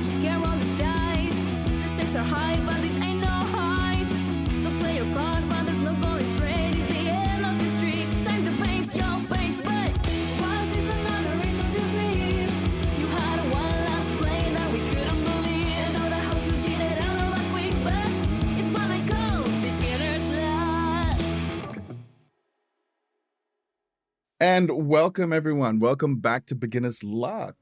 you can roll the dice. The stakes are high, but these ain't no highs. So play your cards, but there's no goal is straight. It's the end of the streak. Time to face your face, but was this another race of your sleep? You had one last play that we couldn't believe. And though the house will cheat it out of a quick, but it's what they call beginner's luck. And welcome everyone. Welcome back to Beginner's Luck.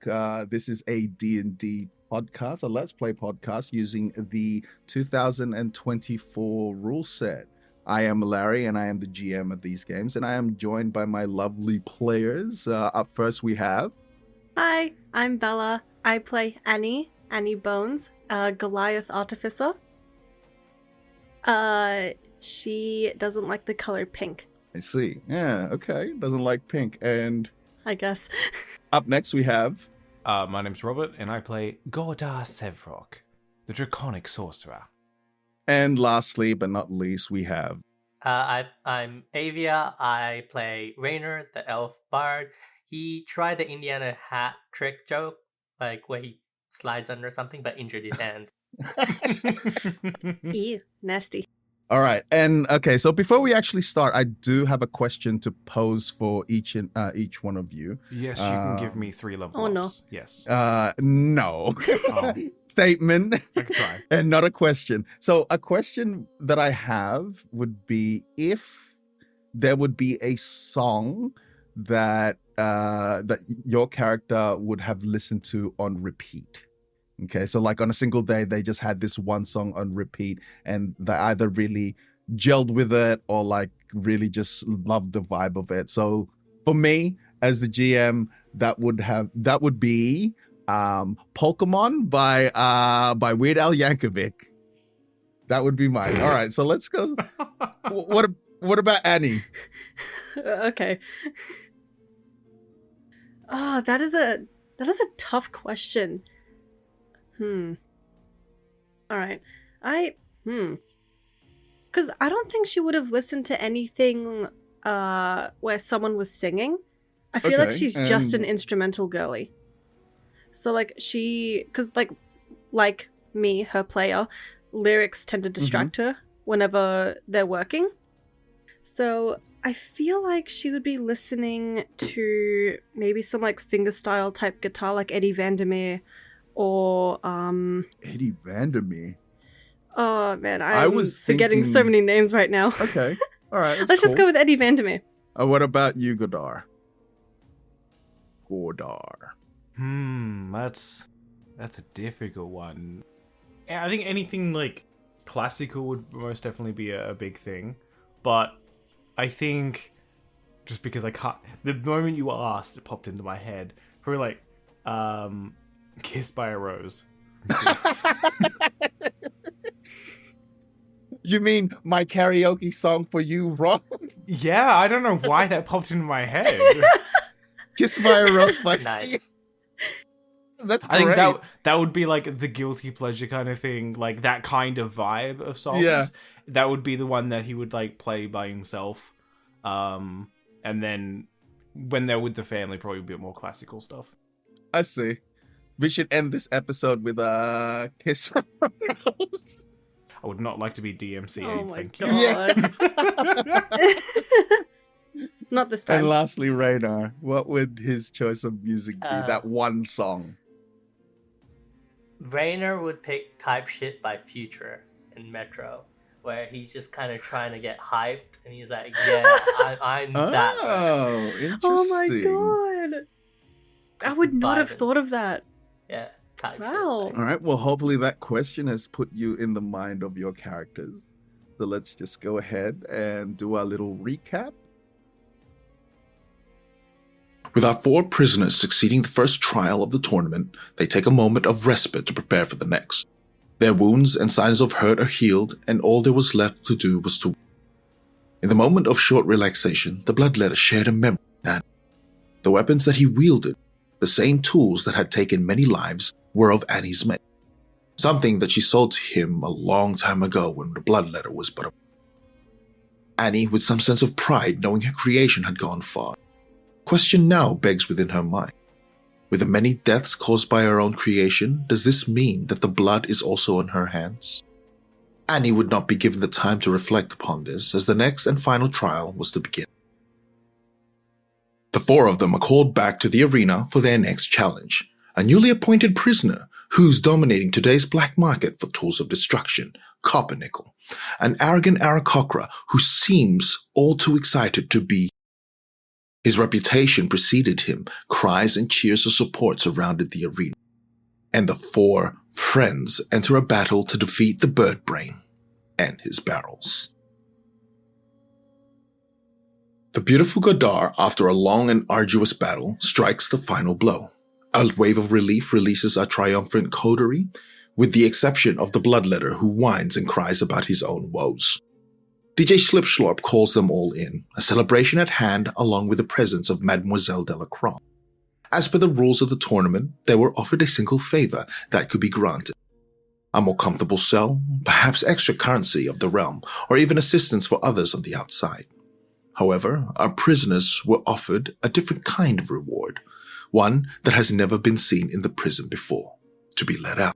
This is a D&D podcast, a Let's Play podcast using the 2024 rule set. I am Larry and I am the GM of these games, and I am joined by my lovely players. Up first we have... Hi, I'm Bella. I play Annie Bones, Goliath Artificer. She doesn't like the color pink, I see. Yeah, okay. Doesn't like pink. And I guess. up next we have... My name's Robert, and I play Gordar Sevrok, the Draconic Sorcerer. And lastly, but not least, we have... I'm Avia. I play Rainer, the elf bard. He tried the Indiana hat trick joke, like where he slides under something but injured his hand. Ew, nasty. All right. And okay, so before we actually start, I do have a question to pose for each one of you. Yes, you can give me 3 level Oh, no. ups. Yes. No. Oh. Statement. I can try. And not a question. So a question that I have would be if there would be a song that that your character would have listened to on repeat. Okay, so like on a single day, they just had this one song on repeat and they either really gelled with it or like really just loved the vibe of it. So for me, as the GM, that would be Pokemon by Weird Al Yankovic. That would be mine. All right, so let's go. What about Annie? Okay. Oh, that is a tough question. All right. Because I don't think she would have listened to anything where someone was singing. I feel like Okay, she's just an instrumental girly. So like because like me, her player, lyrics tend to distract her whenever they're working. So I feel like she would be listening to maybe some like fingerstyle type guitar like Eddie Vandermeer. Or Eddie Vandermeer. Oh man, I was forgetting so many names right now. Okay, all right. Let's just go with Eddie Vandermeer. What about you, Gordar? That's a difficult one. I think anything like classical would most definitely be a big thing, but I think just because I can't, the moment you asked, it popped into my head. Probably like Kissed by a Rose. You mean my karaoke song for you, Rob? Yeah, I don't know why that popped into my head. Kiss by a Rose by Nice. Sia. That's I great. think that would be like the guilty pleasure kind of thing, like that kind of vibe of songs. Yeah. That would be the one that he would like play by himself. And then when they're with the family, probably a bit more classical stuff. I see. We should end this episode with a Kiss by a Rose. I would not like to be DMCA. Oh my Thank you. god. Not this time. And lastly, Radar, what would his choice of music be? That one song. Rainer would pick Type Shit by Future in Metro, where he's just kind of trying to get hyped, and he's like, yeah, I'm that. Oh, interesting. Oh my god. I would not have vibing. thought of that. Yeah, Type Wow. Shit. All right, well, hopefully that question has put you in the mind of your characters. So let's just go ahead and do our little recap. With our 4 prisoners succeeding the first trial of the tournament, they take a moment of respite to prepare for the next. Their wounds and signs of hurt are healed, and all there was left to do was to... In the moment of short relaxation, the bloodletter shared a memory that the weapons that he wielded, the same tools that had taken many lives, were of Annie's make. Something that she sold to him a long time ago when the bloodletter was but a... Annie, with some sense of pride knowing her creation had gone far, question now begs within her mind. With the many deaths caused by her own creation, does this mean that the blood is also on her hands? Annie would not be given the time to reflect upon this, as the next and final trial was to begin. The four of them are called back to the arena for their next challenge, a newly appointed prisoner who's dominating today's black market for tools of destruction, copper nickel, an arrogant Aarakocra who seems all too excited to be. His reputation preceded him, cries and cheers of support surrounded the arena, and the four friends enter a battle to defeat the bird brain and his barrels. The beautiful Godar, after a long and arduous battle, strikes the final blow. A wave of relief releases our triumphant coterie, with the exception of the bloodletter who whines and cries about his own woes. DJ Slipslorp calls them all in, a celebration at hand along with the presence of Mademoiselle Delacroix. As per the rules of the tournament, they were offered a single favor that could be granted. A more comfortable cell, perhaps extra currency of the realm, or even assistance for others on the outside. However, our prisoners were offered a different kind of reward, one that has never been seen in the prison before, to be let out.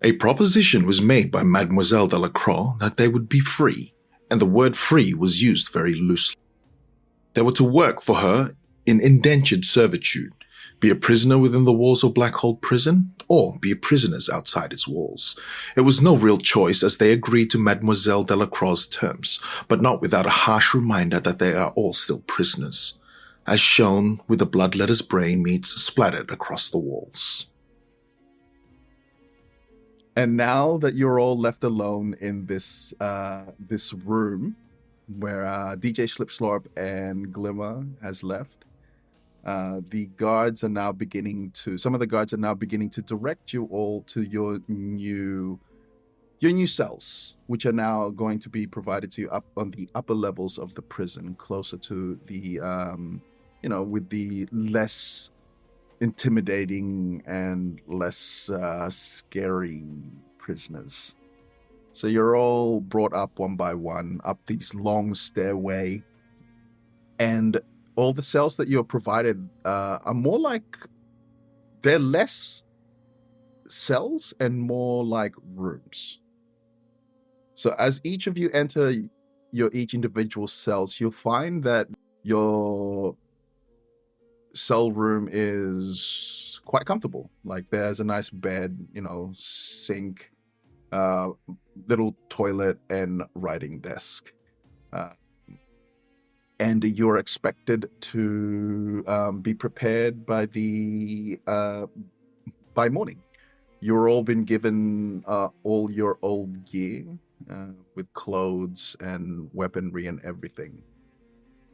A proposition was made by Mademoiselle Delacroix that they would be free, and the word free was used very loosely. They were to work for her in indentured servitude, be a prisoner within the walls of Black Hole Prison, or be prisoners outside its walls. It was no real choice as they agreed to Mademoiselle Delacroix's terms, but not without a harsh reminder that they are all still prisoners, as shown with the bloodletter's brain meats splattered across the walls. And now that you're all left alone in this room where DJ Slipslorp and Glimmer has left, the guards are now beginning to direct you all to your new cells, which are now going to be provided to you up on the upper levels of the prison, closer to the with the less intimidating and less scary prisoners. So you're all brought up one by one up these long stairway, and all the cells that you're provided are more like, they're less cells and more like rooms. So as each of you enter your each individual cells, you'll find that your cell room is quite comfortable. Like there's a nice bed, sink, little toilet and writing desk. And you're expected to be prepared by by morning. You're all been given all your old gear with clothes and weaponry and everything.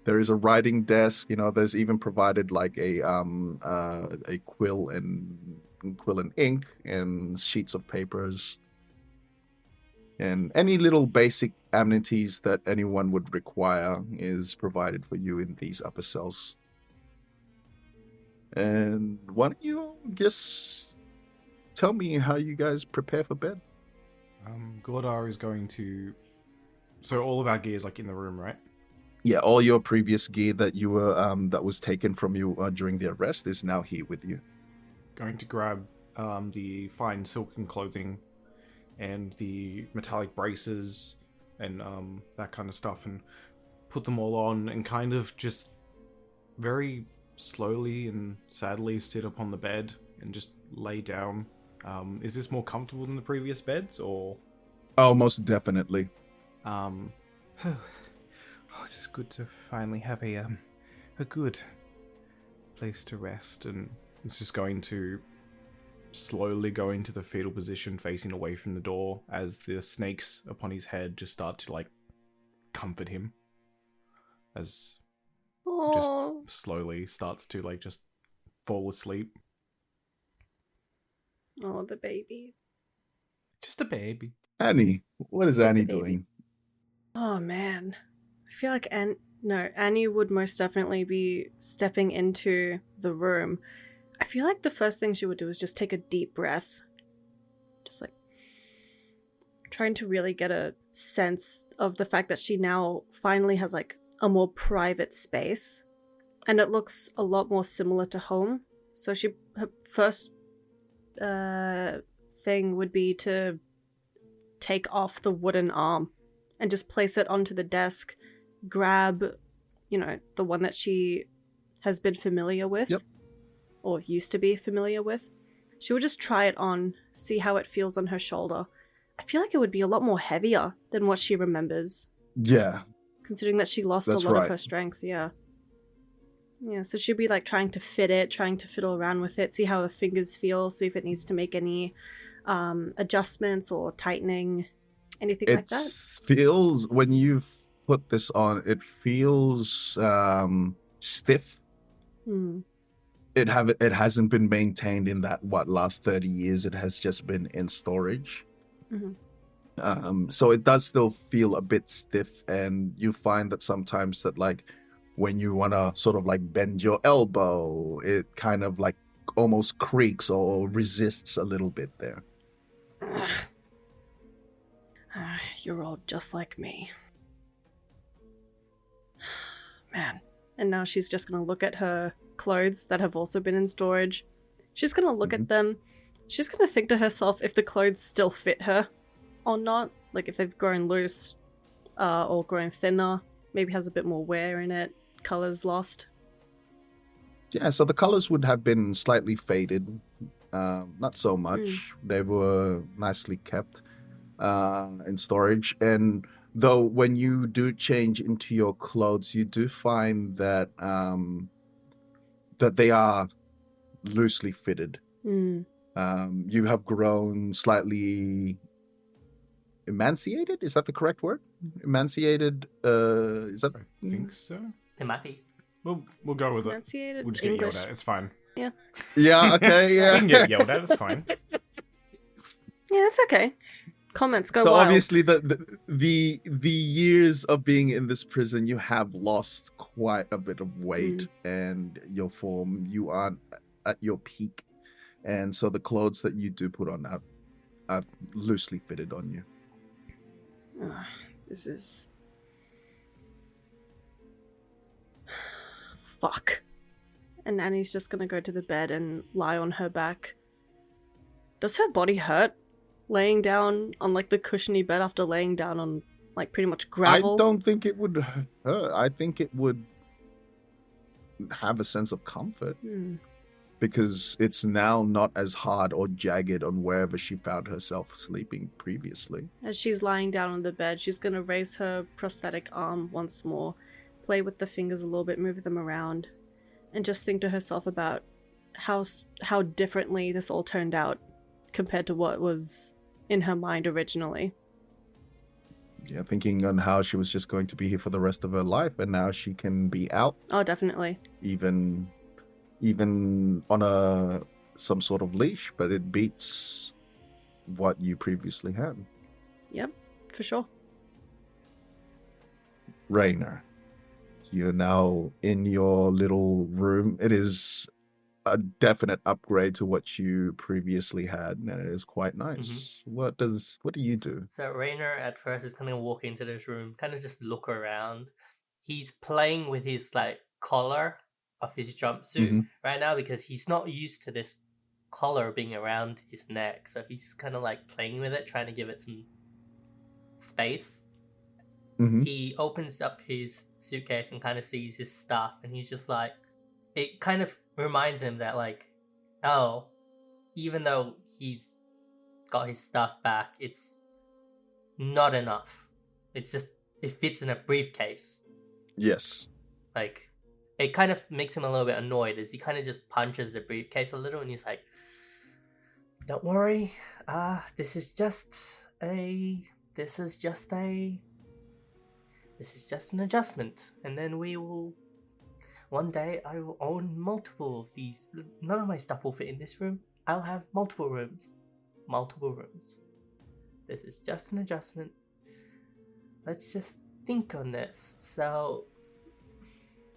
There is a writing desk. There's even provided like a quill and ink and sheets of papers. And any little basic amenities that anyone would require is provided for you in these upper cells. And why don't you just tell me how you guys prepare for bed? Gordar is going to... So all of our gear is like in the room, right? Yeah, all your previous gear that you were that was taken from you during the arrest is now here with you. Going to grab the fine silken clothing and the metallic braces and that kind of stuff, and put them all on and kind of just very slowly and sadly sit upon the bed and just lay down. Is this more comfortable than the previous beds, or? Oh, most definitely. It's good to finally have a good place to rest, and it's just going to slowly go into the fetal position facing away from the door as the snakes upon his head just start to comfort him as just slowly starts to just fall asleep. Oh, the baby. Just a baby. Annie, what is Annie doing? Oh man, I feel like Annie would most definitely be stepping into the room. I feel like the first thing she would do is just take a deep breath. Just trying to really get a sense of the fact that she now finally has a more private space. and it looks a lot more similar to home. So her first thing would be to take off the wooden arm and just place it onto the desk, grab, the one that she has been familiar with, Yep. or used to be familiar with. She would just try it on, see how it feels on her shoulder. I feel like it would be a lot more heavier than what she remembers, Yeah, considering that she lost That's a lot right. of her strength. Yeah, so she'd be like trying to fit it, trying to fiddle around with it, see how the fingers feel, see if it needs to make any adjustments or tightening, anything like it that. feels, when you've put this on, it feels stiff. Hmm. It hasn't been maintained in that last 30 years. It has just been in storage. Mhm. So it does still feel a bit stiff, and you find that sometimes that, like, when you want to sort of like bend your elbow, it kind of like almost creaks or resists a little bit there. You're all just like me. Man. And now she's just going to look at her clothes that have also been in storage. She's going to look at them. She's going to think to herself if the clothes still fit her or not. Like if they've grown loose or grown thinner. Maybe has a bit more wear in it. Colors lost. Yeah, so the colors would have been slightly faded. Not so much. They were nicely kept in storage. And though when you do change into your clothes, you do find that that they are loosely fitted. Mm. You have grown slightly emaciated. Is that the correct word? Emaciated. Is that? I think so. It might be. We'll go with it. Emaciated We'll just get English. yelled at. It's fine. Yeah. Yeah. Okay. Yeah. We can get yelled at. It's fine. Yeah, it's okay. Comments go So wild. obviously the years of being in this prison, you have lost quite a bit of weight, and your form, you aren't at your peak, and so the clothes that you do put on are loosely fitted on you. This is... Fuck. And Annie's just gonna go to the bed and lie on her back. Does her body hurt? Laying down on like the cushiony bed after laying down on like pretty much gravel? I don't think it would hurt. I think it would have a sense of comfort. Because it's now not as hard or jagged on wherever she found herself sleeping previously. As she's lying down on the bed, she's gonna raise her prosthetic arm once more, play with the fingers a little bit, move them around, and just think to herself about how differently this all turned out compared to what was in her mind originally. Yeah, thinking on how she was just going to be here for the rest of her life, and now she can be out, Oh, definitely. even on some sort of leash, but it beats what you previously had. Yep, for sure. Rainer, you're now in your little room. It is a definite upgrade to what you previously had, and it is quite nice. What do you do? So Rainer at first is kind of walk into this room, kind of just look around. He's playing with his like collar of his jumpsuit right now because he's not used to this collar being around his neck. So he's kind of like playing with it, trying to give it some space. He opens up his suitcase and kind of sees his stuff, and he's just like, it kind of reminds him that like, oh, even though he's got his stuff back, it's not enough. It's just, it fits in a briefcase. Yes. Like, it kind of makes him a little bit annoyed as he kind of just punches the briefcase a little, and he's like, don't worry, this is just an adjustment, and then one day I will own multiple of these. None of my stuff will fit in this room. I'll have multiple rooms. This is just an adjustment. Let's just think on this. So,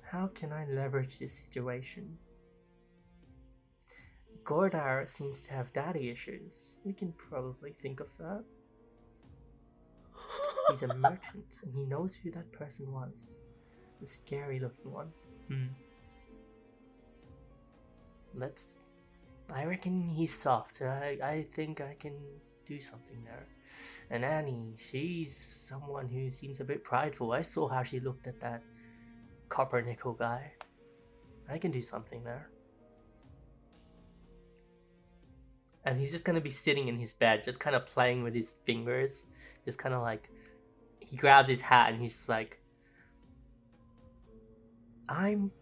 how can I leverage this situation? Gordar seems to have daddy issues. We can probably think of that. He's a merchant, and he knows who that person was. The scary looking one. I reckon he's soft. I think I can do something there. And Annie, she's someone who seems a bit prideful. I saw how she looked at that copper nickel guy. I can do something there. And he's just gonna be sitting in his bed, just kind of playing with his fingers. Just kind of like, he grabs his hat and he's just like, I'm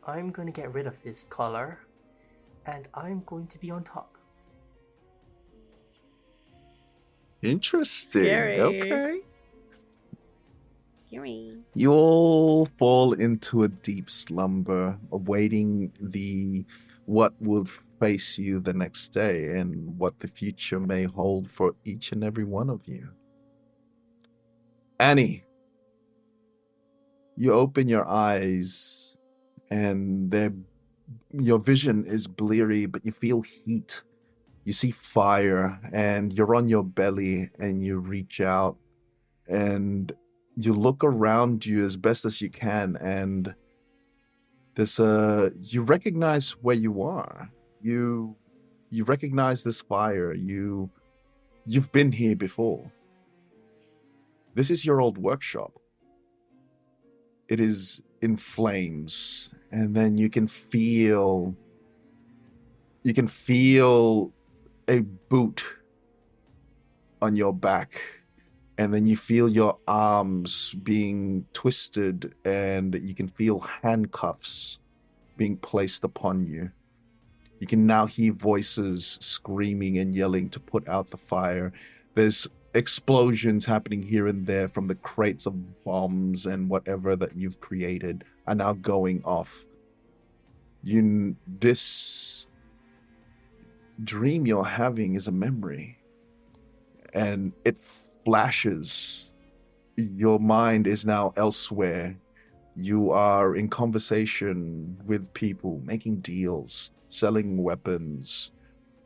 going to get rid of this collar, and I'm going to be on top. Interesting. Scary. Okay. Scary. You all fall into a deep slumber, awaiting what will face you the next day and what the future may hold for each and every one of you. Annie, you open your eyes and your vision is bleary, but you feel heat. You see fire and you're on your belly and you reach out and you look around you as best as you can, and you recognize where you are. You recognize this fire. You've been here before. This is your old workshop. It is in flames, and then you can feel a boot on your back, and then you feel your arms being twisted, and you can feel handcuffs being placed upon you. You can now hear voices screaming and yelling to put out the fire. There's explosions happening here and there from the crates of bombs, and whatever that you've created are now going off. This dream you're having is a memory, and it flashes. Your mind is now elsewhere. You are in conversation with people, making deals, selling weapons,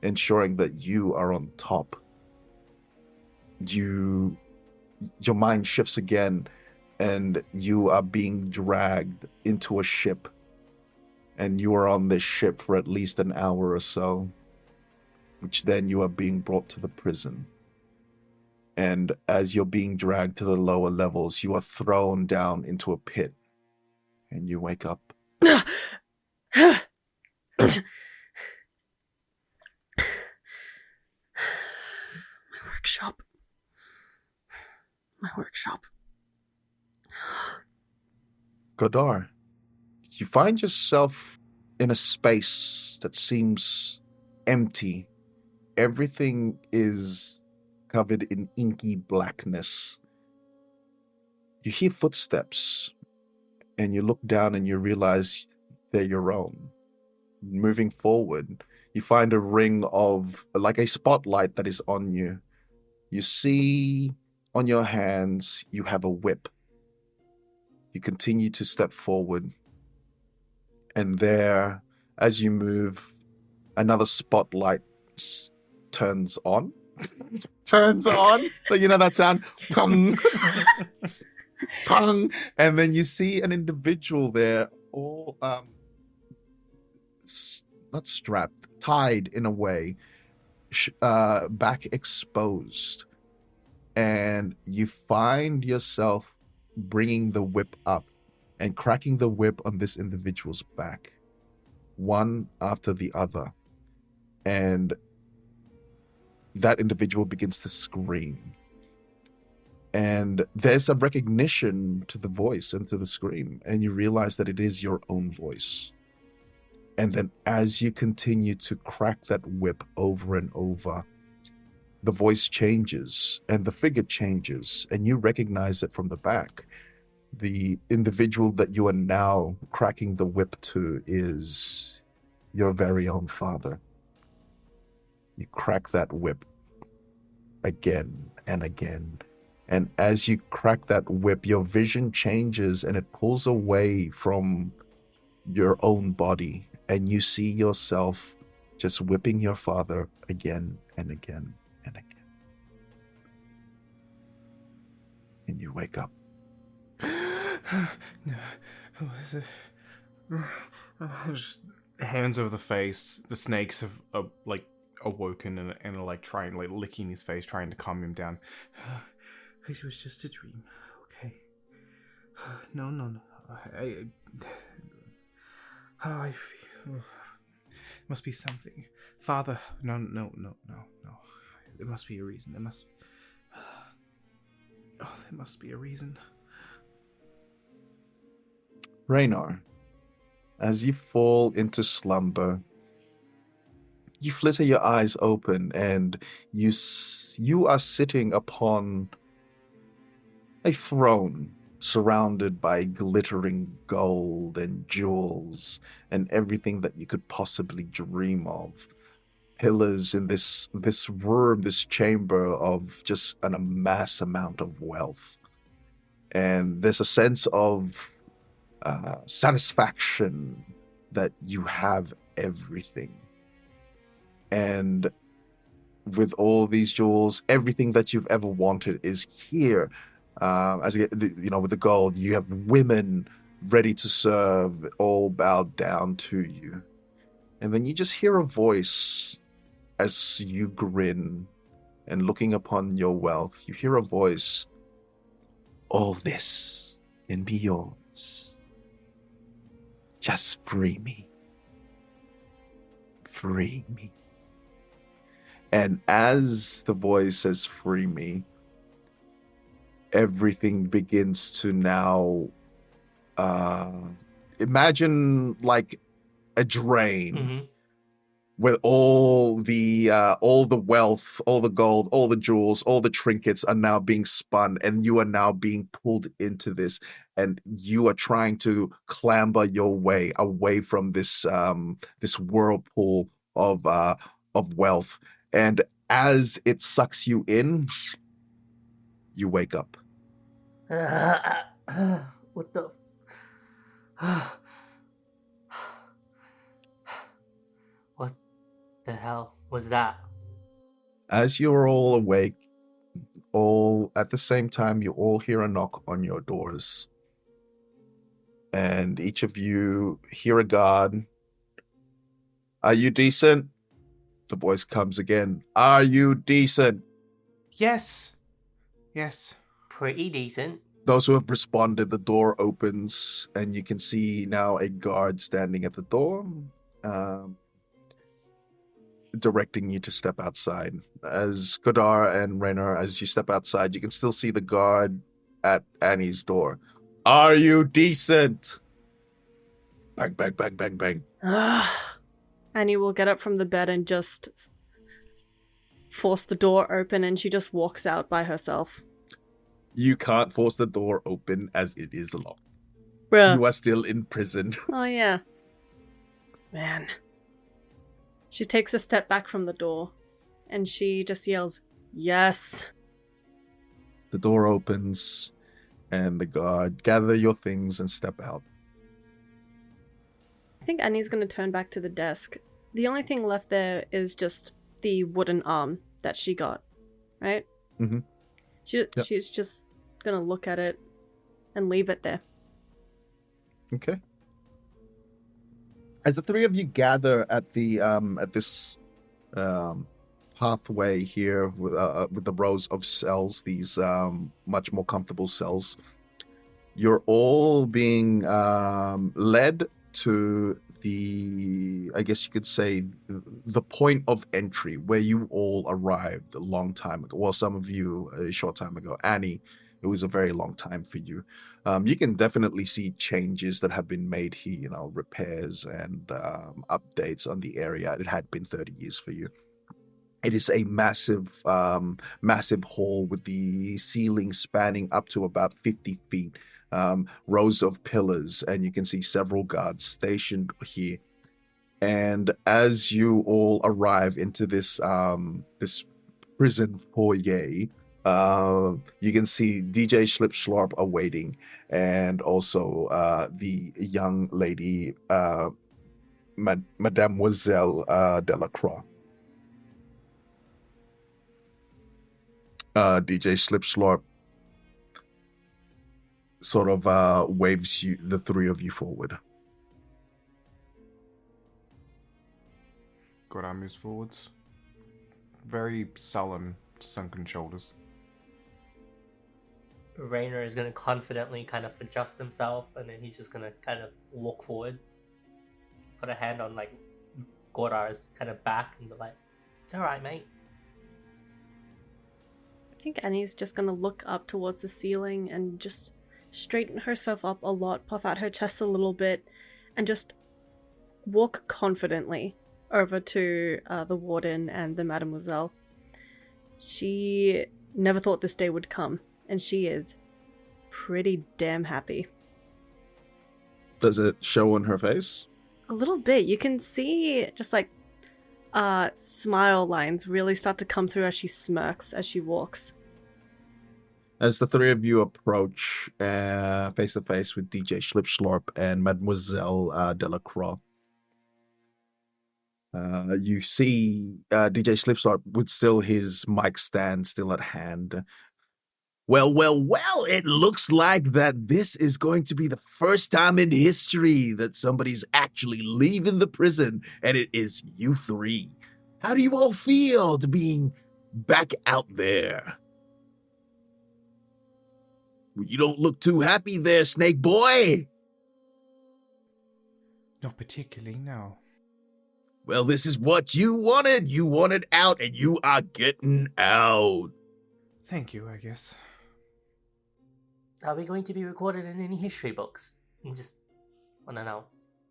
ensuring that you are on top. Your mind shifts again, and you are being dragged into a ship, and you are on this ship for at least an hour or so, which then you are being brought to the prison. And as you're being dragged to the lower levels, you are thrown down into a pit, and you wake up. My workshop. Godar, you find yourself in a space that seems empty. Everything is covered in inky blackness. You hear footsteps, and you look down and you realize they're your own. Moving forward, you find a ring of, like a spotlight that is on you. You see on your hands, you have a whip. You continue to step forward, and there, as you move, another spotlight turns on. Turns on. So you know that sound? Tongue. Tongue. And then you see an individual there, all not strapped, tied in a way, back exposed. And you find yourself bringing the whip up and cracking the whip on this individual's back, one after the other. And that individual begins to scream. And there's a recognition to the voice and to the scream, and you realize that it is your own voice. And then as you continue to crack that whip over and over, the voice changes and the figure changes, and you recognize it from the back. The individual that you are now cracking the whip to is your very own father. You crack that whip again and again. And as you crack that whip, your vision changes and it pulls away from your own body. And you see yourself just whipping your father again and again and again. And you wake up. hands over the face. The snakes have like awoken and are like trying, like licking his face, trying to calm him down. It was just a dream. Okay. No. I feel. It must be something. Father, no. There must be a reason. There must be a reason. Raynar, as you fall into slumber, you flitter your eyes open, and you are sitting upon a throne surrounded by glittering gold and jewels and everything that you could possibly dream of. Pillars in this room, this chamber of just an immense amount of wealth. And there's a sense of satisfaction that you have everything. And with all these jewels, everything that you've ever wanted is here. As you get, with the gold, you have women ready to serve, all bowed down to you. And then you just hear a voice as you grin and looking upon your wealth. You hear a voice, all this can be yours. Just free me. Free me. And as the voice says, free me, everything begins to now imagine like a drain where all the wealth, all the gold, all the jewels, all the trinkets are now being spun, and you are now being pulled into this, and you are trying to clamber your way away from this this whirlpool of wealth. And as it sucks you in, you wake up. What the? What the hell was that? As you're all awake, all at the same time, you all hear a knock on your doors. And each of you hear a guard. Are you decent? The voice comes again. Are you decent? Yes. Pretty decent. Those who have responded, the door opens, and you can see now a guard standing at the door, directing you to step outside. As Godar and Raynar, as you step outside, you can still see the guard at Annie's door. Are you decent? Bang, bang, bang, bang, bang. Annie will get up from the bed and just force the door open, and she just walks out by herself. You can't force the door open as it is locked. Bruh. You are still in prison. Oh, yeah. Man. She takes a step back from the door, and she just yells, yes. The door opens, and the guard gather your things and step out. I think Annie's going to turn back to the desk. The only thing left there is just the wooden arm that she got, right? Mm-hmm. She's just going to look at it and leave it there. Okay. As the three of you gather at the at this pathway here with the rows of cells, these much more comfortable cells, you're all being led to the, I guess you could say, the point of entry where you all arrived a long time ago. Well, some of you a short time ago. Annie, it was a very long time for you. You can definitely see changes that have been made here, repairs and updates on the area. It had been 30 years for you. It is a massive hall with the ceiling spanning up to about 50 feet. Rows of pillars, and you can see several guards stationed here. And as you all arrive into this this prison foyer, you can see DJ Schlipschlorp awaiting, and also the young lady, Mademoiselle Delacroix. DJ Schlipschlorp sort of waves you, the three of you, forward. Godard moves forwards. Very sullen, sunken shoulders. Rainer is going to confidently kind of adjust himself, and then he's just going to kind of walk forward, put a hand on like Godard's kind of back, and be like, "It's all right, mate." I think Annie's just gonna look up towards the ceiling and just straighten herself up a lot, puff out her chest a little bit, and just walk confidently over to the warden and the mademoiselle. She never thought this day would come, and she is pretty damn happy. Does it show on her face? A little bit. You can see just like smile lines really start to come through as she smirks as she walks. As the three of you approach face to face with DJ Schlipschlorp and Mademoiselle Delacroix, you see DJ Schlipschlorp with still his mic stand still at hand. Well, it looks like that this is going to be the first time in history that somebody's actually leaving the prison, and it is you three. How do you all feel to being back out there? You don't look too happy there, Snake Boy. Not particularly, no. Well, this is what you wanted. You wanted out, and you are getting out. Thank you, I guess. Are we going to be recorded in any history books? I just want to know.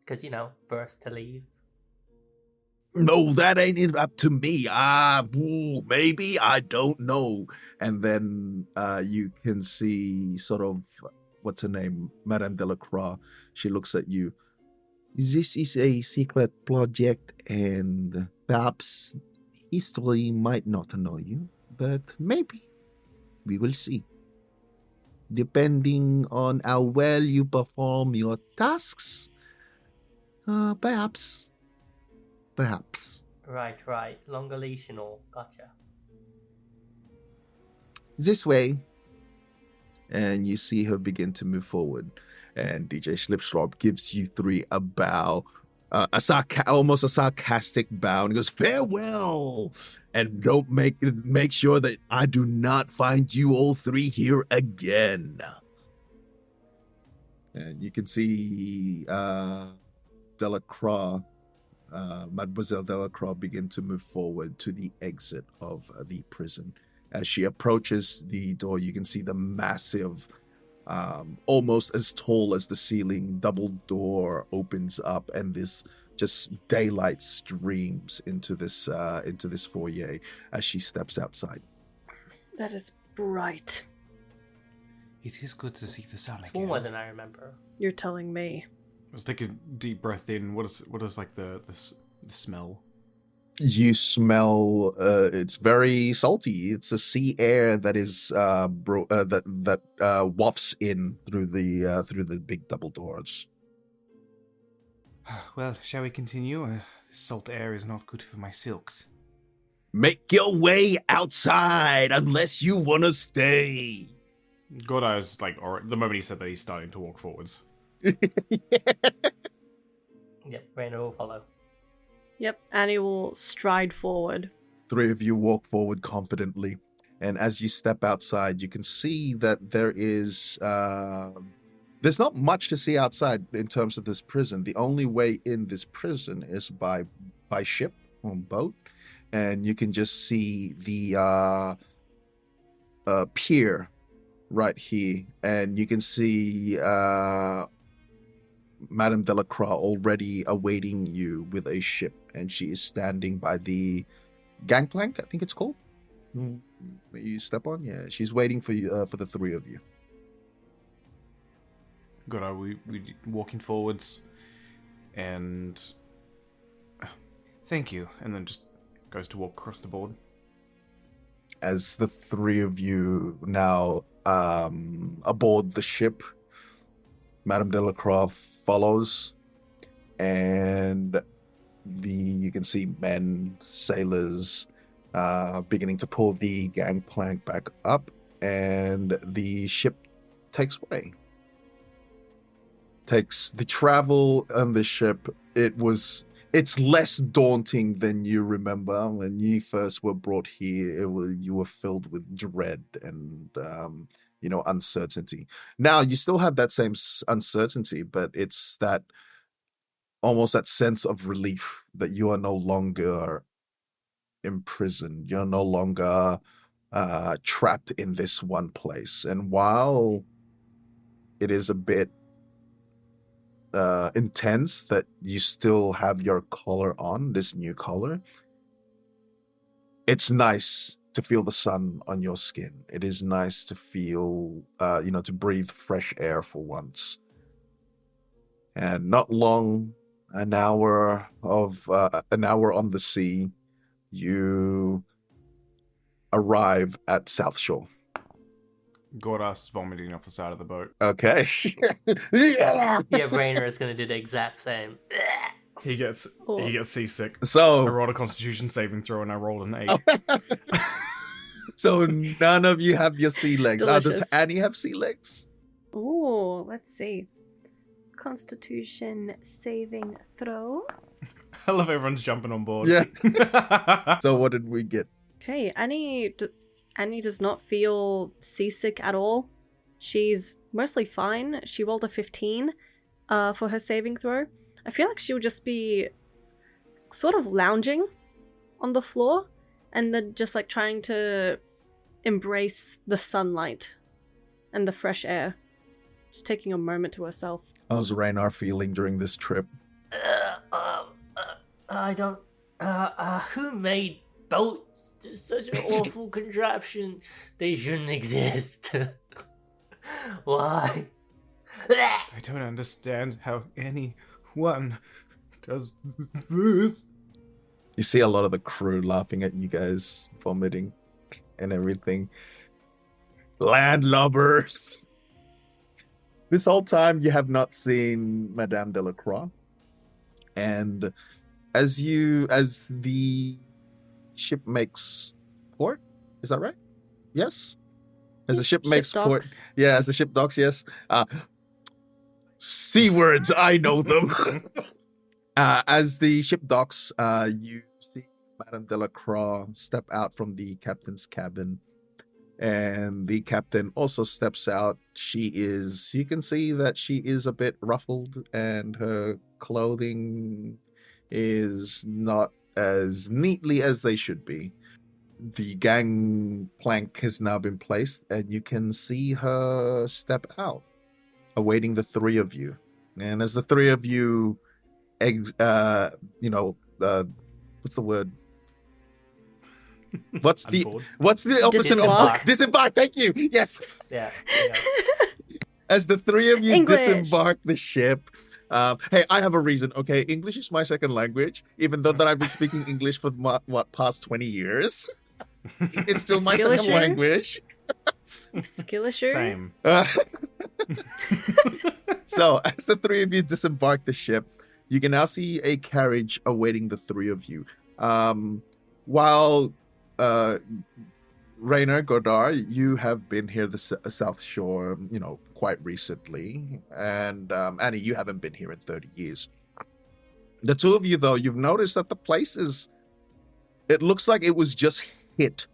Because, first to leave. No, that ain't up to me. Maybe, I don't know. And then you can see sort of, what's her name? Madame Delacroix. She looks at you. This is a secret project, and perhaps history might not know you, but maybe. We will see. Depending on how well you perform your tasks, perhaps. Right. Longer leash and all. Gotcha. This way. And you see her begin to move forward. And DJ Schlipschlorp gives you three a bow. Almost a sarcastic bow. And he goes, farewell. And don't make sure that I do not find you all three here again. And you can see Delacroix, Mademoiselle Delacroix begin to move forward to the exit of the prison. As she approaches the door, you can see the massive, almost as tall as the ceiling, double door opens up, and this just daylight streams into this foyer as she steps outside. That is bright. It is good to see the sun It's again. warmer than I remember. You're telling me. Let's take a deep breath in. What is like the smell? You smell. It's very salty. It's a sea air that is that wafts in through the big double doors. Well, shall we continue? This salt air is not good for my silks. Make your way outside, unless you want to stay. Godard is like, or the moment he said that, he's starting to walk forwards. Yep, Rainer will follow. Yep, Annie will stride forward. Three of you walk forward confidently, and as you step outside, you can see that there is there's not much to see outside in terms of this prison. The only way in this prison is by ship on boat, and you can just see the pier right here, and you can see Madame Delacroix already awaiting you with a ship, and she is standing by the gangplank, I think it's called. You step on, yeah. She's waiting for you, for the three of you. Godard, we walking forwards, and thank you, and then just goes to walk across the board. As the three of you now aboard the ship, Madame Delacroix follows, and you can see men, sailors, beginning to pull the gangplank back up, and the ship takes way. Takes the travel on the ship. It it's less daunting than you remember when you first were brought here. You were filled with dread and uncertainty. Now you still have that same uncertainty, but it's that almost that sense of relief that you are no longer imprisoned. You're no longer trapped in this one place. And while it is a bit intense that you still have your collar on, this new collar, it's nice to feel the sun on your skin. It is nice to feel, to breathe fresh air for once. And not long, an hour on the sea, you arrive at South Shore. Gordas vomiting off the side of the boat. Okay. Yeah, Rainer is going to do the exact same. He gets seasick. I So, rolled a Constitution saving throw and I rolled an 8. so none of you have your sea legs. Does Delicious. Annie have sea legs? Ooh, let's see. Constitution saving throw. I love everyone's jumping on board. Yeah. So what did we get? Okay, Annie does not feel seasick at all. She's mostly fine. She rolled a 15 for her saving throw. I feel like she would just be sort of lounging on the floor and then just like trying to embrace the sunlight and the fresh air. Just taking a moment to herself. How's Raynar feeling during this trip? I don't. Who made boats? It's such an awful contraption. They shouldn't exist. Why? I don't understand how anyone does this. You see a lot of the crew laughing at you guys, vomiting and everything. Landlubbers! This whole time you have not seen Madame Delacroix. And as the ship makes port, is that right? Yes? As the ship makes port. docks. Yeah, as the ship docks, yes. C words, I know them. As the ship docks, you see Madame Delacroix step out from the captain's cabin. And the captain also steps out. You can see that she is a bit ruffled and her clothing is not as neatly as they should be. The gangplank has now been placed and you can see her step out, awaiting the three of you. And as the three of you, what's the word? What's the opposite Disembark. of disembark? Thank you. Yes. Yeah. As the three of you English. disembark the ship, hey, I have a reason. Okay, English is my second language, even though that I've been speaking English for past 20 years. It's still my second Skillshare? language. Skillisher? Same. So, as the three of you disembark the ship, you can now see a carriage awaiting the three of you. While Rainer, Godar, you have been here the South Shore, quite recently, and Annie, you haven't been here in 30 years. The two of you, though, you've noticed that the place it looks like it was just hit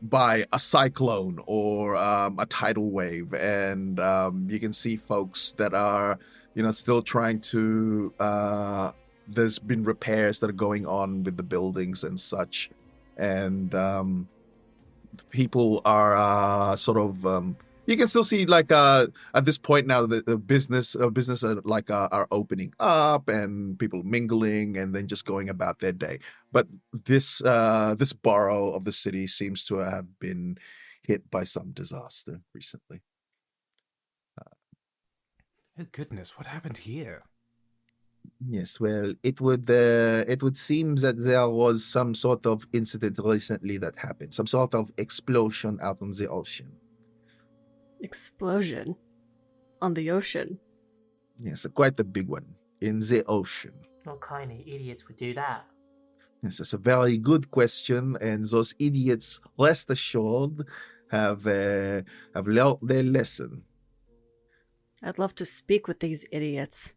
by a cyclone or a tidal wave, and you can see folks that are, still trying to. There's been repairs that are going on with the buildings and such, and people are you can still see at this point now the business are opening up and people mingling and then just going about their day. But this borough of the city seems to have been hit by some disaster recently. Oh goodness, what happened here? Yes, well, it would seem that there was some sort of incident recently that happened, some sort of explosion out on the ocean. Explosion on the ocean. Yes, quite a big one in the ocean. What kind of idiots would do that? Yes, that's a very good question, and those idiots, rest assured, have learned their lesson. I'd love to speak with these idiots.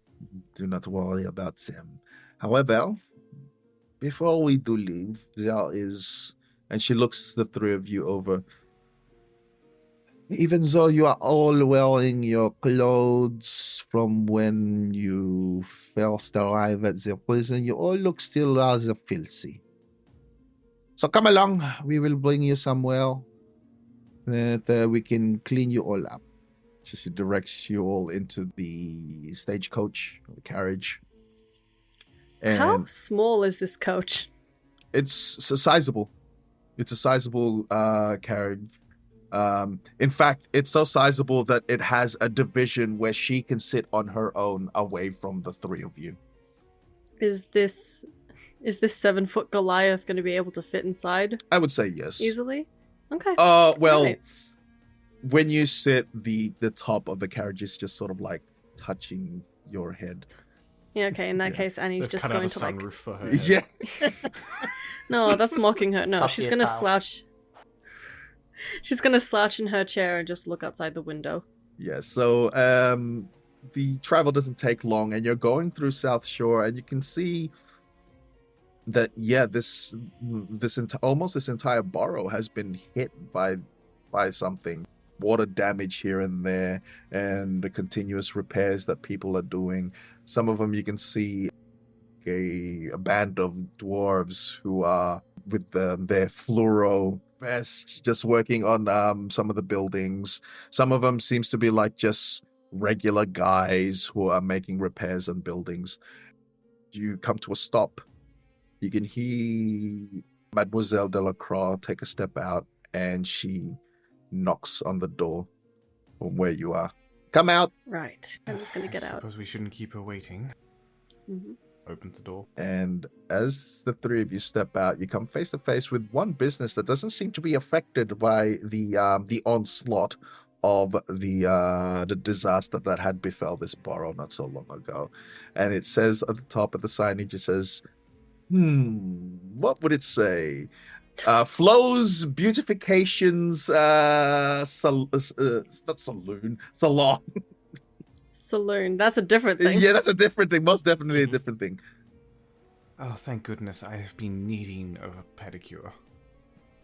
Do not worry about them. However, before we do leave, there is, and she looks the three of you over. Even though you are all wearing your clothes from when you first arrived at the prison, you all look still rather filthy. So come along, we will bring you somewhere that we can clean you all up. So she directs you all into the stagecoach, the carriage. And How small is this coach? it's sizable. It's a sizable carriage. In fact, it's so sizable that it has a division where she can sit on her own away from the three of you. Is this 7-foot Goliath going to be able to fit inside I would say yes. easily? Okay. Well, Alright. when you sit, the top of the carriage is just sort of like touching your head. Yeah, okay, in that Yeah. case, Annie's They've just cut out going a to like... sunroof for her. head. Yeah. No, that's mocking her. No, Top she's tier gonna style. slouch. She's gonna slouch in her chair and just look outside the window. Yeah, so the travel doesn't take long, and you're going through South Shore, and you can see that almost this entire borough has been hit by something. Water damage here and there, and the continuous repairs that people are doing. Some of them you can see a band of dwarves who are with their fluoro vests just working on some of the buildings. Some of them seems to be like just regular guys who are making repairs on buildings. You come to a stop. You can hear Mademoiselle Delacroix take a step out, and she knocks on the door from where you are. Come out. Right. I'm just gonna get I out. suppose we shouldn't keep her waiting. Mhm. Opens the door. And as the three of you step out, you come face to face with one business that doesn't seem to be affected by the onslaught of the disaster that had befell this borough not so long ago. And it says at the top of the signage, it says, what would it say? Flows, beautifications, not saloon, salon. Saloon. That's a different thing. Yeah, that's a different thing. Most definitely a different thing. Oh, thank goodness, I have been needing a pedicure.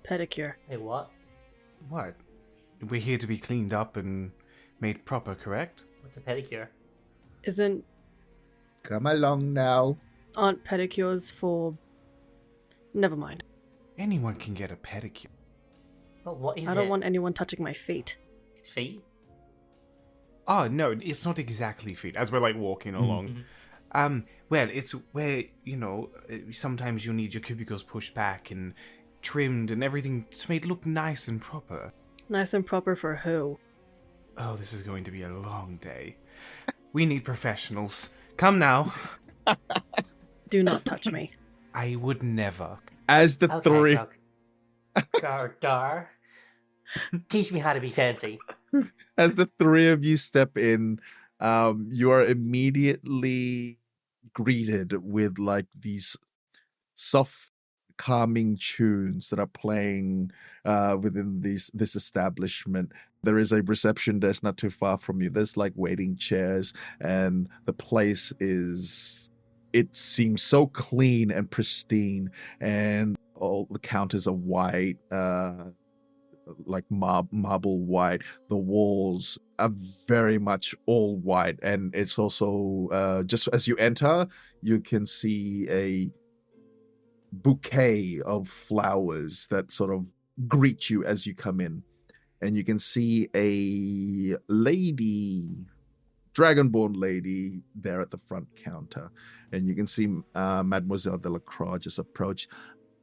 Pedicure. Hey, what? What? We're here to be cleaned up and made proper, correct? What's a pedicure? Isn't Come along now. aren't pedicures for? Never mind. Anyone can get a pedicure. But what is I it? don't want anyone touching my feet. It's feet? Oh, no, it's not exactly feet, as we're, like, walking along. Well, it's where, sometimes you need your cubicles pushed back and trimmed and everything to make it look nice and proper. Nice and proper for who? Oh, this is going to be a long day. We need professionals. Come now. Do not touch me. I would never. As the Okay, three, Gardar. Teach me how to be fancy. as the three of you step in, you are immediately greeted with like these soft, calming tunes that are playing within this establishment. There is a reception desk not too far from you. There's like waiting chairs, and the place it seems so clean and pristine, and all the counters are white, like marble white. The walls are very much all white, and it's also just as you enter, you can see a bouquet of flowers that sort of greet you as you come in, and you can see a lady, dragonborn lady, there at the front counter, and you can see Mademoiselle Delacroix just approach.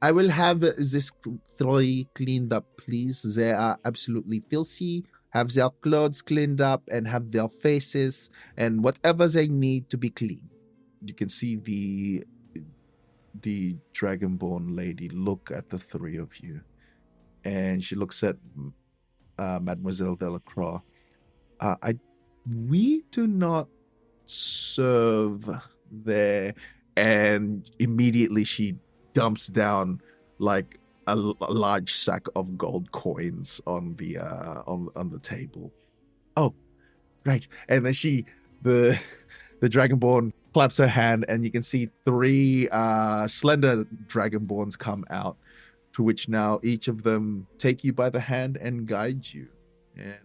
I will have this three cleaned up, please. They are absolutely filthy. Have their clothes cleaned up and have their faces and whatever they need to be clean. You can see the dragonborn lady look at the three of you, and she looks at Mademoiselle Delacroix. We do not serve there, and immediately she dumps down like a large sack of gold coins on the table. Oh, right. And then the dragonborn claps her hand, and you can see 3 slender dragonborns come out, to which now each of them take you by the hand and guide you. And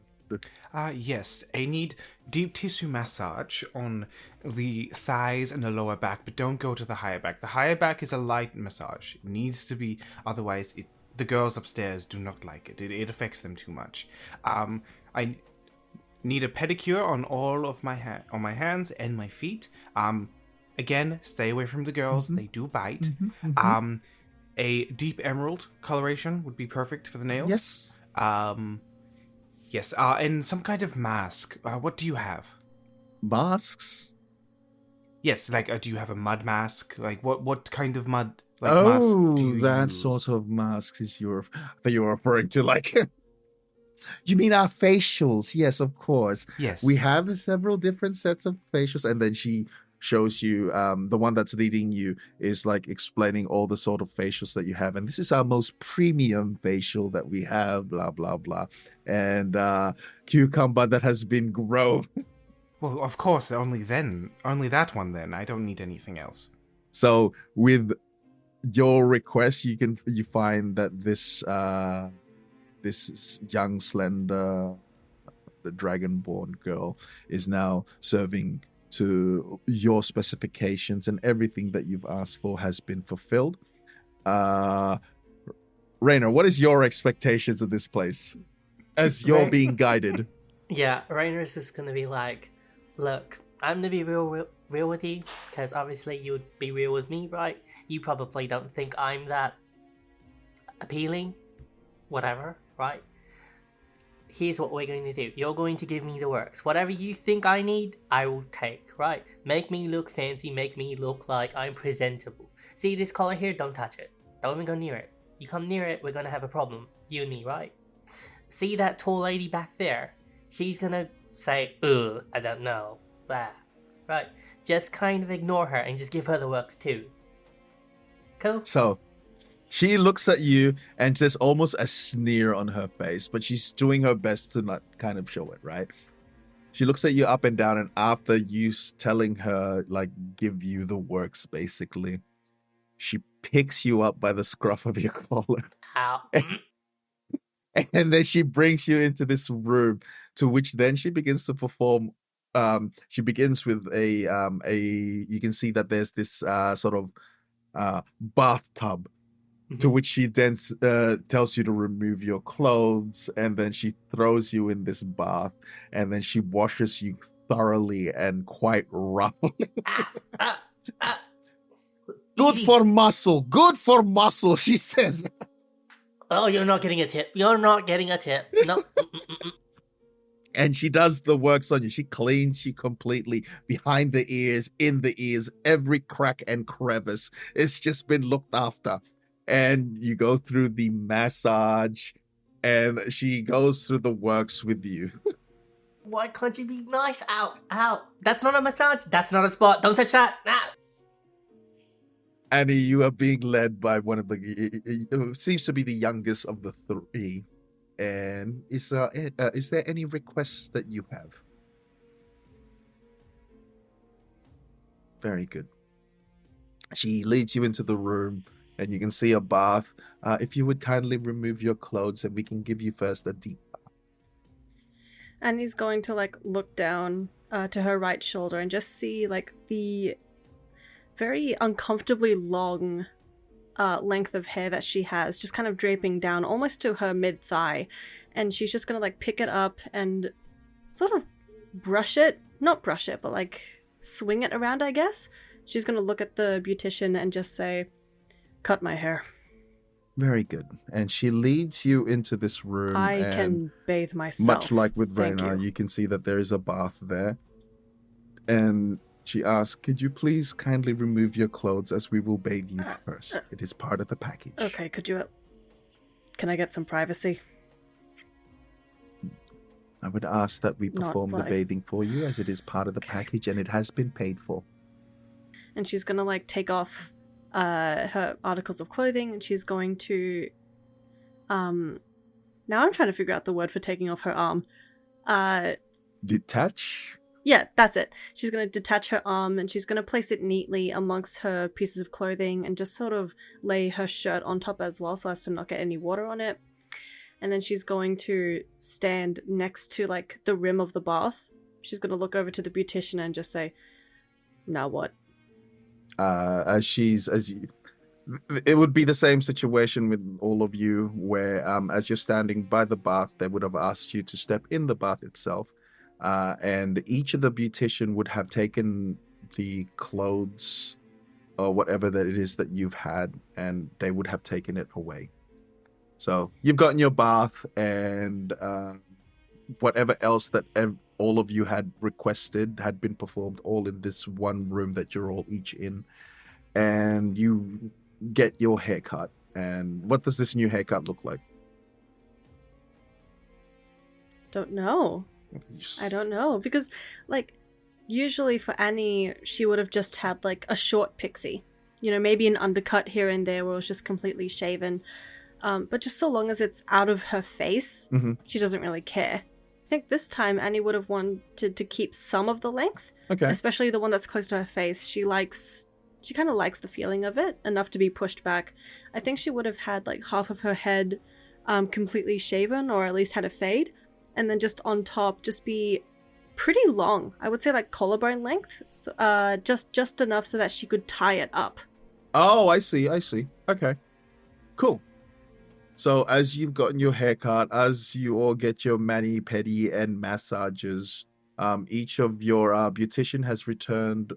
Yes, I need deep tissue massage on the thighs and the lower back, but don't go to the higher back. The higher back is a light massage. It needs to be, otherwise the girls upstairs do not like it. It affects them too much. I need a pedicure on all of my hands and my feet. Again, stay away from the girls. They do bite. A deep emerald coloration would be perfect for the nails. yes, Yes, and some kind of mask. What do you have? masks. Yes, like, do you have a mud mask? Like, what kind of mud mask do you that use? sort of mask is that you're referring to, like. You mean our facials? Yes, of course. Yes. We have several different sets of facials, and then she shows you the one that's leading you is like explaining all the sort of facials that you have, and this is our most premium facial that we have, blah blah blah, and cucumber that has been grown. Well, of course, only that one then. I don't need anything else. So with your request, you find that this young slender dragonborn girl is now serving to your specifications, and everything that you've asked for has been fulfilled. Rainer, what is your expectations of this place as you're Right. being guided? Yeah, Rainer's just gonna be like, look, I'm gonna be real with you, because obviously you would be real with me, right? You probably don't think I'm that appealing, whatever, right? Here's what we're going to do. You're going to give me the works. Whatever you think I need, I will take, right? Make me look fancy, make me look like I'm presentable. See this collar here? Don't touch it. Don't even go near it. You come near it, we're gonna have a problem. You and me, right? See that tall lady back there? She's gonna say, ugh, I don't know. Blah. Right? Just kind of ignore her and just give her the works too. Cool? So she looks at you, and there's almost a sneer on her face, but she's doing her best to not kind of show it, right? She looks at you up and down, and after you telling her, like, give you the works, basically, she picks you up by the scruff of your collar. Ow. And then she brings you into this room, to which then she begins to perform. She begins with you can see that there's this sort of bathtub, to which she then tells you to remove your clothes, and then she throws you in this bath, and then she washes you thoroughly and quite roughly. Good Easy. for muscle, she says. Oh, you're not getting a tip. You're not getting a tip. No. And she does the works on you. She cleans you completely, behind the ears, in the ears, every crack and crevice. It's just been looked after. And you go through the massage, and she goes through the works with you. Why can't you be nice? Ow. Ow. That's not a massage. That's not a spot. Don't touch that. Ah. Annie, you are being led by one of the seems to be the youngest of the 3. And is there any requests that you have? Very good. She leads you into the room, and you can see a bath. If you would kindly remove your clothes, and we can give you first a deep bath. And he's going to like look down to her right shoulder and just see like the very uncomfortably long length of hair that she has, just kind of draping down almost to her mid-thigh. And she's just gonna like pick it up and sort of not brush it, but like swing it around, I guess. She's gonna look at the beautician and just say, cut my hair. Very good. And she leads you into this room. I and can bathe myself. much like with Thank Rainer, you. you can see that there is a bath there. And she asks, could you please kindly remove your clothes, as we will bathe you first? It is part of the package. Okay, can I get some privacy? I would ask that we Not perform the like- bathing for you, as it is part of the package and it has been paid for. And she's gonna like take off her articles of clothing, and she's going to now I'm trying to figure out the word for taking off her arm. Detach? Yeah, that's it. She's going to detach her arm and she's going to place it neatly amongst her pieces of clothing and just sort of lay her shirt on top as well so as to not get any water on it. And then she's going to stand next to like the rim of the bath. She's going to look over to the beautician and just say, "Now what?" It would be the same situation with all of you where as you're standing by the bath, they would have asked you to step in the bath itself. And each of the beautician would have taken the clothes or whatever that it is that you've had, and they would have taken it away. So you've gotten your bath and whatever else that all of you had requested had been performed all in this one room that you're all each in. And you get your haircut. And what does this new haircut look like? Don't know. I don't know. Because, like, usually for Annie, she would have just had, like, a short pixie. You know, maybe an undercut here and there where it was just completely shaven. But just so long as it's out of her face, she doesn't really care. I think this time Annie would have wanted to keep some of the length. Okay. Especially the one that's close to her face. She kind of likes the feeling of it, enough to be pushed back. I think she would have had like half of her head completely shaven, or at least had a fade, and then just on top just be pretty long. I would say like collarbone length, so, just enough so that she could tie it up. Oh, I see. Okay, cool. So as you've gotten your haircut, as you all get your mani-pedi and massages, each of your beautician has returned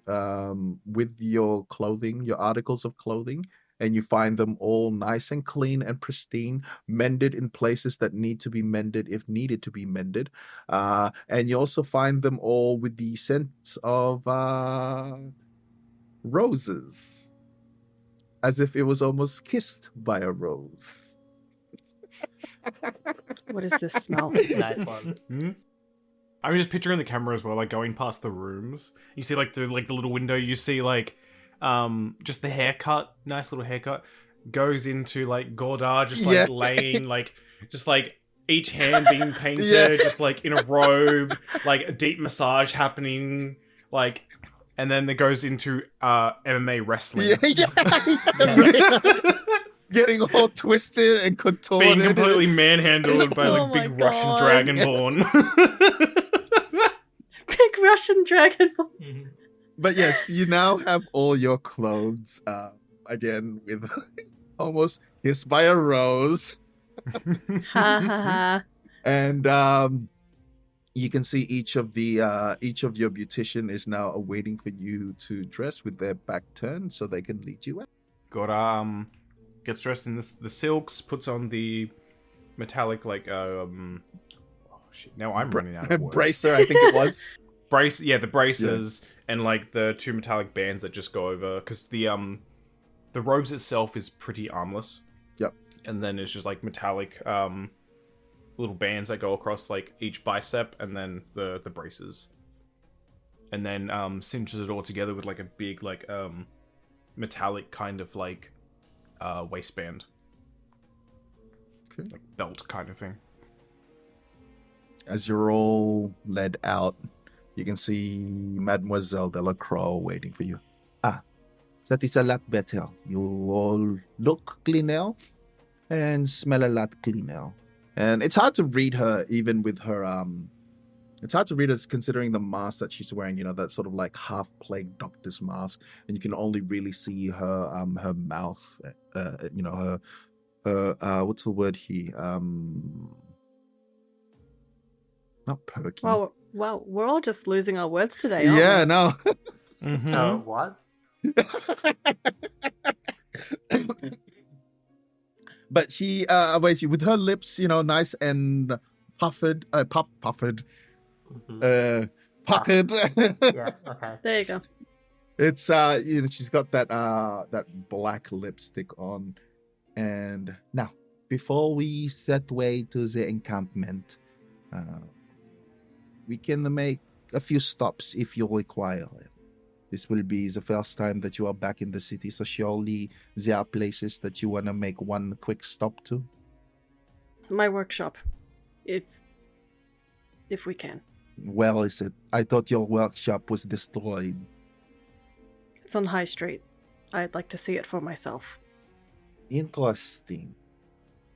with your clothing, your articles of clothing, and you find them all nice and clean and pristine, mended in places that need to be mended if needed to be mended. And you also find them all with the scent of roses, as if it was almost kissed by a rose. What is this smell? Nice one. I'm just picturing the camera as well, like going past the rooms. You see, like through like the little window, you see like just the haircut, nice little haircut, goes into like Gordar, just like laying like just like each hand being painted, just like in a robe, like a deep massage happening, like, and then it goes into MMA wrestling. Getting all twisted and contorted. Being completely manhandled by Oh like my big Russian God. dragonborn. Big Russian dragon. But yes, you now have all your clothes, again, with almost kissed by a rose. Ha ha ha. And you can see each of your beautician is now awaiting for you to dress with their back turned so they can lead you out. Gora gets dressed in the silks, puts on the metallic like oh shit, now I'm running out of words. Bracer, I think it was. The braces and like the two metallic bands that just go over, because the robes itself is pretty armless. Yep. And then it's just like metallic little bands that go across like each bicep, and then the braces. And then cinches it all together with like a big like metallic kind of like waistband. Okay. Like belt kind of thing. As you're all led out, you can see Mademoiselle Delacroix waiting for you. That is a lot better. You all look cleaner and smell a lot cleaner. And it's hard to read her, even with her it's hard to read her considering the mask that she's wearing, you know, that sort of like half-plague doctor's mask, and you can only really see her her mouth, you know, her what's the word here? Not perky. Well, we're all just losing our words today, aren't Yeah, we? no. Mm-hmm. What? But she wait, with her lips, you know, nice and puffed, puckered. Yeah, okay. There you go. It's you know, she's got that black lipstick on. And now, before we set way to the encampment, we can make a few stops if you require it. This will be the first time that you are back in the city, so surely there are places that you want to make one quick stop to. My workshop, if we can. Well, is it? I thought your workshop was destroyed. It's on High Street. I'd like to see it for myself. Interesting.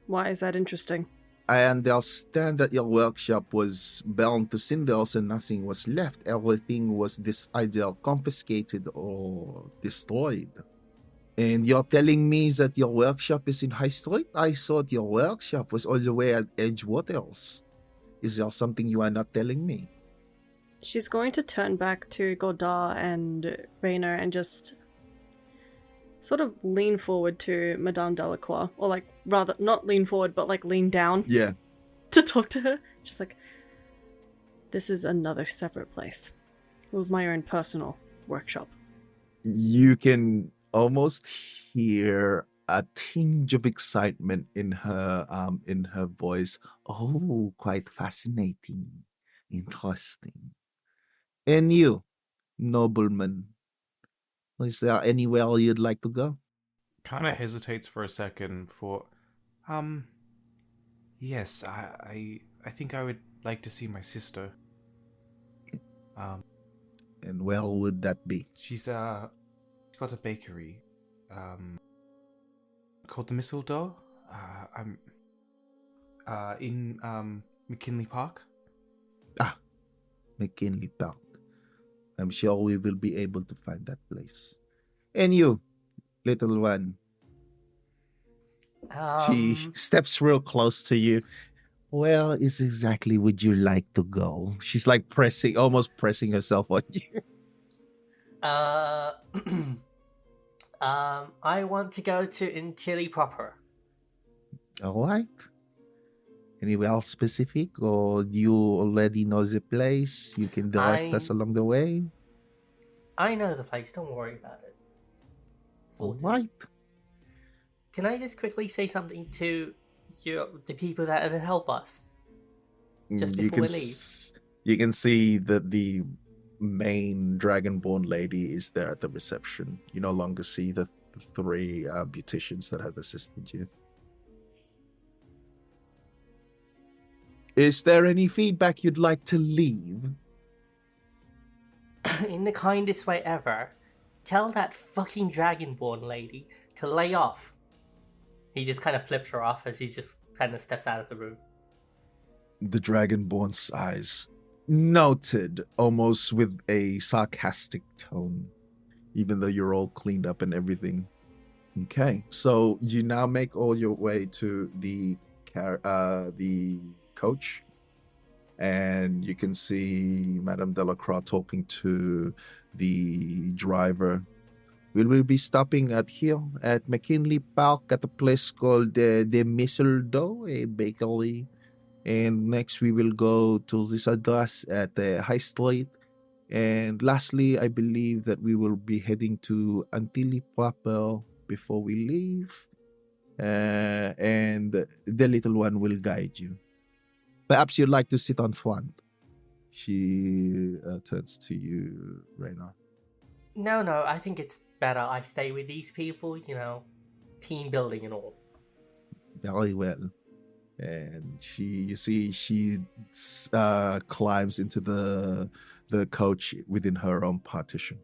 Why is that interesting? I understand that your workshop was burned to cinders and nothing was left. Everything was either confiscated or destroyed. And you're telling me that your workshop is in High Street? I thought your workshop was all the way at Edgewaters. Is there something you are not telling me? She's going to turn back to Godard and Raynor and just sort of lean forward to Madame Delacroix. Or like, rather, not lean forward, but like lean down Yeah. to talk to her. Just like, this is another separate place. It was my own personal workshop. You can almost hear a tinge of excitement in her voice. Oh, quite fascinating. Interesting. And you, nobleman, is there anywhere you'd like to go? Kind of hesitates for a second for, yes, I think I would like to see my sister. And where would that be? She's got a bakery, called the Mistletoe. I'm in McKinley Park. McKinley Park. I'm sure we will be able to find that place. And you, little one. She steps real close to you. Where is exactly would you like to go? She's like almost pressing herself on you. I want to go to Intilly proper. All right. Anywhere else specific, or you already know the place? You can direct us along the way. I know the place. Don't worry about it. All right. Can I just quickly say something to the people that will help us? Just before we leave. You can see that the main Dragonborn lady is there at the reception. You no longer see the three beauticians that have assisted you. Is there any feedback you'd like to leave? In the kindest way ever, tell that fucking Dragonborn lady to lay off. He just kind of flips her off as he just kind of steps out of the room. The Dragonborn sighs. Noted, almost with a sarcastic tone, even though you're all cleaned up and everything. Okay, so you now make all your way to the coach, and you can see Madame Delacroix talking to the driver. We will be stopping at McKinley Park at a place called the Mistletoe, a bakery. And next we will go to this address at the High Street. And lastly, I believe that we will be heading to Antilly proper before we leave. And the little one will guide you. Perhaps you'd like to sit on front. She turns to you, Raynor. No, I think it's better I stay with these people, team building and all. Very well. And she climbs into the coach within her own partition.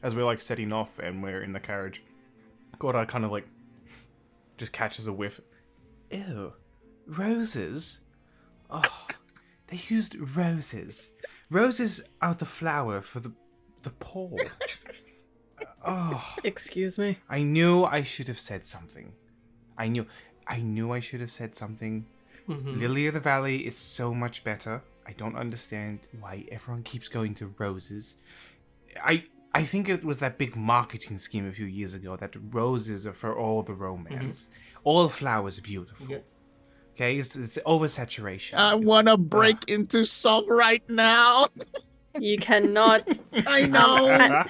As we're like setting off and we're in the carriage, Godard kind of like just catches a whiff. Ew, roses? Oh, they used roses. Roses are the flower for the poor. Oh, Excuse me. I knew I should have said something. I knew I should have said something. Mm-hmm. Lily of the Valley is so much better. I don't understand why everyone keeps going to roses. I think it was that big marketing scheme a few years ago that roses are for all the romance. Mm-hmm. All flowers are beautiful. Yeah. Okay, it's oversaturation. I want to break into song right now. You cannot. I know.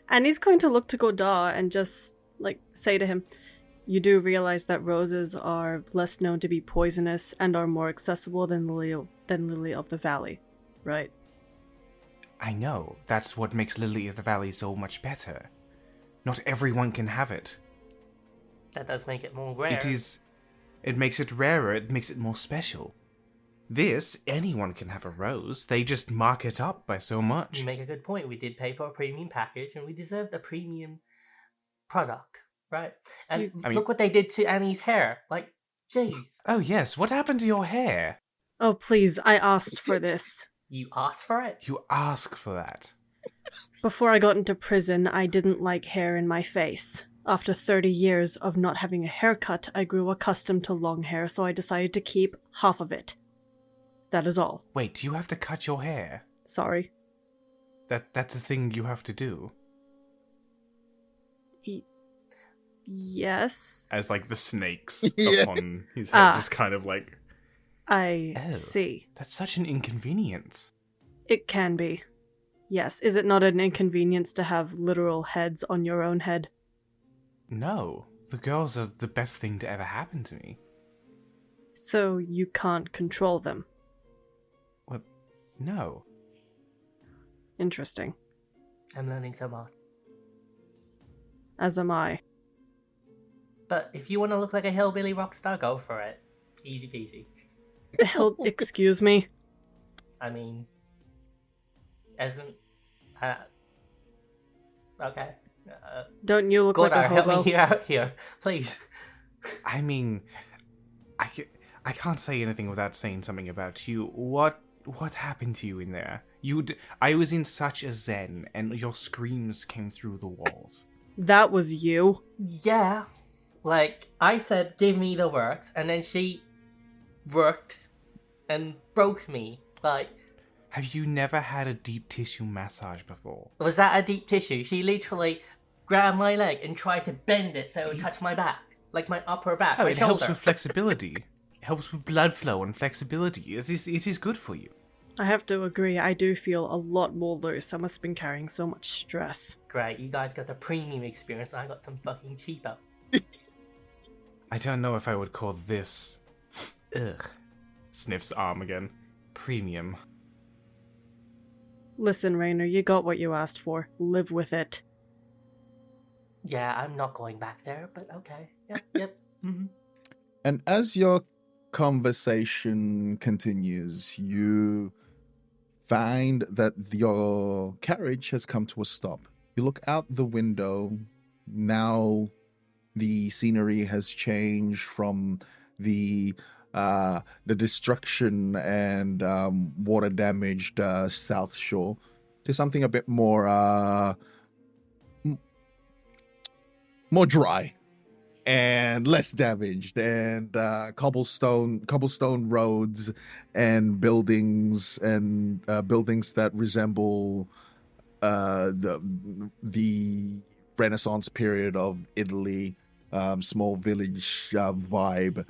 And he's going to look to Godard and just say to him, you do realize that roses are less known to be poisonous and are more accessible than Lily of the Valley, right? I know. That's what makes Lily of the Valley so much better. Not everyone can have it. That does make it more rare. It makes it rarer. It makes it more special. This, anyone can have a rose. They just mark it up by so much. You make a good point. We did pay for a premium package, and we deserved a premium product, right? And look what they did to Annie's hair. Like, jeez. Oh, yes. What happened to your hair? Oh, please, I asked for this. You asked for it? You asked for that. Before I got into prison, I didn't like hair in my face. After 30 years of not having a haircut, I grew accustomed to long hair, so I decided to keep half of it. That is all. Wait, do you have to cut your hair? Sorry. That's a thing you have to do. Yes. As, like, the snakes Yeah. upon his head just kind of, like... I Oh, see. That's such an inconvenience. It can be. Yes, is it not an inconvenience to have literal heads on your own head? No. The girls are the best thing to ever happen to me. So you can't control them. What? No. Interesting. I'm learning so much. As am I. But if you want to look like a hillbilly rock star, go for it. Easy peasy. Excuse me? I mean, okay. Don't you look like a Godar, help hobo? me out here, please. I mean, I can't say anything without saying something about you. What happened to you in there? I was in such a zen, and your screams came through the walls. That was you. Yeah, like I said, give me the works, and then she worked and broke me. Like, Have you never had a deep tissue massage before? was that a deep tissue? She literally grabbed my leg and tried to bend it so it would touch my back, like my upper back, Oh, my it shoulder. helps with flexibility. It helps with blood flow and flexibility. It is good for you. I have to agree, I do feel a lot more loose. I must have been carrying so much stress. Great, you guys got the premium experience, and I got some fucking cheapo. I don't know if I would call this... Ugh. Sniffs arm again. Premium. Listen, Rainer, you got what you asked for. Live with it. Yeah, I'm not going back there, but okay. Yep. Mm-hmm. And as your conversation continues, you find that your carriage has come to a stop. You look out the window. Now the scenery has changed from the destruction and water-damaged South Shore to something a bit more more dry and less damaged, and cobblestone roads and buildings that resemble the Renaissance period of Italy, small village vibe.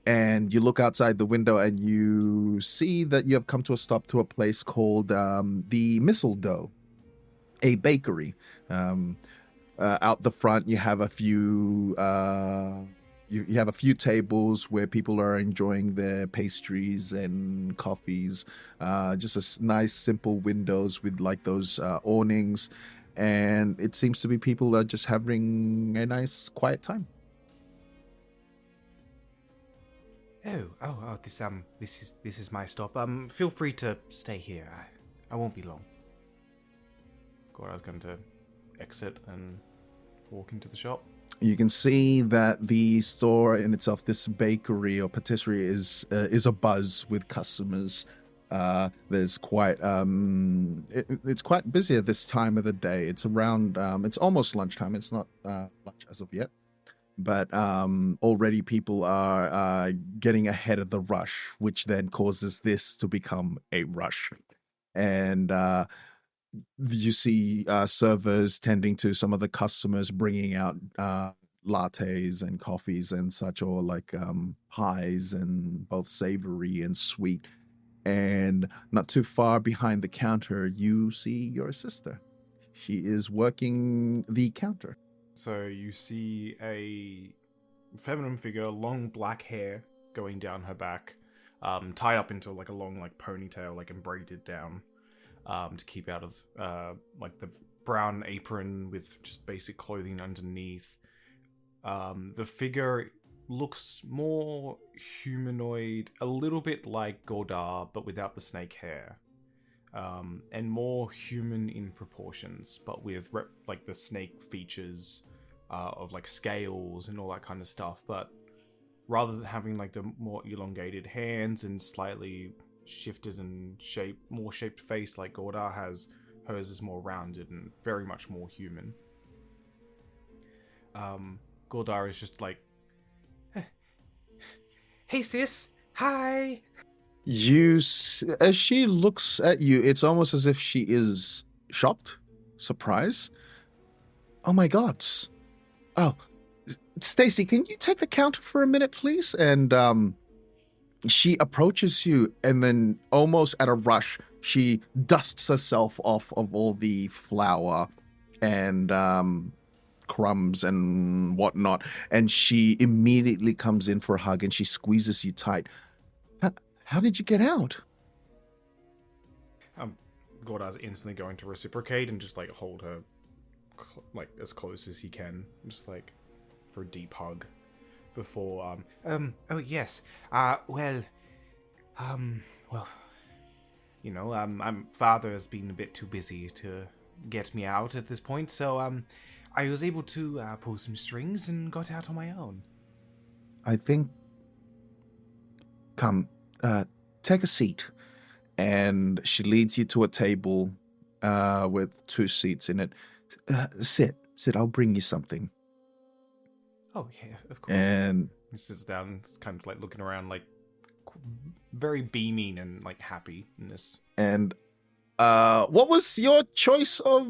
And you look outside the window and you see that you have come to a stop to a place called the Mistletoe, a bakery. Out the front, you have a few you have a few tables where people are enjoying their pastries and coffees. Just nice, simple windows with like those awnings, and it seems to be people are just having a nice, quiet time. Oh, this is my stop. Feel free to stay here. I won't be long. Gora's going to exit and walk into the shop. You can see that the store in itself, this bakery or patisserie, is a buzz with customers. There's quite it's quite busy at this time of the day. It's around it's almost lunchtime. It's not lunch as of yet, but already people are getting ahead of the rush, which then causes this to become a rush. And you see servers tending to some of the customers, bringing out lattes and coffees and such, or like pies, and both savory and sweet. And not too far behind the counter, you see your sister. She is working the counter. So you see a feminine figure, long black hair going down her back, tied up into like a long like ponytail, like and braided down, to keep out of like the brown apron with just basic clothing underneath. The figure looks more humanoid, a little bit like Gordar, but without the snake hair. And more human in proportions, but with like the snake features of like scales and all that kind of stuff. But rather than having like the more elongated hands and slightly shifted and more shaped face like Gordar has, hers is more rounded and very much more human. Gordar is just like, hey sis, hi. As she looks at you, it's almost as if she is shocked, surprised. Oh my God. Oh, Stacy, can you take the counter for a minute, please? And she approaches you, and then almost at a rush, she dusts herself off of all the flour and crumbs and whatnot, and she immediately comes in for a hug, and she squeezes you tight. How did you get out? Gordar's instantly going to reciprocate and just like hold her like as close as he can, just like for a deep hug before oh yes, well, you know, father has been a bit too busy to get me out at this point, so I was able to pull some strings and got out on my own. I think, come, take a seat. And she leads you to a table with 2 seats in it. Sit, I'll bring you something. Oh, yeah, of course. And he sits down, kind of like looking around, like very beaming and like happy in this. And what was your choice of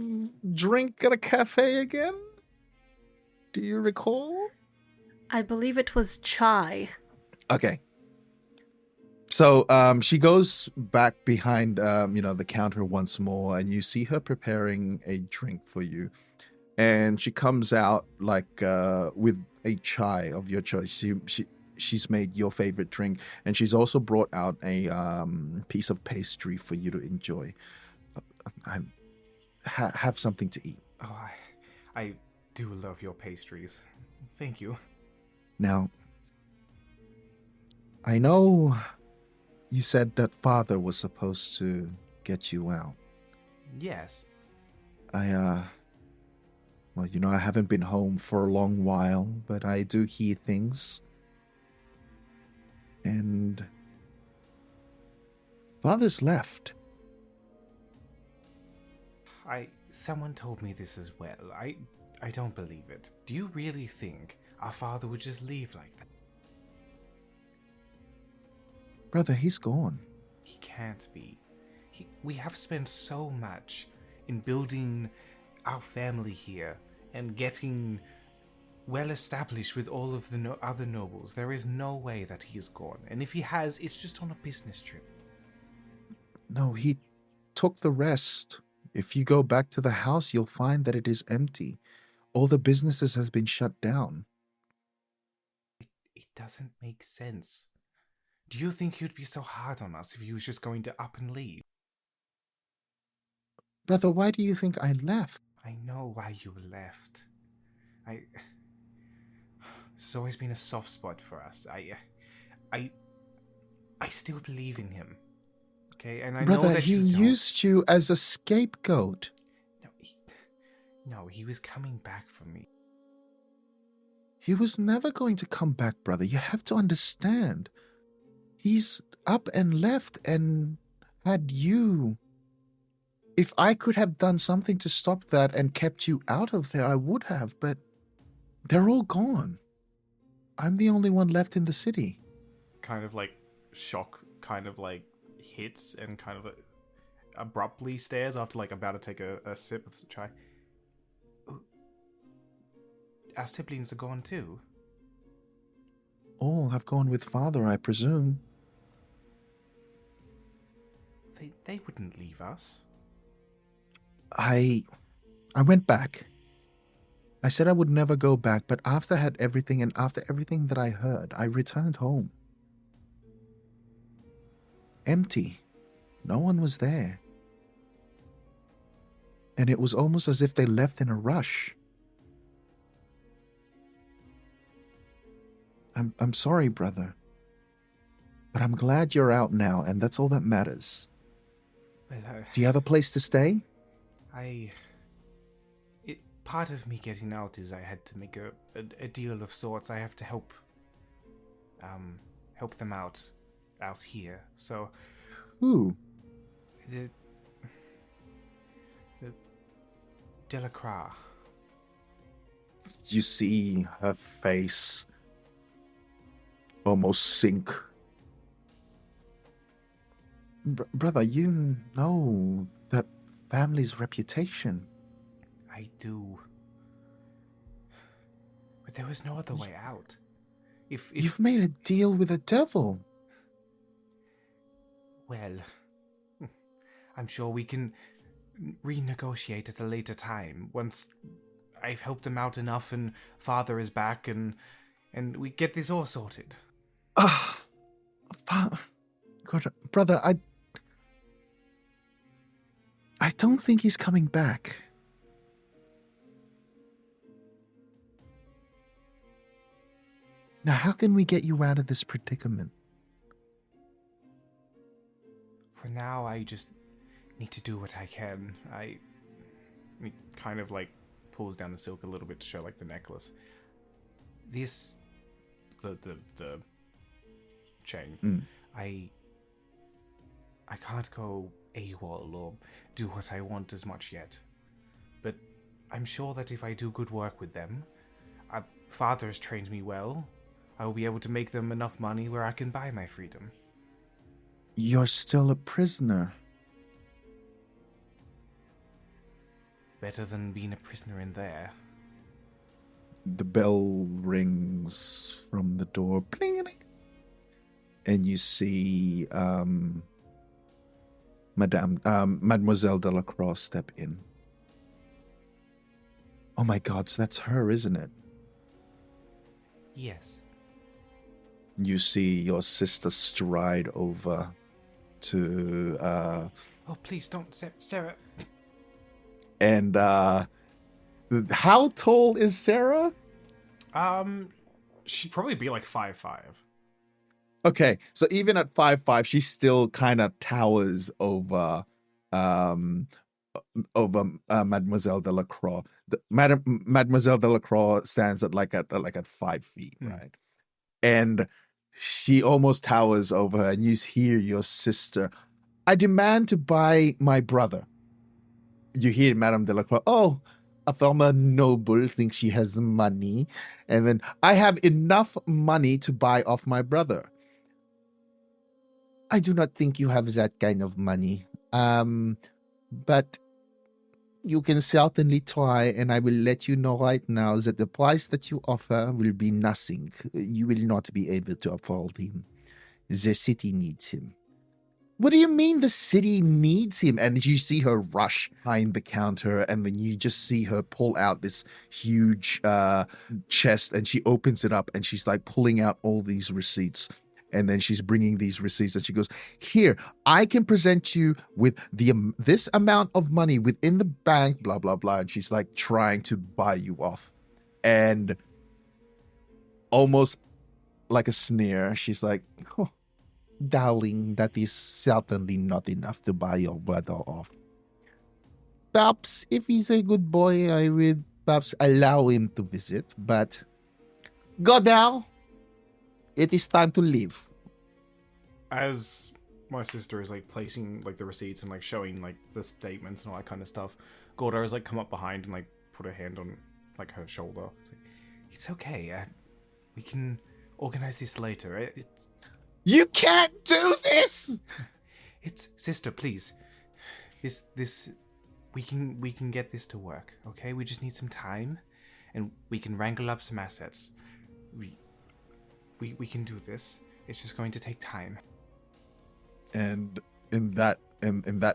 drink at a cafe again? Do you recall? I believe it was chai. Okay. So she goes back behind, the counter once more, and you see her preparing a drink for you. And she comes out like with a chai of your choice. She's made your favorite drink, and she's also brought out a piece of pastry for you to enjoy. Have something to eat. Oh, I do love your pastries. Thank you. Now, I know you said that father was supposed to get you out. Yes. I haven't been home for a long while, but I do hear things. And father's left. Someone told me this as well. I don't believe it. Do you really think our father would just leave like that? Brother, he's gone. He can't be. We have spent so much in building our family here and getting well established with all of the other nobles. There is no way that he is gone. And if he has, it's just on a business trip. No, he took the rest. If you go back to the house, you'll find that it is empty. All the businesses has been shut down. It doesn't make sense. Do you think he'd be so hard on us if he was just going to up and leave? Brother, why do you think I left? I know why you left. It's always been a soft spot for us. I still believe in him. Okay, and I know Brother, that he used you as a scapegoat. No, he was coming back for me. He was never going to come back, brother. You have to understand. He's up and left and had you. If I could have done something to stop that and kept you out of there, I would have, but they're all gone. I'm the only one left in the city. Kind of like shock, kind of like hits and kind of abruptly stares after like about to take a sip of the chai. Our siblings are gone too. All have gone with father, I presume. They wouldn't leave us. I went back. I said I would never go back, but after I had everything and after everything that I heard, I returned home. Empty. No one was there. And it was almost as if they left in a rush. I'm sorry, brother. But I'm glad you're out now, and that's all that matters. Well, Do you have a place to stay? Part of me getting out is I had to make a deal of sorts. I have to help them out here. So Who? the Delacroix. You see her face almost sink. Brother, you know that family's reputation. I do. But there was no other way out. If You've made a deal with the devil. well, I'm sure we can renegotiate at a later time once I've helped him out enough and Father is back and we get this all sorted. God, brother, I don't think he's coming back. Now, how can we get you out of this predicament? For now, I just need to do what I can. He kind of like pulls down the silk a little bit to show like the necklace. This, the chain. I can't go AWOL or do what I want as much yet. But I'm sure that if I do good work with them, Father's trained me well. I will be able to make them enough money where I can buy my freedom. You're still a prisoner. Better than being a prisoner in there. The bell rings from the door. Bling-a-ling. And you see Mademoiselle Delacroix step in. Oh my God, so that's her, isn't it? Yes. You see your sister stride over to Oh, please don't, Sarah. and how tall is Sarah? She'd probably be like 5'5". Okay, so even at 5'5", she still kind of towers over Mademoiselle Delacroix. Mademoiselle Delacroix stands at 5 feet, right? And she almost towers over her, and you hear your sister. I demand to buy my brother. You hear Madame Delacroix. Oh, a former noble thinks she has money, and then I have enough money to buy off my brother. I do not think you have that kind of money. But you can certainly try, and I will let you know right now that the price that you offer will be nothing. You will not be able to afford him. The city needs him. What do you mean the city needs him? And you see her rush behind the counter, and then you just see her pull out this huge chest, and she opens it up, and she's like pulling out all these receipts. And then she's bringing these receipts, and she goes, here, I can present you with this amount of money within the bank, blah, blah, blah. And she's like trying to buy you off. And almost like a sneer, she's like, oh, darling, that is certainly not enough to buy your brother off. Perhaps if he's a good boy, I would perhaps allow him to visit. But go now. It is time to leave. As my sister is like placing like the receipts and like showing like the statements and all that kind of stuff, Gordo has like come up behind and like put her hand on like her shoulder. It's okay. We can organize this later. You can't do this. It's sister, please. This we can get this to work. Okay, we just need some time, and we can wrangle up some assets. We can do this. It's just going to take time. And in that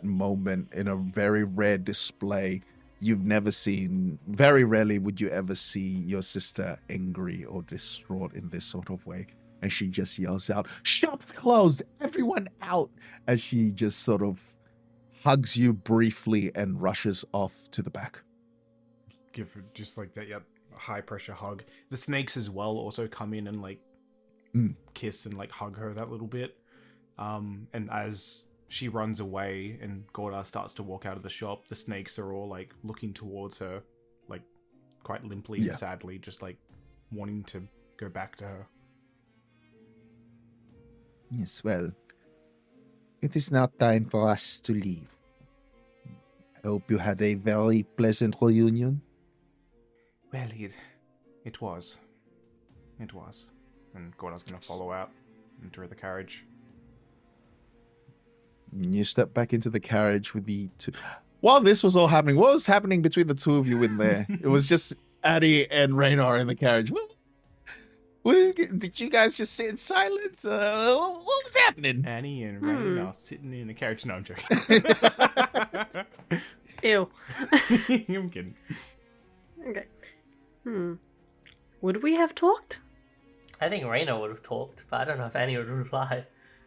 moment, in a very rare display, you've never seen, very rarely would you ever see your sister angry or distraught in this sort of way. And she just yells out, "Shop's closed, everyone out!" As she just sort of hugs you briefly and rushes off to the back. Give her just like that, high pressure hug. The snakes as well also come in and like kiss and like hug her that little bit. And as she runs away and Gordar starts to walk out of the shop, the snakes are all like looking towards her, like quite limply and sadly, just like wanting to go back to her. Yes, well, it is now time for us to leave. I hope you had a very pleasant reunion. Well, it was. It was. And Gordar's going to follow out into the carriage. You step back into the carriage with the two. While this was all happening, what was happening between the two of you in there? It was just Addie and Raynar in the carriage. Did you guys just sit in silence? What was happening? Annie and Ray are sitting in the carriage. No, I'm joking. Ew. I'm kidding. Okay. Would we have talked? I think Reina would have talked, but I don't know if Annie would reply.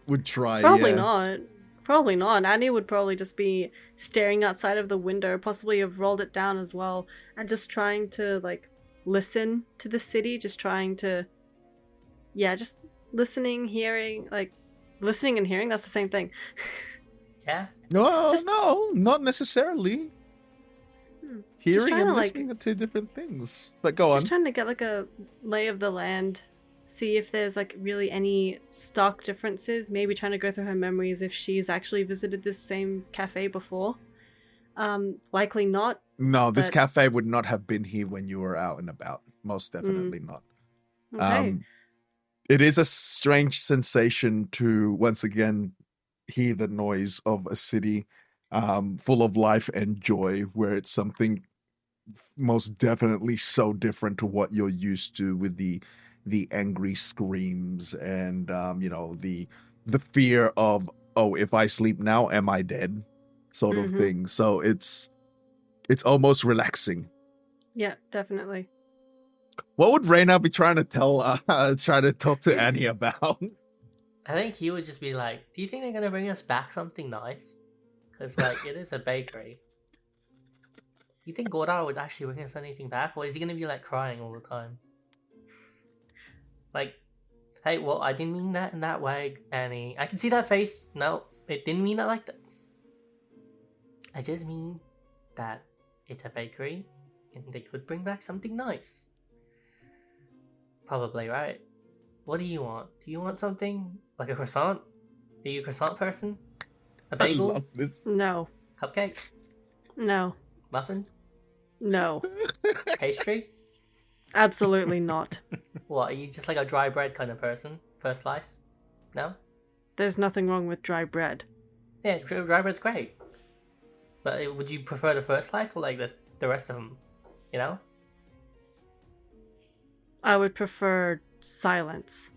Would try, Probably yeah. not. Probably not. Annie would probably just be staring outside of the window, possibly have rolled it down as well, and just trying to, like, listen to the city, just trying to... Yeah, just listening, hearing, like... Listening and hearing, that's the same thing. Yeah? No, Just- no, not necessarily. Hearing trying and to, like- listening are two different things. But go on. Just trying to get, like, a lay of the land, see if there's, like, really any stark differences, maybe trying to go through her memories if she's actually visited this same cafe before. Likely not. No, this but- cafe would not have been here when you were out and about. Most definitely not. Okay. It is a strange sensation to once again hear the noise of a city full of life and joy, where it's something most definitely so different to what you're used to with the angry screams and the fear of, oh, if I sleep now, am I dead? Sort of thing. So it's almost relaxing. Yeah, definitely. What would Reyna be trying to try to talk to Annie about? I think he would just be like, do you think they're going to bring us back something nice? Because, like, it is a bakery. You think Gordar would actually bring us anything back? Or is he going to be, like, crying all the time? Like, hey, well, I didn't mean that in that way, Annie. I can see that face. No, it didn't mean it like that. I just mean that it's a bakery and they could bring back something nice. Probably, right? What do you want? Do you want something like a croissant? Are you a croissant person? A I bagel? love this. No. Cupcake? No. Muffin? No. Pastry? Absolutely not. What, are you just like a dry bread kind of person? First slice? No? There's nothing wrong with dry bread. Yeah, dry bread's great. But would you prefer the first slice or like the rest of them? You know? I would prefer silence.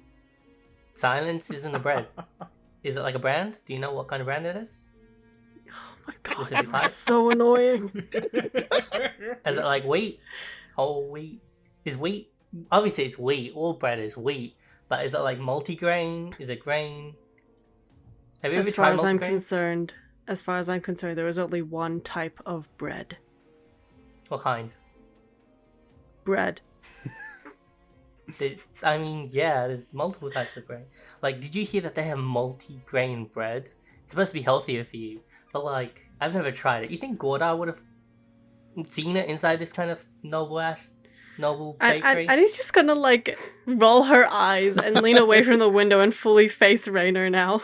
Silence isn't a bread. Is it like a brand? Do you know what kind of brand it is? Oh my god, Specific that's type? so annoying. Is it like wheat? Whole wheat? Is wheat? Obviously it's wheat. All bread is wheat. But is it like multigrain? Is it grain? Have you ever As far tried as I'm multigrain? concerned, there is only one type of bread. What kind? Bread. I mean, yeah, there's multiple types of grain. Like, did you hear that they have multi-grain bread? It's supposed to be healthier for you. But, like, I've never tried it. You think Gordar would have seen it inside this kind of noble bakery? And he's just gonna, like, roll her eyes and lean away from the window and fully face Raynor now.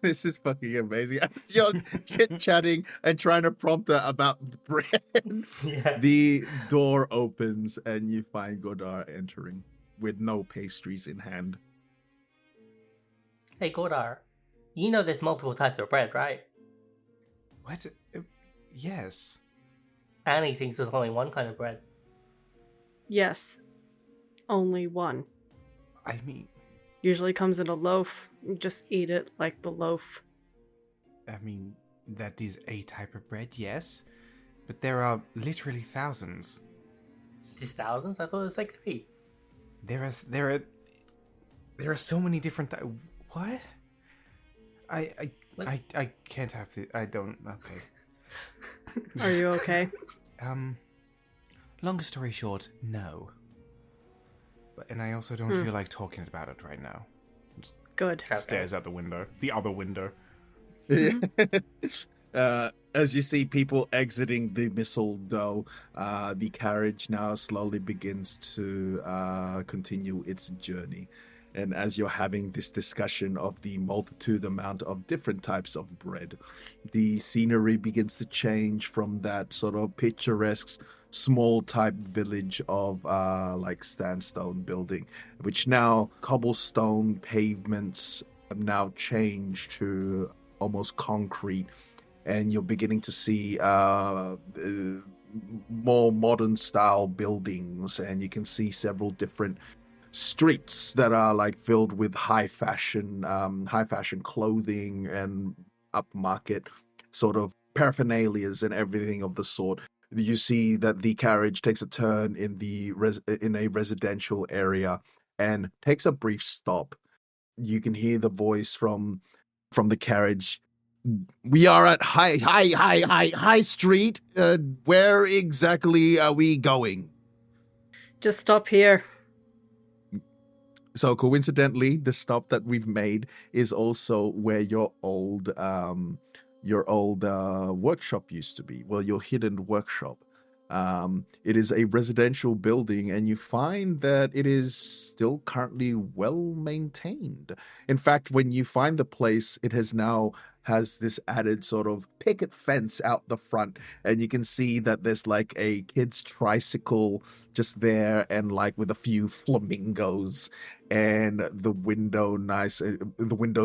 This is fucking amazing. As you're chit-chatting and trying to prompt her about the bread, Yeah. the door opens and you find Godar entering with no pastries in hand. Hey, Gordar, you know there's multiple types of bread, right? What? Yes. Annie thinks there's only one kind of bread. Yes. Only one. I mean, Usually comes in a loaf. You just eat it like the loaf. that is a type of bread, yes. But there are literally thousands. There's thousands? I thought it was like 3. There are so many different. What? I can't have the. I don't. Okay. Are you okay? Long story short, no. And I also don't feel like talking about it right now. Good. Stares out the window. The other window. As you see people exiting the missile, though, the carriage now slowly begins to continue its journey. And as you're having this discussion of the multitude amount of different types of bread, the scenery begins to change from that sort of picturesque small type village of like sandstone building, which now cobblestone pavements have now changed to almost concrete, and you're beginning to see more modern style buildings, and you can see several different streets that are like filled with high fashion clothing and upmarket sort of paraphernalias and everything of the sort. You see that the carriage takes a turn in in a residential area and takes a brief stop. You can hear the voice from the carriage. We are at High Street. Where exactly are we going? Just stop here. So coincidentally, the stop that we've made is also where your old workshop used to be. Well, your hidden workshop. It is a residential building, and you find that it is still currently well maintained. In fact, when you find the place, it has this added sort of picket fence out the front, and you can see that there's like a kid's tricycle just there, and like with a few flamingos, and the window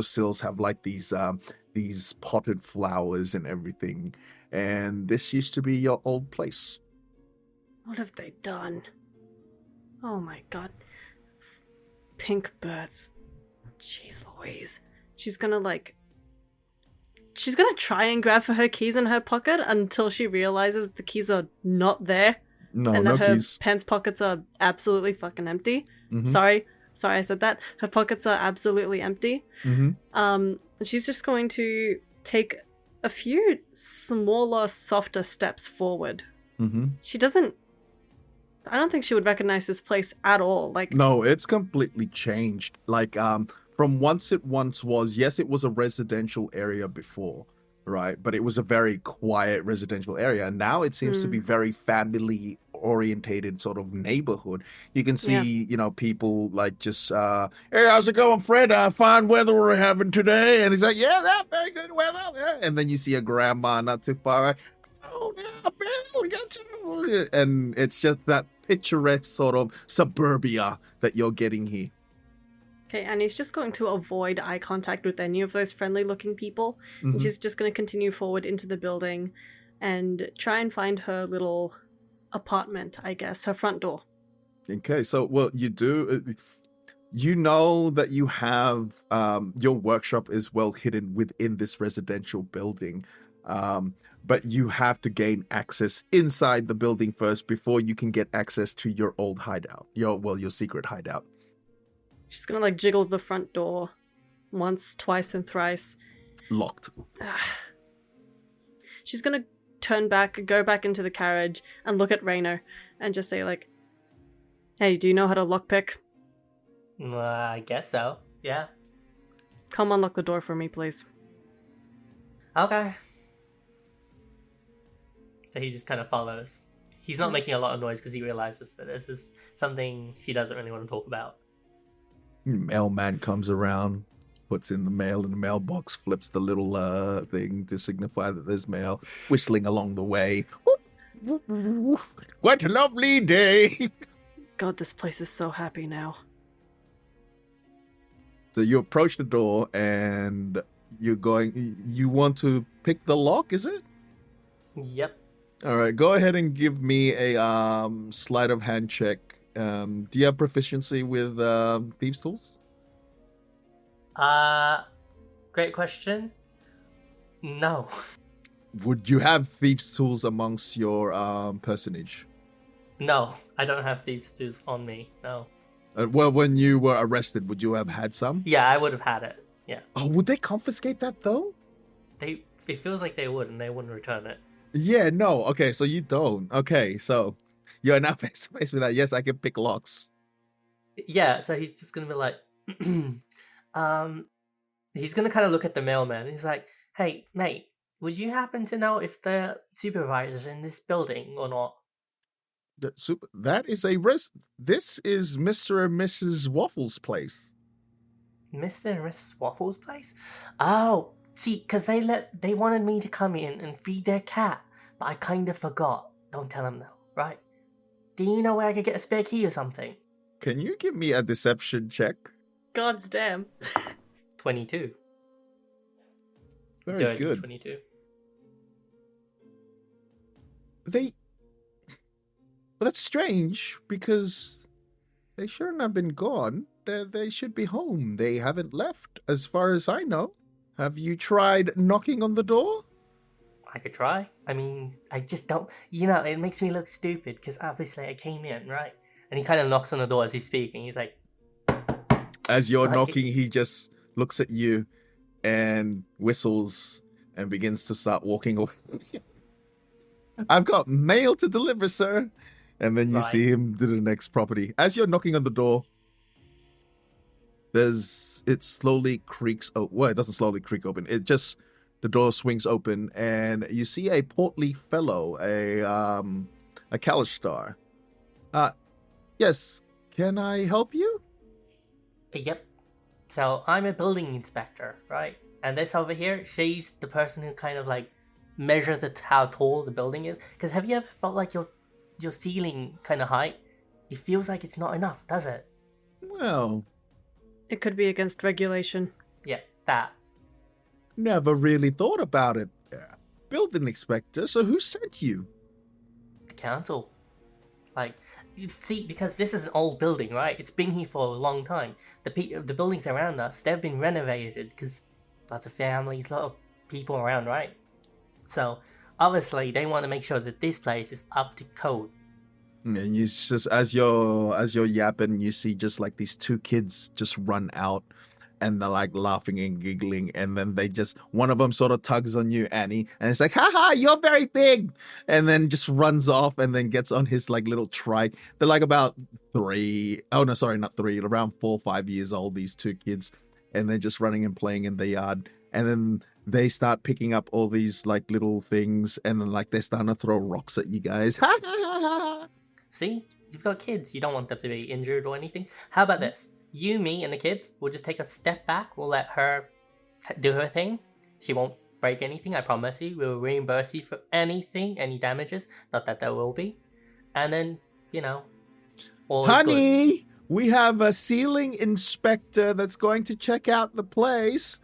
sills have like these potted flowers and everything. And this used to be your old place. What have they done? Oh my god. Pink birds. Jeez Louise. She's gonna try and grab for her keys in her pocket until she realizes the keys are not there. No, and no that her keys. pants pockets are absolutely fucking empty. Mhm. Sorry I said that. Her pockets are absolutely empty. Mm-hmm. She's just going to take a few smaller, softer steps forward. Mm-hmm. I don't think she would recognize this place at all. Like, No, it's completely changed. Like, from once it once was, yes, it was a residential area before, right? But it was a very quiet residential area. And now it seems to be very family orientated sort of neighborhood. You can see, people like just, hey, how's it going, Fred? Fine weather we're having today. And he's like, yeah, that very good weather. Yeah. And then you see a grandma not too far away. Oh, yeah, Bill, we got you. And it's just that picturesque sort of suburbia that you're getting here. okay, and he's just going to avoid eye contact with any of those friendly-looking people. And she's just going to continue forward into the building and try and find her little apartment, I guess, her front door. Okay, so, well, you do... You know that you have... your workshop is well hidden within this residential building. But you have to gain access inside the building first before you can get access to your old hideout. Your secret hideout. She's gonna jiggle the front door once, twice, and thrice. Locked. She's gonna go back into the carriage and look at Rainer and just say hey, do you know how to lockpick? I guess so. Yeah. Come unlock the door for me, please. Okay. So he just kind of follows. He's not making a lot of noise because he realizes that this is something she doesn't really want to talk about. Mailman comes around, puts in the mail in the mailbox, flips the little thing to signify that there's mail, whistling along the way. What a lovely day! God, this place is so happy now. So you approach the door and you want to pick the lock, is it? Yep. All right, go ahead and give me a sleight of hand check. Do you have proficiency with thieves' tools? Great question. No. Would you have thieves' tools amongst your personage? No, I don't have thieves' tools on me. No. Well, when you were arrested, would you have had some? Yeah, I would have had it. Yeah. Oh, would they confiscate that though? It feels like they would, and they wouldn't return it. Yeah, no. Okay, so you don't. Okay, so you're now face to face with that. Yes, I can pick locks. Yeah, so he's just gonna be like, he's gonna kind of look at the mailman. He's like, "Hey, mate, would you happen to know if the supervisor's in this building or not?" That is a This is Mr. and Mrs. Waffles' place. Mr. and Mrs. Waffles' place? Oh, see, because they wanted me to come in and feed their cat, but I kind of forgot. Don't tell them though, right? Do you know where I could get a spare key or something? Can you give me a deception check? God's damn. 22. Very Dirty good. 22. Well, that's strange because they shouldn't have been gone. They should be home. They haven't left, as far as I know. Have you tried knocking on the door? I could try. I mean, I just don't. It makes me look stupid because obviously I came in, right? And he kind of knocks on the door as he's speaking. He's like, As you're Like- knocking, he just looks at you and whistles and begins to start walking away. I've got mail to deliver, sir. And then you Right. see him to the next property. As you're knocking on the door, it slowly creaks. Oh, well, it doesn't slowly creak open. The door swings open, and you see a portly fellow, a Kalistar. Yes, can I help you? "Yep." So I'm a building inspector, right? And this over here, she's the person who kind of like measures how tall the building is. Because have you ever felt like your ceiling kind of height? It feels like it's not enough, does it? Well, It could be against regulation. Yeah, that. never really thought about it. Building inspector, so who sent you? The council. Like, you see, because this is an old building, right? It's been here for a long time. The buildings around us, they've been renovated because lots of families, a lot of people around, right? So obviously they want to make sure that this place is up to code. And you just as you're yapping, you see just like these two kids just run out, and they're like laughing and giggling, and then one of them sort of tugs on you, Annie, and it's like, haha, you're very big, and then just runs off and then gets on his like little trike. They're like about around 4 or 5 years old, these two kids, and they're just running and playing in the yard, and then they start picking up all these like little things, and then like they're starting to throw rocks at you guys. Ha ha ha ha. See? You've got kids. You don't want them to be injured or anything. How about this? You, me, and the kids will just take a step back. We'll let her do her thing. She won't break anything, I promise you. We'll reimburse you for anything, any damages. Not that there will be. And then, all is good. Honey, we have a ceiling inspector that's going to check out the place.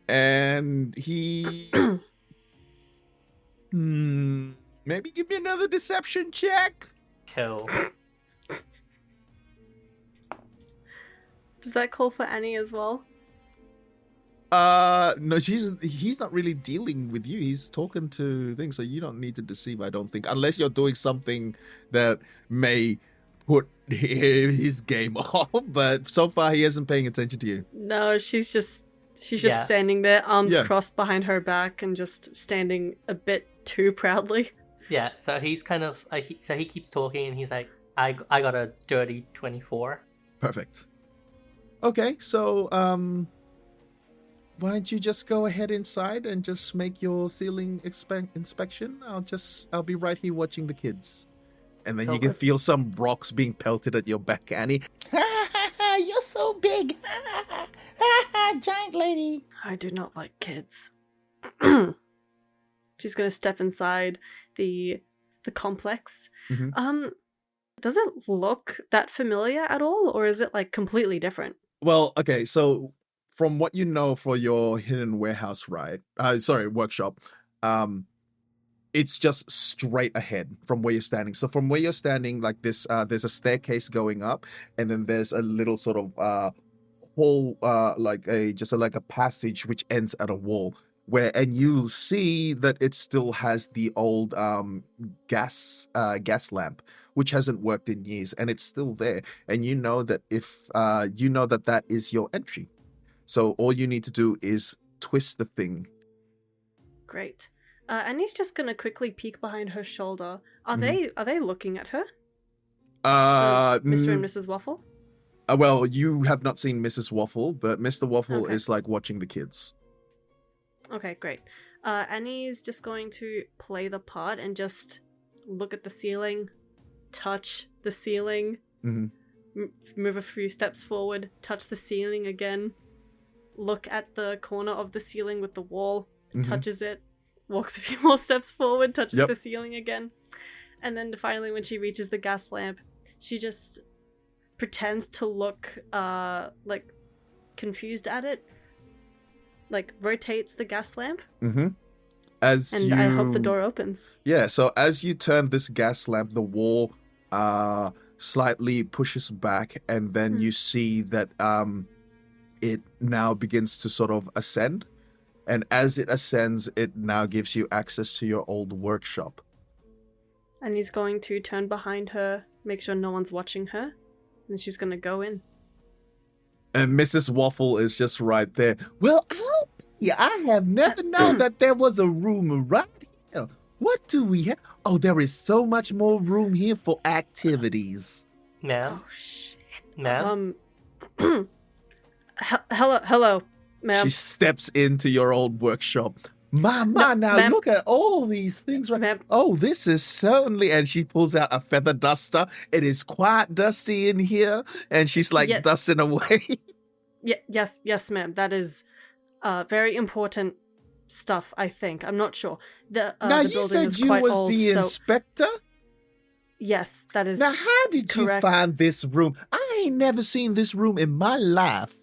And he... maybe give me another deception check. Cool. Does that call for Annie as well? No, he's not really dealing with you. He's talking to things, so you don't need to deceive, I don't think. Unless you're doing something that may put his game off. But so far, he isn't paying attention to you. No, she's just Yeah. standing there, arms Yeah. crossed behind her back, and just standing a bit too proudly. Yeah, so he's kind of... so he keeps talking and he's like, I got a dirty 24. Perfect. Okay, so, why don't you just go ahead inside and just make your ceiling inspection? I'll be right here watching the kids. And then So you can if- feel some rocks being pelted at your back, Annie. You're so big. Giant lady. I do not like kids. She's gonna step inside the complex. Mhm. Does it look that familiar at all, or is it like completely different? Well, okay, so from what you know for your hidden warehouse workshop, it's just straight ahead from where you're standing. So from where you're standing, like this, there's a staircase going up, and then there's a little sort of hole, like a passage which ends at a wall. And you'll see that it still has the old gas lamp, which hasn't worked in years, and it's still there. And you know that that is your entry. So all you need to do is twist the thing. Great. Annie's just gonna quickly peek behind her shoulder. Are Mhm. they looking at her? Uh, Mr. mm, and Mrs. Waffle? Well, you have not seen Mrs. Waffle, but Mr. Waffle Okay. is like watching the kids. Okay, great. Annie's just going to play the part and just look at the ceiling, touch the ceiling, hmm move a few steps forward, touch the ceiling again, look at the corner of the ceiling with the wall, Mhm. touches it, walks a few more steps forward, touches Yep. the ceiling again. And then finally, when she reaches the gas lamp, she just pretends to look like confused at it, like rotates the gas lamp, hmm As and you, I hope the door opens. Yeah, so as you turn this gas lamp, the wall slightly pushes back, and then you see that it now begins to sort of ascend. And as it ascends, it now gives you access to your old workshop. And he's going to turn behind her, make sure no one's watching her, and she's gonna go in. And Mrs. Waffle is just right there. Well, I have never known that there was a room right here. What do we have? Oh, there is so much more room here for activities. Ma'am? Oh shit. Ma'am? Hello, ma'am. She steps into your old workshop. Now ma'am. look at all these things. Ma'am. Oh, this is certainly... And she pulls out a feather duster. It is quite dusty in here. And she's like Yeah. dusting away. Yes, ma'am. That is very important stuff, I think. I'm not sure. Now, The you building said is you quite was old, the so... inspector? Yes, that is Now, how did correct. you find this room? I ain't never seen this room in my life.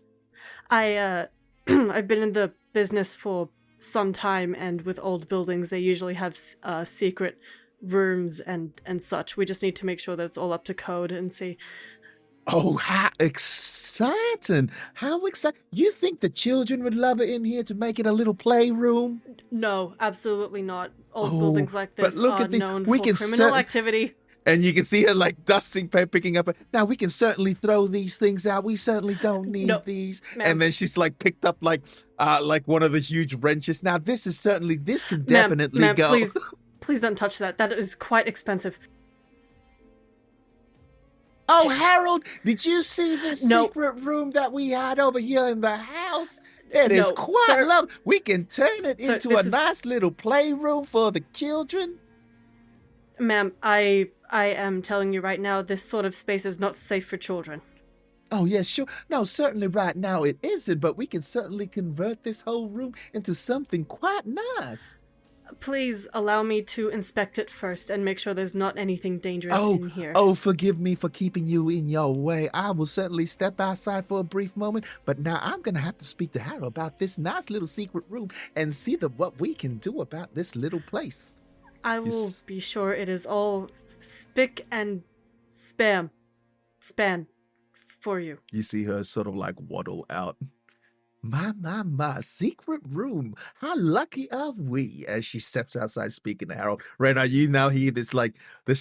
I've been in the business for some time, and with old buildings, they usually have secret rooms and such. We just need to make sure that it's all up to code and see. Oh, how exciting! How exciting! You think the children would love it in here to make it a little playroom? No, absolutely not. Old Oh, buildings like but this look are at these. known We for can criminal cer- activity. And you can see her like dusting, picking up. Now we can certainly throw these things out. We certainly don't need No, these. ma'am. And then she's like picked up like one of the huge wrenches. Now this can Ma'am, definitely go. please don't touch that. That is quite expensive. Oh, Harold, did you see this No. secret room that we had over here in the house? It is No, quite sir. lovely. We can turn it Sir, into this a is- nice little playroom for the children. Ma'am, I am telling you right now, this sort of space is not safe for children. Oh, yes, sure. No, certainly right now it isn't, but we can certainly convert this whole room into something quite nice. Please allow me to inspect it first and make sure there's not anything dangerous in here. Oh, forgive me for keeping you in your way. I will certainly step outside for a brief moment, but now I'm going to have to speak to Harold about this nice little secret room and see what we can do about this little place. I will Yes. be sure it is all spick and span for you. You see her sort of like waddle out. My, secret room. How lucky are we? As she steps outside speaking to Harold. Right now, you now hear this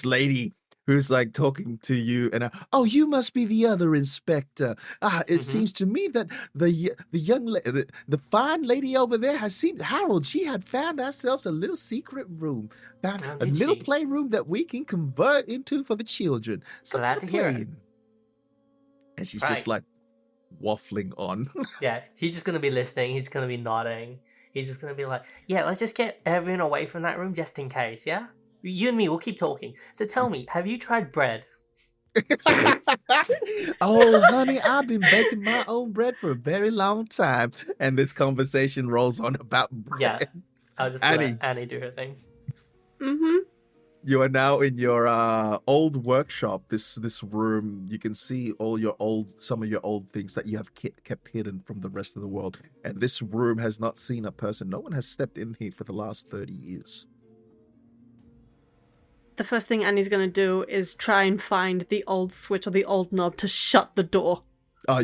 lady who's like talking to you, and oh, you must be the other inspector. It seems to me that the young lady, the fine lady over there has seen Harold. She had found ourselves a little secret room, found a did little she? playroom that we can convert into for the children. Something Glad to hear it. And she's Right. just like waffling on. Yeah, he's just gonna be listening. He's gonna be nodding. He's just gonna be like, "Yeah, let's just get everyone away from that room just in case." Yeah, you and me, we'll keep talking. So tell me, have you tried bread? Oh, honey, I've been baking my own bread for a very long time. And this conversation rolls on about bread. Yeah, I'll just Annie. let Annie do her thing. Mm-hmm. You are now in your old workshop. This room, you can see some of your old things that you have kept hidden from the rest of the world. And this room has not seen a person. No one has stepped in here for the last 30 years. The first thing Annie's gonna do is try and find the old switch or the old knob to shut the door.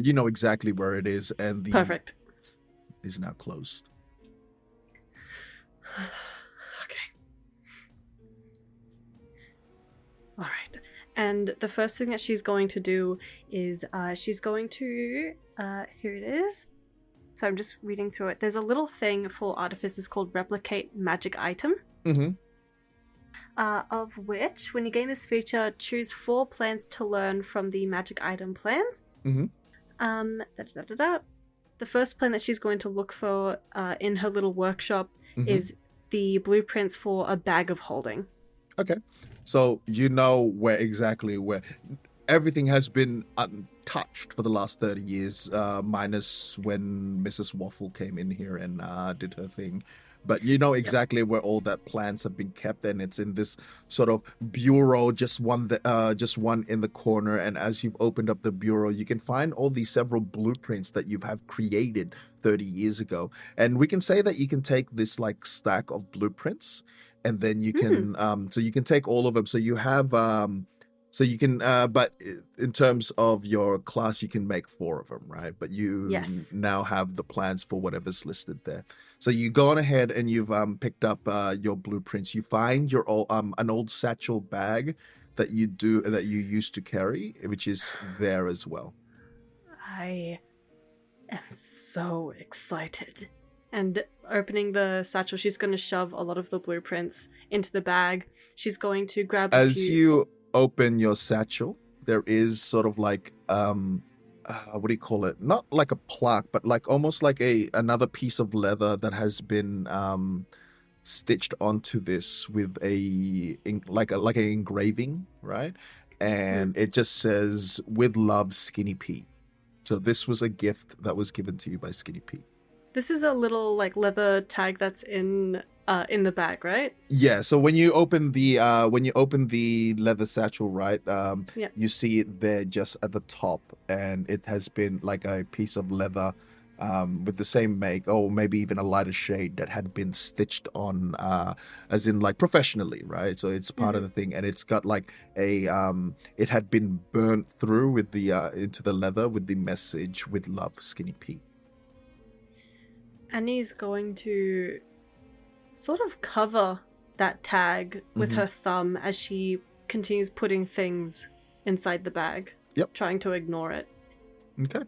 You know exactly where it is, and the Perfect. is now closed. Okay. All right. And the first thing that she's going to do is she's going to here it is. So I'm just reading through it. There's a little thing for artificers called replicate magic item. Mm-hmm. Of which, when you gain this feature, choose 4 plans to learn from the magic item plans. Mhm. The first plan that she's going to look for in her little workshop Mhm. is the blueprints for a bag of holding. Okay. So you know where everything has been untouched for the last 30 years, minus when Mrs. Waffle came in here and did her thing. But you know exactly where all that plans have been kept, and it's in this sort of bureau, just one in the corner. And as you've opened up the bureau, you can find all these several blueprints that you have created 30 years ago. And we can say that you can take this like stack of blueprints, and then you can so you can take all of them. So you have so you can but in terms of your class, you can make 4 of them, right? But you Yes. now have the plans for whatever's listed there. So you go on ahead and you've picked up your blueprints. You find your an old satchel bag that you used to carry, which is there as well. I am so excited. And opening the satchel, she's going to shove a lot of the blueprints into the bag. She's going to grab a As few... you open your satchel, there is sort of like what do you call it? Not like a plaque, but like almost like another piece of leather that has been stitched onto this with like an engraving, right? And it just says "With love, Skinny Pete." So this was a gift that was given to you by Skinny Pete. This is a little like leather tag that's in the bag, right? Yeah. So when you open the leather satchel, right? Yeah. You see it there just at the top, and it has been like a piece of leather with the same make, or maybe even a lighter shade that had been stitched on, as in like professionally, right? So it's part of the thing, and it's got like it had been burnt through with the into the leather with the message "With love, Skinny Pete." Annie's going to sort of cover that tag with her thumb as she continues putting things inside the bag. Yep. Trying to ignore it. Okay.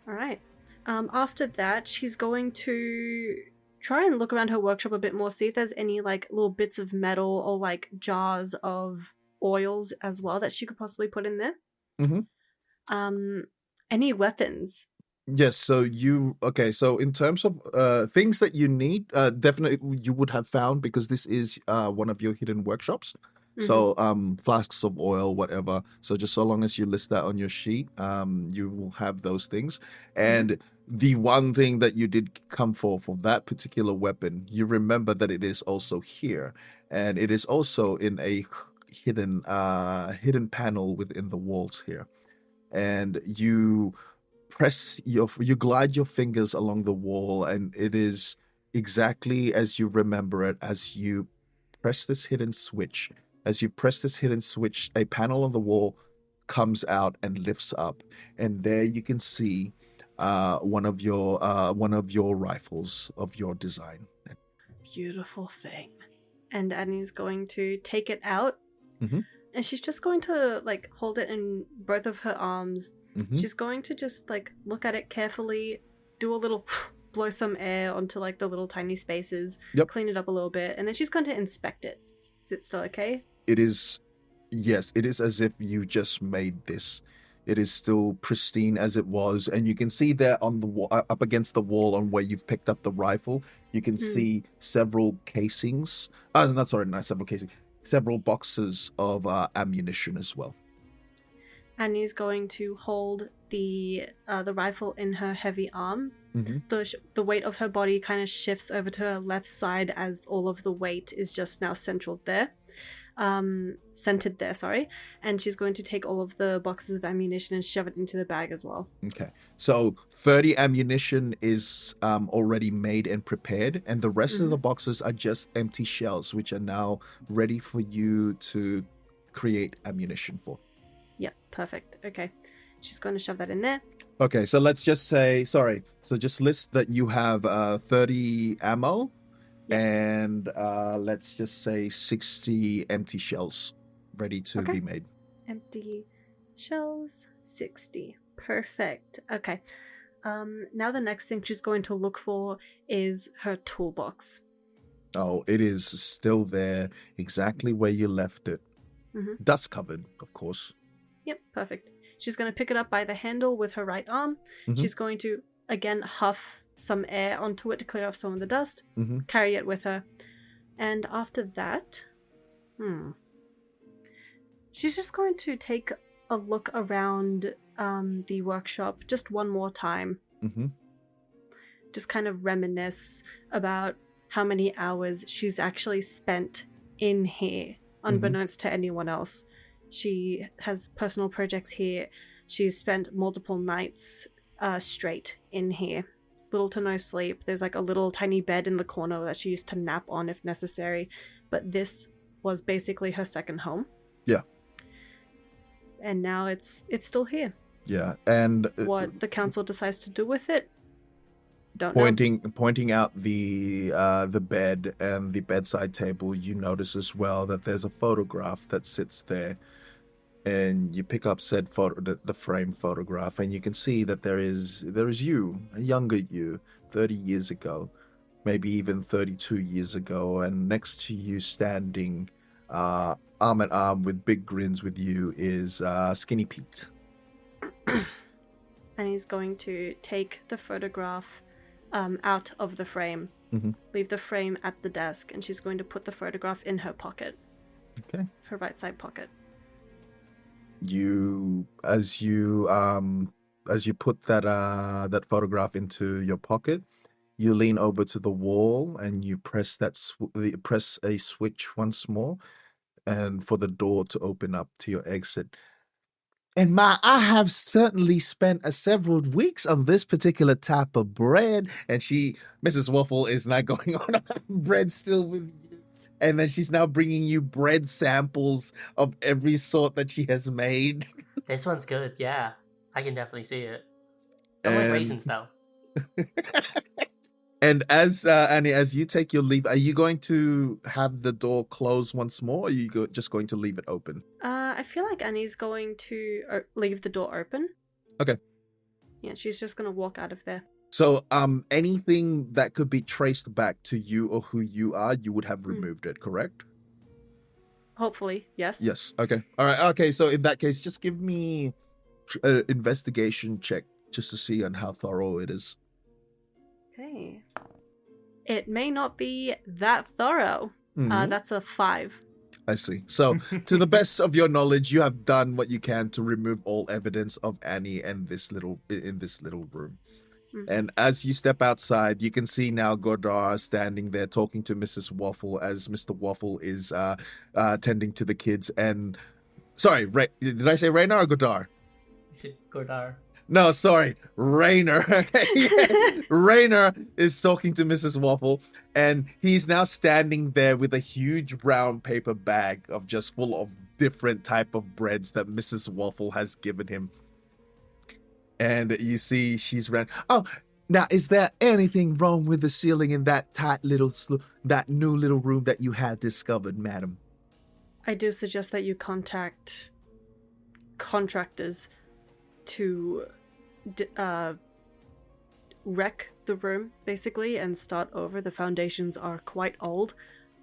All right. After that, she's going to try and look around her workshop a bit more, see if there's any like little bits of metal or like jars of oils as well that she could possibly put in there. Any weapons? Yes, so so in terms of things that you need, definitely you would have found, because this is one of your hidden workshops. So flasks of oil, whatever. So just so long as you list that on your sheet, you will have those things. And the one thing that you did come for that particular weapon, you remember that it is also here, and it is also in a hidden panel within the walls here. And you glide your fingers along the wall, and it is exactly as you remember it. As you press this hidden switch, a panel on the wall comes out and lifts up, and there you can see one of your rifles of your design. Beautiful thing. And Annie's going to take it out, Mhm. and she's just going to like hold it in both of her arms. She's going to just like look at it carefully, do a little blow some air onto like the little tiny spaces, clean it up a little bit, and then she's going to inspect it. Is it still okay? It is, yes, it is as if you just made this. It is still pristine as it was, and you can see there on the wall, up against the wall, on where you've picked up the rifle, you can see several casings. Several boxes of ammunition as well. Annie's going to hold the rifle in her heavy arm. The weight of her body kind of shifts over to her left side, as all of the weight is just now centered there, and she's going to take all of the boxes of ammunition and shove it into the bag as well. Okay, so 30 ammunition is already made and prepared, and the rest of the boxes are just empty shells, which are now ready for you to create ammunition for. Yep, perfect. Okay, she's going to shove that in there. Okay, so let's just say, so just list that you have 30 ammo, and let's just say 60 empty shells ready to be made. Empty shells, 60. Perfect. Okay. Now the next thing she's going to look for is her toolbox. Oh, it is still there, exactly where you left it. Dust covered, of course. Yep, perfect. She's going to pick it up by the handle with her right arm. Mhm. She's going to, again, huff some air onto it to clear off some of the dust. Mhm. Carry it with her. And after that, she's just going to take a look around the workshop just one more time. Mhm. Just kind of reminisce about how many hours she's actually spent in here, unbeknownst to anyone else. She has personal projects here. She's spent multiple nights straight in here. Little to no sleep. There's like a little tiny bed in the corner that she used to nap on if necessary. But this was basically her second home. Yeah. And now it's still here. Yeah, and What the council decides to do with it, don't know. pointing out the bed and the bedside table, you notice as well that there's a photograph that sits there, and you pick up said photo, the frame photograph, and you can see that there is you, a younger you, 30 years ago, maybe even 32 years ago, and next to you, standing arm in arm with big grins with you, is Skinny Pete. And he's going to take the photograph out of the frame, leave the frame at the desk, and she's going to put the photograph in her pocket. Okay. Her right side pocket. As you put that photograph into your pocket, you lean over to the wall and you press press a switch once more, and for the door to open up to your exit. And I have certainly spent several weeks on this particular type of bread. And Mrs. Waffle is now going on bread still with you. And then she's now bringing you bread samples of every sort that she has made. This one's good, yeah. I can definitely see it. I like raisins now. And as Annie, as you take your leave, are you going to have the door close once more, or are you just going to leave it open? I feel like Annie's going to leave the door open. Okay. Yeah, she's just going to walk out of there. So, anything that could be traced back to you or who you are, you would have removed it, correct? Hopefully, yes. Yes. Okay. All right. Okay. So in that case, just give me an investigation check just to see on how thorough it is. Okay. It may not be that thorough. That's a 5. I see. So, to the best of your knowledge, you have done what you can to remove all evidence of Annie and in this little room. And as you step outside, you can see now Godar standing there talking to Mrs. Waffle as Mr. Waffle is tending to the kids. And sorry, did I say Rainer or Godar? You said Godar. No, sorry, Rainer. Rainer is talking to Mrs. Waffle, and he's now standing there with a huge brown paper bag of just full of different type of breads that Mrs. Waffle has given him. And you see she's ran. Oh, now is there anything wrong with the ceiling in that tight little, that new little room that you had discovered, madam? I do suggest that you contact contractors to wreck the room, basically, and start over. The foundations are quite old.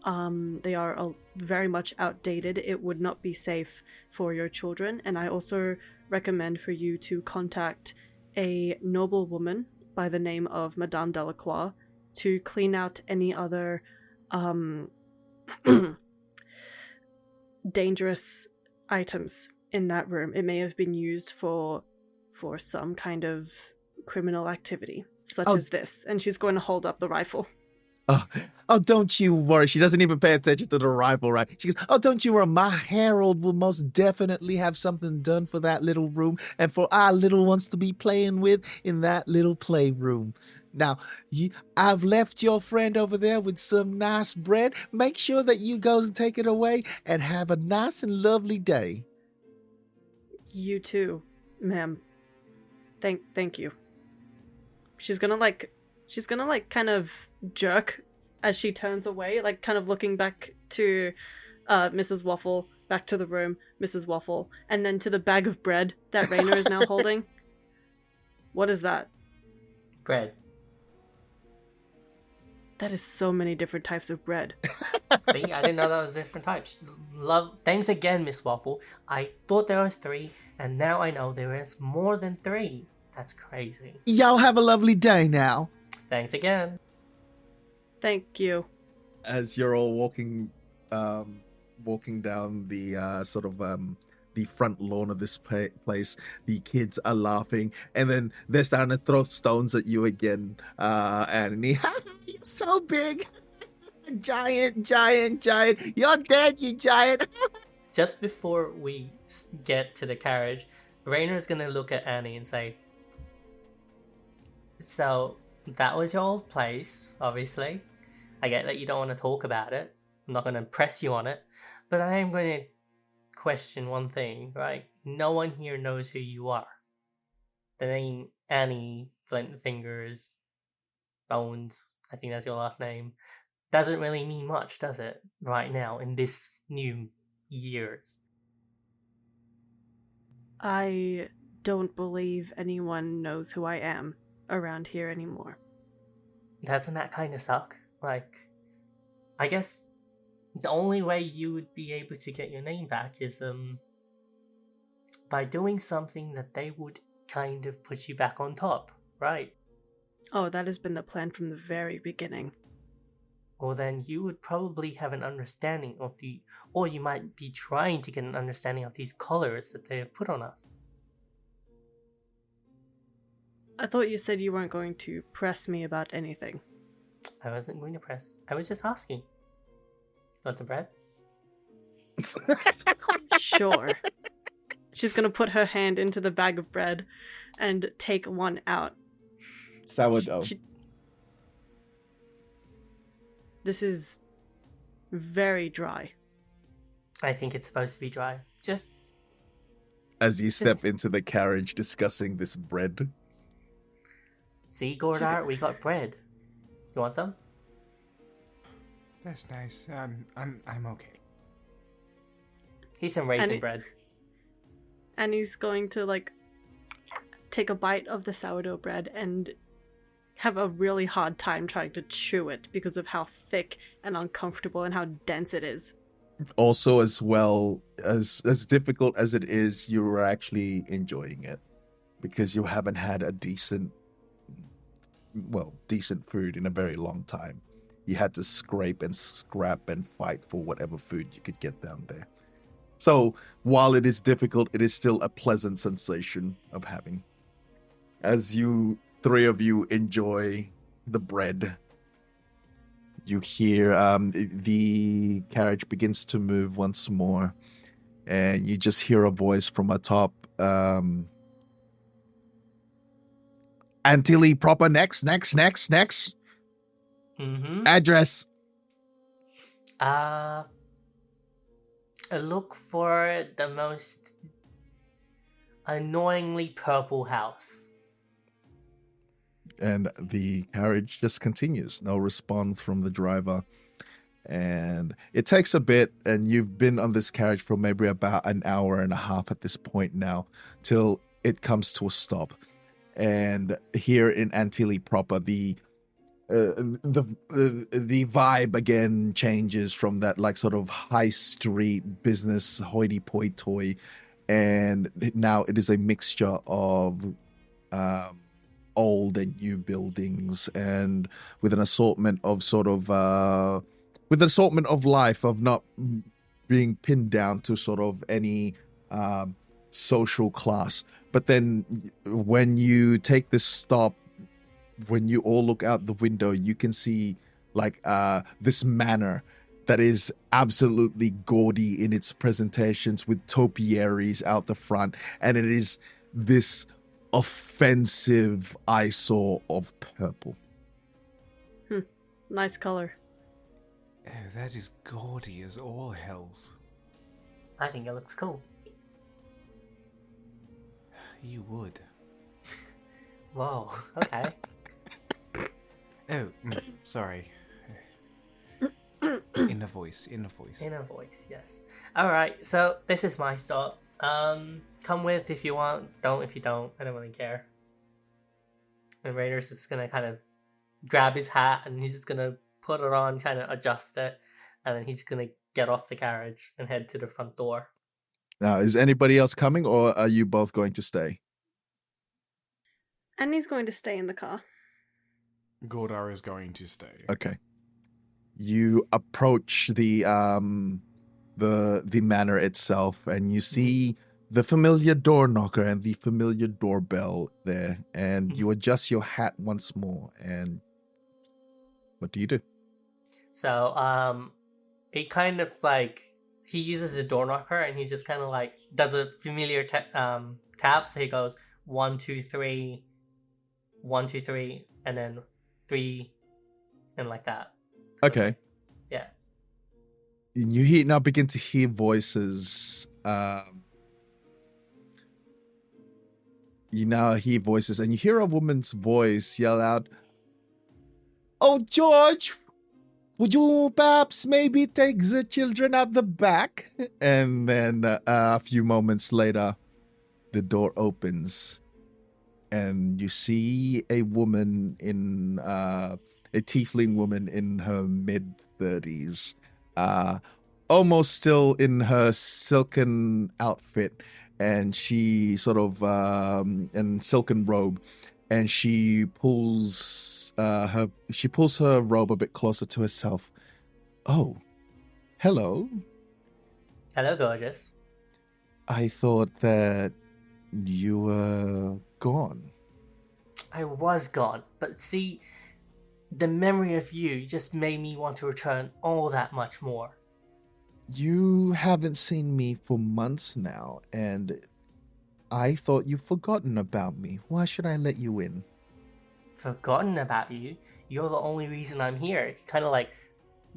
They are very much outdated. It would not be safe for your children. And I also recommend for you to contact a noble woman by the name of Madame Delacroix to clean out any other dangerous items in that room. It may have been used for some kind of criminal activity, such as this. And she's going to hold up the rifle. Oh, don't you worry. She doesn't even pay attention to the rifle, right? She goes, oh, don't you worry. My Harold will most definitely have something done for that little room and for our little ones to be playing with in that little playroom. Now, I've left your friend over there with some nice bread. Make sure that you go and take it away and have a nice and lovely day. You too, ma'am. Thank you. She's gonna kind of jerk as she turns away, like kind of looking back to Mrs. Waffle, back to the room, Mrs. Waffle, and then to the bag of bread that Rainer is now holding. What is that? Bread. That is so many different types of bread. See, I didn't know that was different types. Thanks again, Miss Waffle. I thought there was 3, And now I know there is more than 3. That's crazy. Y'all have a lovely day now. Thanks again. Thank you. As you're all walking down the the front lawn of this place, the kids are laughing, and then they're starting to throw stones at you again. And you're so big, giant. You're dead, you giant. Just before we get to the carriage, Rainer's gonna look at Annie and say, "So that was your old place, obviously. I get that you don't want to talk about it. I'm not gonna press you on it, but I am going to question one thing, right? No one here knows who you are. The name Annie Flint Fingers Bones, I think that's your last name, doesn't really mean much, does it? Right now in this new years." I don't believe anyone knows who I am around here anymore. Doesn't that kind of suck? Like, I guess the only way you would be able to get your name back is by doing something that they would kind of put you back on top, right? Oh, that has been the plan from the very beginning. Or then you would probably have an understanding of or you might be trying to get an understanding of these colors that they have put on us. I thought you said you weren't going to press me about anything. I wasn't going to press. I was just asking. Want some bread? Sure. She's gonna put her hand into the bag of bread and take one out. Sourdough. This is very dry. I think it's supposed to be dry. Just As you step into the carriage discussing this bread. see, Gordar, we got bread. You want some? That's nice. I'm okay. Here's some raisin And bread. And he's going to take a bite of the sourdough bread and have a really hard time trying to chew it because of how thick and uncomfortable and how dense it is. Also, as well as difficult as it is, you are actually enjoying it because you haven't had a decent food in a very long time. You had to scrape and scrap and fight for whatever food you could get down there. So while it is difficult, it is still a pleasant sensation of having. As you 3 of you enjoy the bread, you hear the carriage begins to move once more, and you just hear a voice from atop. Antilly proper next. Mm-hmm. Address. Look for the most annoyingly purple house. And the carriage just continues. No response from the driver. And it takes a bit, and you've been on this carriage for maybe about an hour and a half at this point now, till it comes to a stop. And here in Antilly proper, the vibe again changes from that sort of high street business hoity-toity, and now it is a mixture of old and new buildings, and with an assortment of life of not being pinned down to sort of any social class. But then when you take this stop, when you all look out the window, you can see this manor that is absolutely gaudy in its presentations with topiaries out the front, and it is this offensive eyesore of purple. Nice color. Oh, that is gaudy as all hells. I think it looks cool. You would. Whoa, okay. Oh, sorry. Inner voice. Inner voice, yes. Alright, so this is my stop. Come with if you want, don't if you don't. I don't really care. And Raider's just gonna kind of grab his hat and he's just gonna put it on, kind of adjust it, and then he's gonna get off the carriage and head to the front door. Now, is anybody else coming, or are you both going to stay? Annie's going to stay in the car. Gordar is going to stay. Okay. You approach the manor itself, and you see the familiar door knocker and the familiar doorbell there, and you adjust your hat once more. And what do you do? So, it kind of like he uses a door knocker and he just kind of like does a familiar tap. So he goes 1, 2, 3, 1, 2, 3, and then 3, and like that. Okay. Yeah. You now begin to hear voices. You now hear voices, and you hear a woman's voice yell out, "Oh, George, would you perhaps maybe take the children out the back?" And then a few moments later, the door opens, and you see a woman in a tiefling woman in her mid-30s, almost still in her silken outfit, and she sort of in silken robe, and she pulls her robe a bit closer to herself. "Oh, hello. Hello, gorgeous. I thought that you were gone." I was gone, but see, the memory of you just made me want to return all that much more. You haven't seen me for months now, and I thought you'd forgotten about me. Why should I let you in? Forgotten about you? You're the only reason I'm here. He kind of like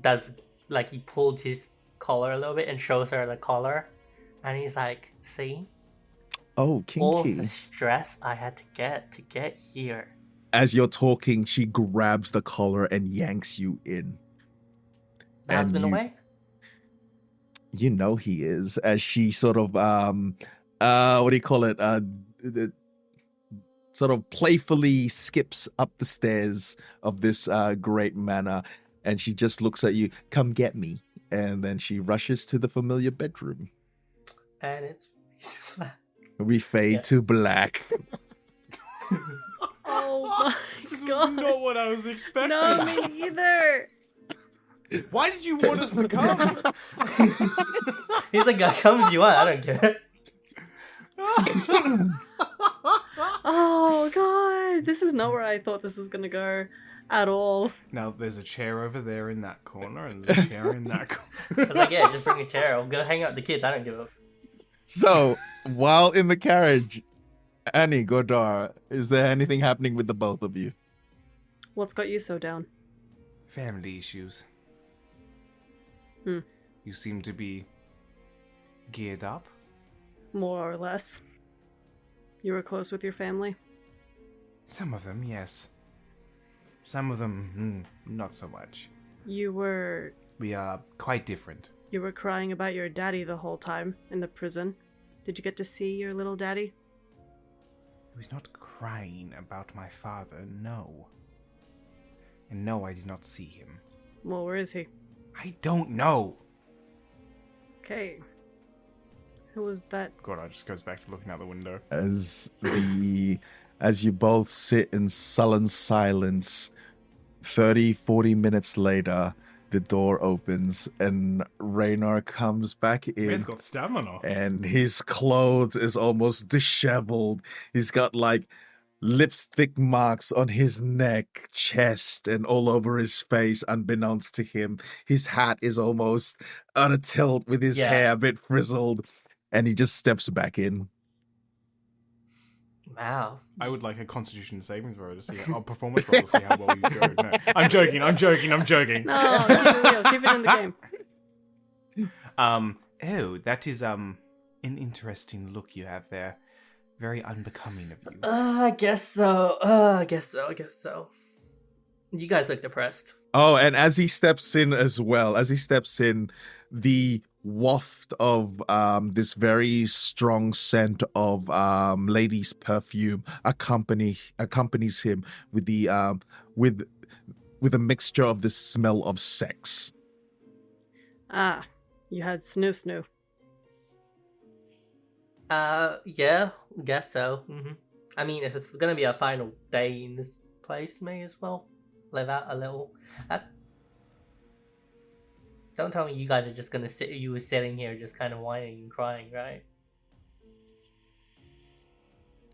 does, like he pulled his collar a little bit and shows her the collar. And he's like, see? Oh, All kinky. the stress I had to get here. As you're talking, she grabs the collar and yanks you in. The And husband you- away? You know he is, as she sort of what do you call it? Sort of playfully skips up the stairs of this great manor, and she just looks at you, "Come get me." And then she rushes to the familiar bedroom. And it's We fade Yeah. to black. Oh my This was god. not what I was expecting. No, me either. Why did you want us to come? he's like, come if you want, I don't care. Oh god. This is not where I thought this was gonna go at all. Now there's a chair over there in that corner, and there's a chair in that corner. I was like, yeah, just bring a chair. I'll go hang out with the kids. I don't give a. So, while in the carriage, Annie, Godar, is there anything happening with the both of you? What's got you so down? Family issues. Hmm. You seem to be geared up. More or less. You were close with your family? Some of them, yes. Some of them, not so much. You were We are quite different. crying about your daddy the whole time in the prison. Did you get to see your little daddy? I was not crying about my father, no. And no, I did not see him. Well, where is he? I don't know. Okay. Who was that? God, just goes back to looking out the window. As you both sit in sullen silence, 30, 40 minutes later, the door opens and Raynar comes back in. Man's got stamina. And his clothes is almost disheveled. He's got like lipstick marks on his neck, chest, and all over his face, unbeknownst to him. His hat is almost on a tilt with his hair a bit frizzled, and he just steps back in. Wow. I would like a constitution saving throw to see how performance roll to see how well you go. No, I'm joking. No, keep it real. Keep it in the game. Oh, that is an interesting look you have there. Very unbecoming of you. I guess so. I guess so. You guys look depressed. Oh, and as he steps in as well, the waft of this very strong scent of lady's perfume accompanies him with the with a mixture of the smell of sex. Ah, you had snoo. Yeah, guess so. I mean, if it's gonna be a final day in this place, may as well live out a little. Don't tell me you guys are just gonna sit. You were sitting here just kind of whining and crying, right?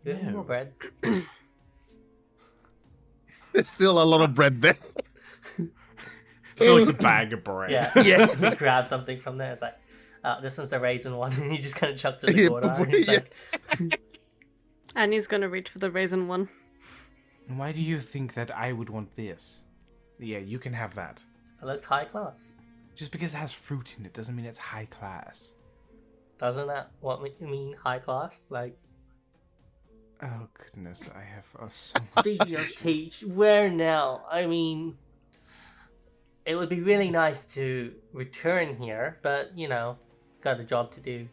You have any more No. bread? There's still a lot of bread there. So like the bag of bread. Yeah. Yeah. You grab something from there. It's like, this one's the raisin one, and he just kind of chucks it in the corner. And he's Yeah. like, Annie's gonna reach for the raisin one. Why do you think that I would want this? Yeah, you can have that. it looks high class. Just because it has fruit in it doesn't mean it's high class. Doesn't that what mean high class? Like, Oh goodness, I have so much. speaking of teach, where now? I mean, it would be really nice to return here, but got a job to do.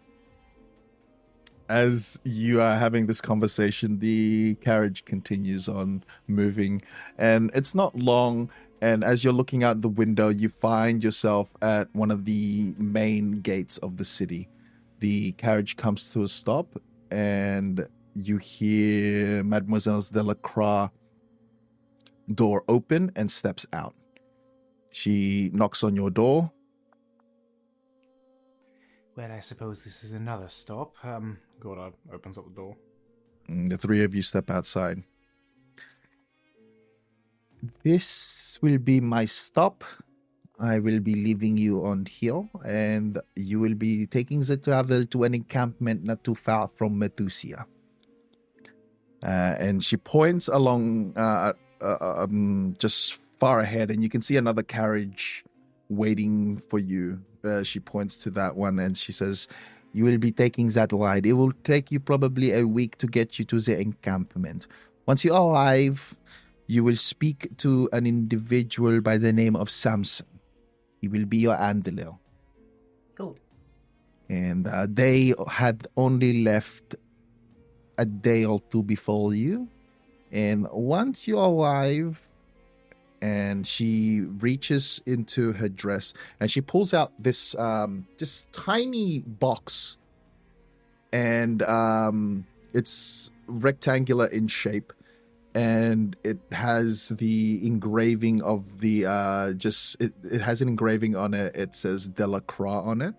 As you are having this conversation, the carriage continues on moving, and it's not long. And as you're looking out the window, you find yourself at one of the main gates of the city. The carriage comes to a stop, and you hear Mademoiselle Delacroix door open and steps out. She knocks on your door. Well, I suppose this is another stop. Gordon opens up the door. And the three of you step outside. This will be my stop. I will be leaving you on here, and you will be taking the travel to an encampment not too far from Methusia. And she points along just far ahead, and you can see another carriage waiting for you. She points to that one, and she says, you will be taking that ride. It will take you probably a week to get you to the encampment. Once you arrive, you will speak to an individual by the name of Samson. He will be your handler. Cool. And they had only left a day or two before you. And once you arrive, and she reaches into her dress and she pulls out this tiny box, and it's rectangular in shape, and it has the engraving of the it has an engraving on it. It says Delacroix on it,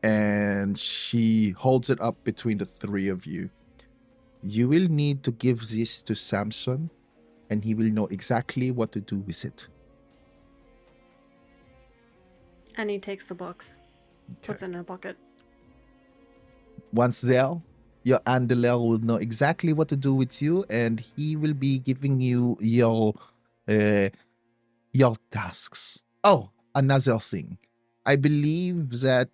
and she holds it up between the three of you. You will need to give this to Samson, and he will know exactly what to do with it. Annie takes the box, puts it in her pocket. Once there, your handler will know exactly what to do with you, and he will be giving you your tasks. Oh, another thing. I believe that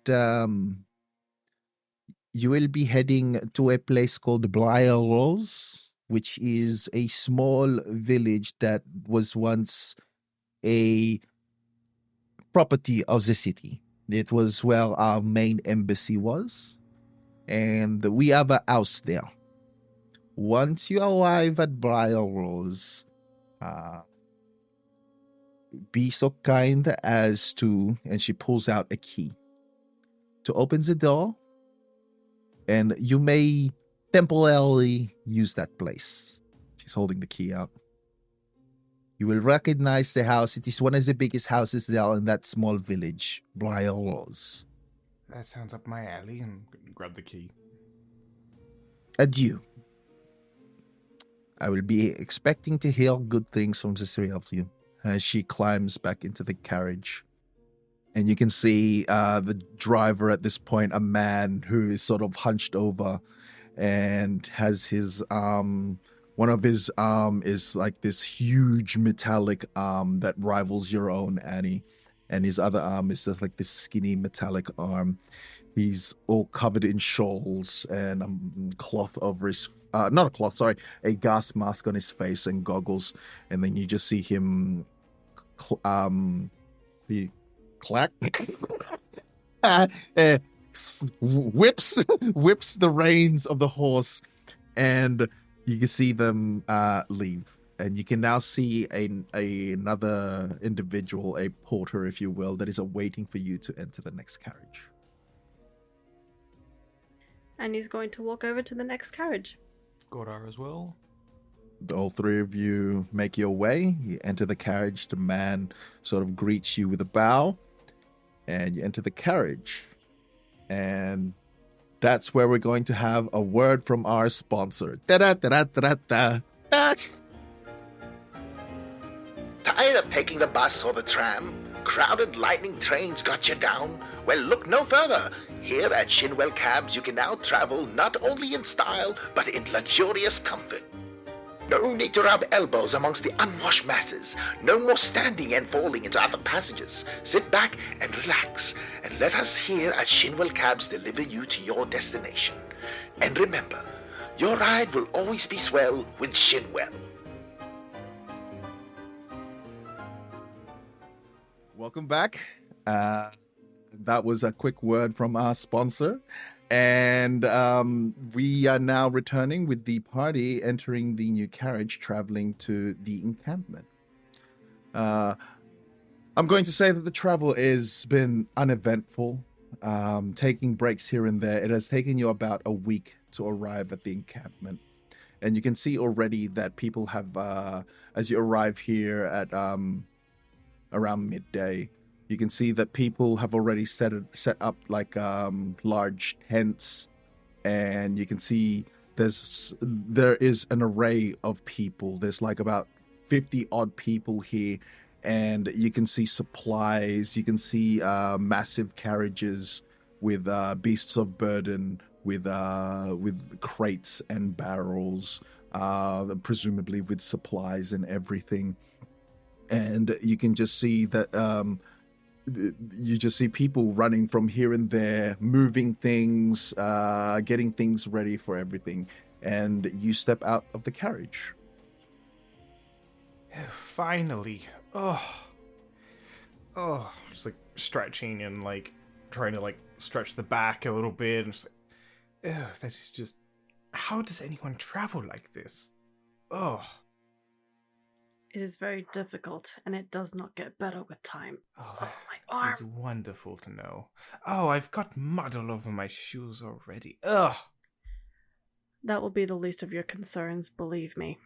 you will be heading to a place called Briar Rose, which is a small village that was once a property of the city. It was where our main embassy was, and we have a house there. Once you arrive at Briar Rose, be so kind as to, and she pulls out a key, to open the door, and you may temporarily use that place. She's holding the key out. You will recognize the house. It is one of the biggest houses there in that small village, Briar Rose. That sounds up my alley, and grab the key. Adieu. I will be expecting to hear good things from the three of you. As she climbs back into the carriage. And you can see the driver at this point, a man who is sort of hunched over and has his one of his arm is like this huge metallic arm that rivals your own, Annie. And his other arm is just like this skinny metallic arm. He's all covered in shawls and cloth over his not a cloth, sorry, a gas mask on his face and goggles. And then you just see him he clack whips the reins of the horse, and you can see them leave. And you can now see another individual, a porter, if you will, that is awaiting for you to enter the next carriage. And he's going to walk over to the next carriage. Godar as well. All three of you make your way. You enter the carriage. The man sort of greets you with a bow. And you enter the carriage. And that's where we're going to have a word from our sponsor. Da-da-da-da-da-da. Tired of taking the bus or the tram? Crowded lightning trains got you down? Well, look no further. Here at Shinwell Cabs, you can now travel not only in style, but in luxurious comfort. No need to rub elbows amongst the unwashed masses. No more standing and falling into other passages. Sit back and relax, and let us here at Shinwell Cabs deliver you to your destination. And remember, your ride will always be swell with Shinwell. Welcome back. That was a quick word from our sponsor. And we are now returning with the party entering the new carriage, traveling to the encampment. I'm going to say that the travel has been uneventful, taking breaks here and there. It has taken you about a week to arrive at the encampment. And you can see already that people have, as you arrive here at around midday, you can see that people have already set up like large tents, and you can see there is an array of people. There's like about 50 odd people here, and you can see supplies. You can see massive carriages with beasts of burden, with crates and barrels, presumably with supplies and everything. And you can just see that you just see people running from here and there, moving things, getting things ready for everything. And you step out of the carriage. Finally. Just like stretching and like trying to like stretch the back a little bit. And just like, that's just, how does anyone travel like this? It is very difficult, and it does not get better with time. Oh, My arm. it's wonderful to know. Oh, I've got mud all over my shoes already. Ugh. That will be the least of your concerns, believe me.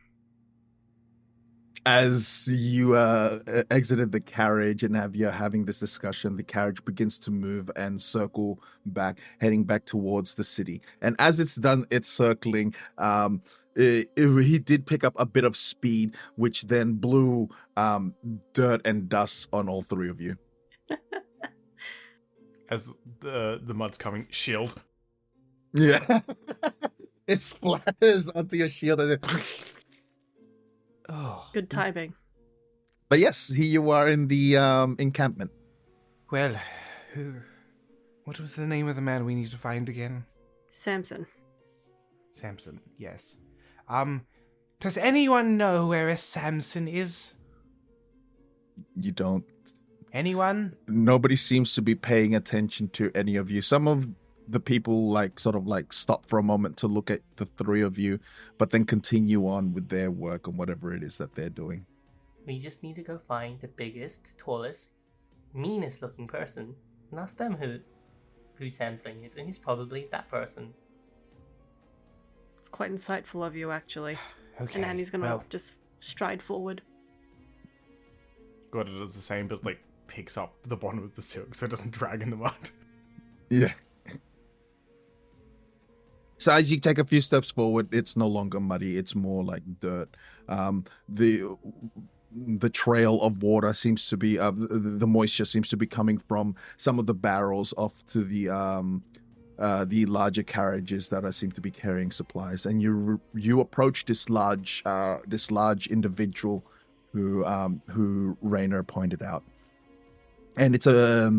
As you exited the carriage and you're having this discussion, the carriage begins to move and circle back, heading back towards the city. And as it's done, it's circling. He did pick up a bit of speed, which then blew dirt and dust on all three of you. As the mud's coming, shield. Yeah. It splatters onto your shield. And Oh. Good timing. But yes, here you are in the encampment. Well, what was the name of the man we need to find again? Samson. Samson, yes. Does anyone know where a Samson is? You don't. Anyone? Nobody seems to be paying attention to any of you. Some of the people sort of stop for a moment to look at the three of you, but then continue on with their work on whatever it is that they're doing. We just need to go find the biggest, tallest, meanest looking person and ask them who Samson is, and he's probably that person. It's quite insightful of you, actually. Okay. And Annie's gonna just stride forward. God, it does the same, but picks up the bottom of the silk so it doesn't drag in the mud. Yeah. So as you take a few steps forward, it's no longer muddy. It's more like dirt. The trail of water seems to be, the moisture seems to be coming from some of the barrels off to the larger carriages that seem to be carrying supplies. And you approach this large individual who Rainer pointed out. And it's a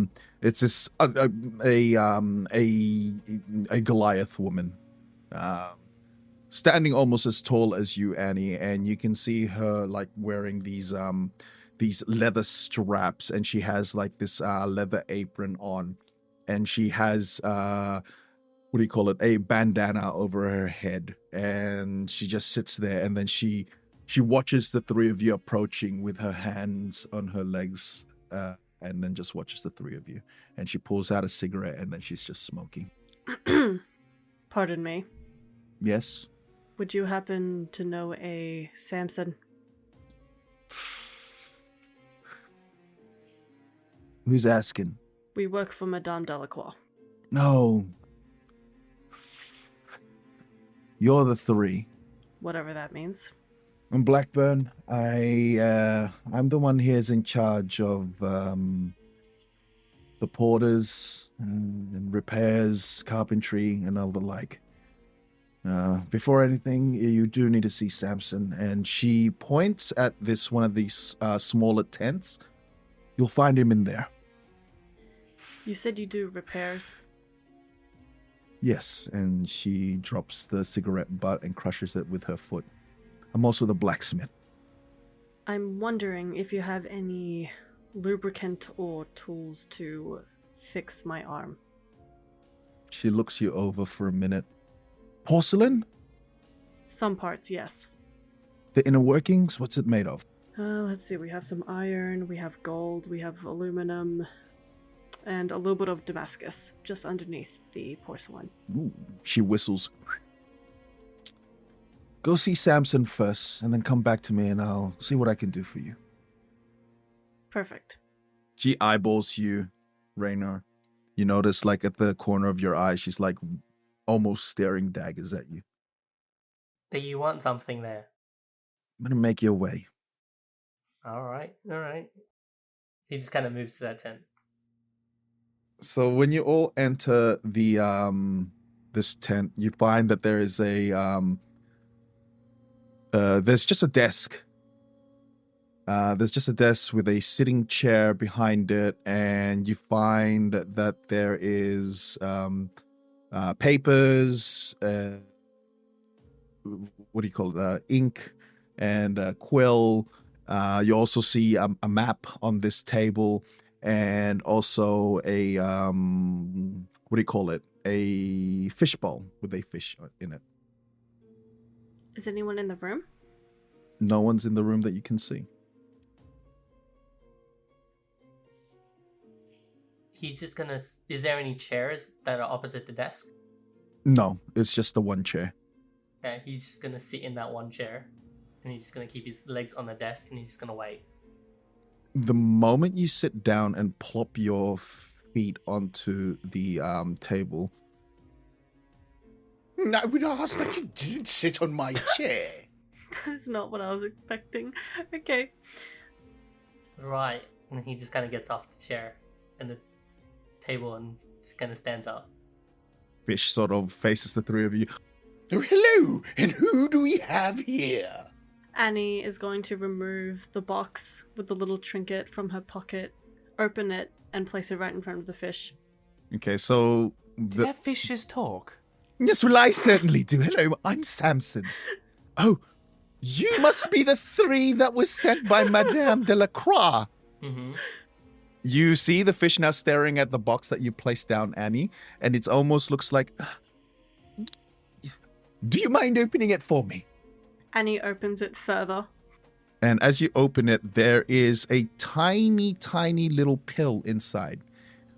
Goliath woman, standing almost as tall as you, Annie, and you can see her wearing these leather straps, and she has this leather apron on, and she has a bandana over her head, and she just sits there, and then she watches the three of you approaching with her hands on her legs, and then just watches the three of you, and she pulls out a cigarette, and then she's just smoking. Pardon me. Yes. Would you happen to know a Samson? Who's asking? We work for Madame Delacroix. No. You're the three. Whatever that means. I'm Blackburn. I'm the one here is in charge of the porters and repairs, carpentry, and all the like. Before anything, you do need to see Samson, and she points at one of these smaller tents. You'll find him in there. You said you do repairs. Yes, and she drops the cigarette butt and crushes it with her foot. I'm also the blacksmith. I'm wondering if you have any lubricant or tools to fix my arm. She looks you over for a minute. Porcelain? Some parts, yes. The inner workings? What's it made of? Let's see, we have some iron, we have gold, we have aluminum, and a little bit of Damascus just underneath the porcelain. Ooh, she whistles. Go see Samson first, and then come back to me, and I'll see what I can do for you. Perfect. She eyeballs you, Raynor. You notice, like, at the corner of your eye, she's, like, almost staring daggers at you. Do you want something there? I'm gonna make your way. Alright. He just kind of moves to that tent. So when you all enter the this tent, you find that there is there's just a desk. There's just a desk with a sitting chair behind it, and you find that there is papers, what do you call it? Ink and a quill. You also see a map on this table, and also a what do you call it? A fishbowl with a fish in it. Is anyone in the room? No one's in the room that you can see. He's just gonna... Is there any chairs that are opposite the desk? No, it's just the one chair. Okay, he's just gonna sit in that one chair. And he's just gonna keep his legs on the desk and he's just gonna wait. The moment you sit down and plop your feet onto the table... I would ask that you didn't sit on my chair. That's not what I was expecting. Okay. Right. And he just kind of gets off the chair and the table and just kind of stands up. Fish sort of faces the three of you. Oh, hello, and who do we have here? Annie is going to remove the box with the little trinket from her pocket, open it, and place it right in front of the fish. Okay, so... Did that fish just talk? Yes, well, I certainly do. Hello, I'm Samson. Oh, you must be the three that was sent by Madame Delacroix. Mm-hmm. You see the fish now staring at the box that you placed down, Annie, and it almost looks like... Do you mind opening it for me? Annie opens it further. And as you open it, there is a tiny, tiny little pill inside.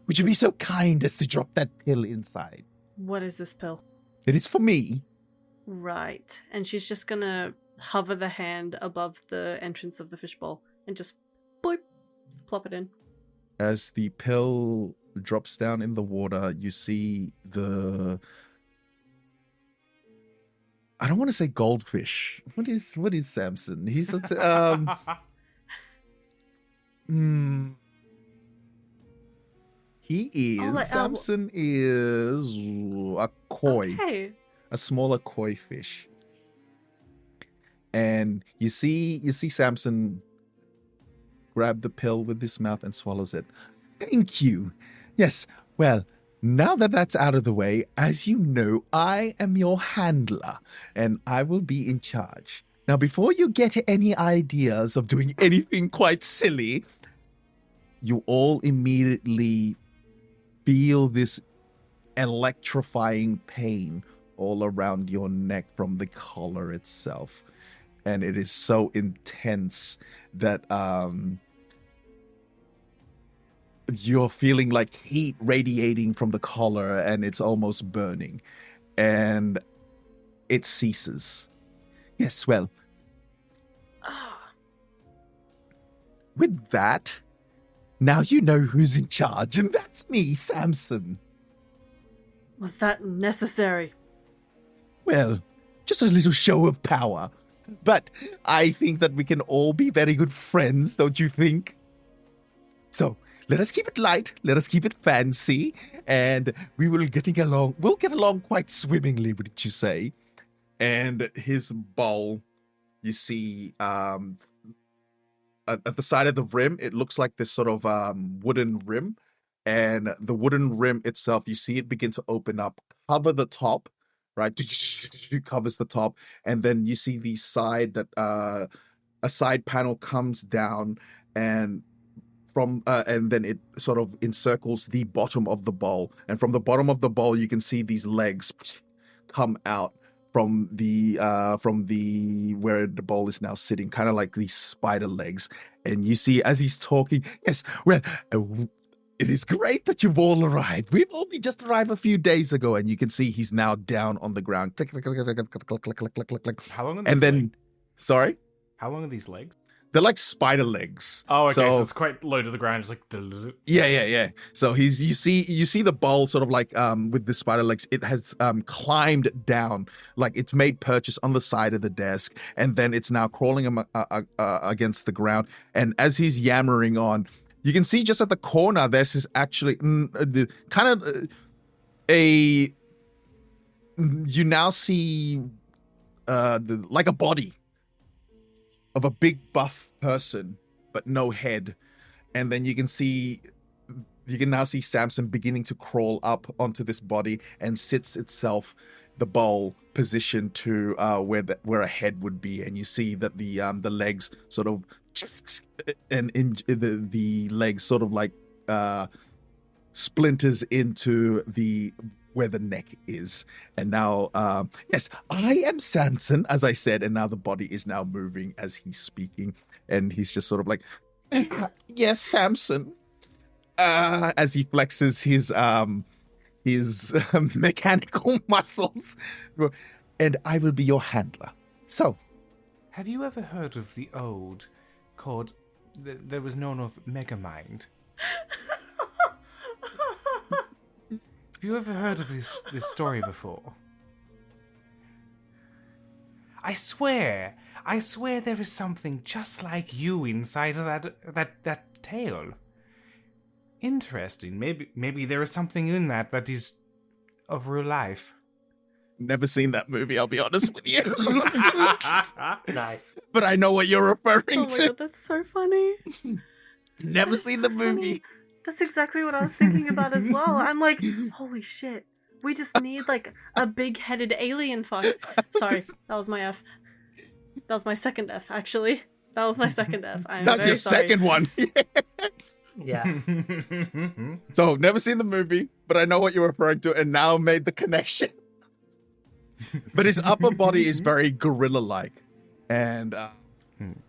Would you be so kind as to drop that pill inside? What is this pill? It is for me. Right. And she's just gonna hover the hand above the entrance of the fishbowl and just boop, plop it in. As the pill drops down in the water, you see the... I don't want to say goldfish. What is Samson? He's a... He is... Samson is a koi. Okay. A smaller koi fish. And you see Samson grab the pill with his mouth and swallows it. Thank you. Yes, well, now that that's out of the way, as you know, I am your handler, and I will be in charge. Now, before you get any ideas of doing anything quite silly, you all immediately feel this electrifying pain all around your neck from the collar itself. And it is so intense that you're feeling like heat radiating from the collar, and it's almost burning. and it ceases. Yes, well, with that, now you know who's in charge, and that's me, Samson. Was that necessary? Well, just a little show of power. But I think that we can all be very good friends, don't you think? So, let us keep it light, let us keep it fancy, and we'll get along quite swimmingly, wouldn't you say? And his bowl, you see, at the side of the rim, it looks like this sort of wooden rim. And the wooden rim itself, you see it begin to open up, cover the top, right? Covers the top. And then you see the side that a side panel comes down and then it sort of encircles the bottom of the bowl. And from the bottom of the bowl, you can see these legs come out from the where the bowl is now sitting, kind of like these spider legs. And you see as he's talking, yes, well, it is great that you've all arrived. We've only just arrived a few days ago, and you can see he's now down on the ground. Click, click, click, click, click, click, click, click, click, click. How long are these And then, legs? sorry, How long are these legs? they're like spider legs. Oh, okay, so it's quite low to the ground, just like. Yeah. So you see the bowl sort of like with the spider legs. It has climbed down, like it's made purchase on the side of the desk, and then it's now crawling against the ground. And as he's yammering on, you can see just at the corner there's this actually you now see like a body of a big buff person, but no head. And then you can now see Samson beginning to crawl up onto this body and sits itself, the bowl, positioned to where a head would be. And you see that the legs sort of and the legs sort of like splinters into where the neck is. And now, yes, I am Samson, as I said, and now the body is now moving as he's speaking, and he's just sort of like, yes, Samson, as he flexes his mechanical muscles, and I will be your handler. So, Have you ever heard of the ode called that was known of Megamind? Have you ever heard of this story before? I swear there is something just like you inside of that tale. Interesting. Maybe there is something in that is of real life. never seen that movie, I'll be honest with you. Nice. But I know what you're referring Oh my to. god, that's so funny. Never That's seen so the movie. funny. That's exactly what I was thinking about as well. I'm like, holy shit. We just need like a big-headed alien fuck. Sorry, that was my F. That was my second F, actually. That was my second F. I'm That's very your sorry. second one. Yeah. So, never seen the movie, but I know what you're referring to, and now made the connection. But his upper body is very gorilla-like, and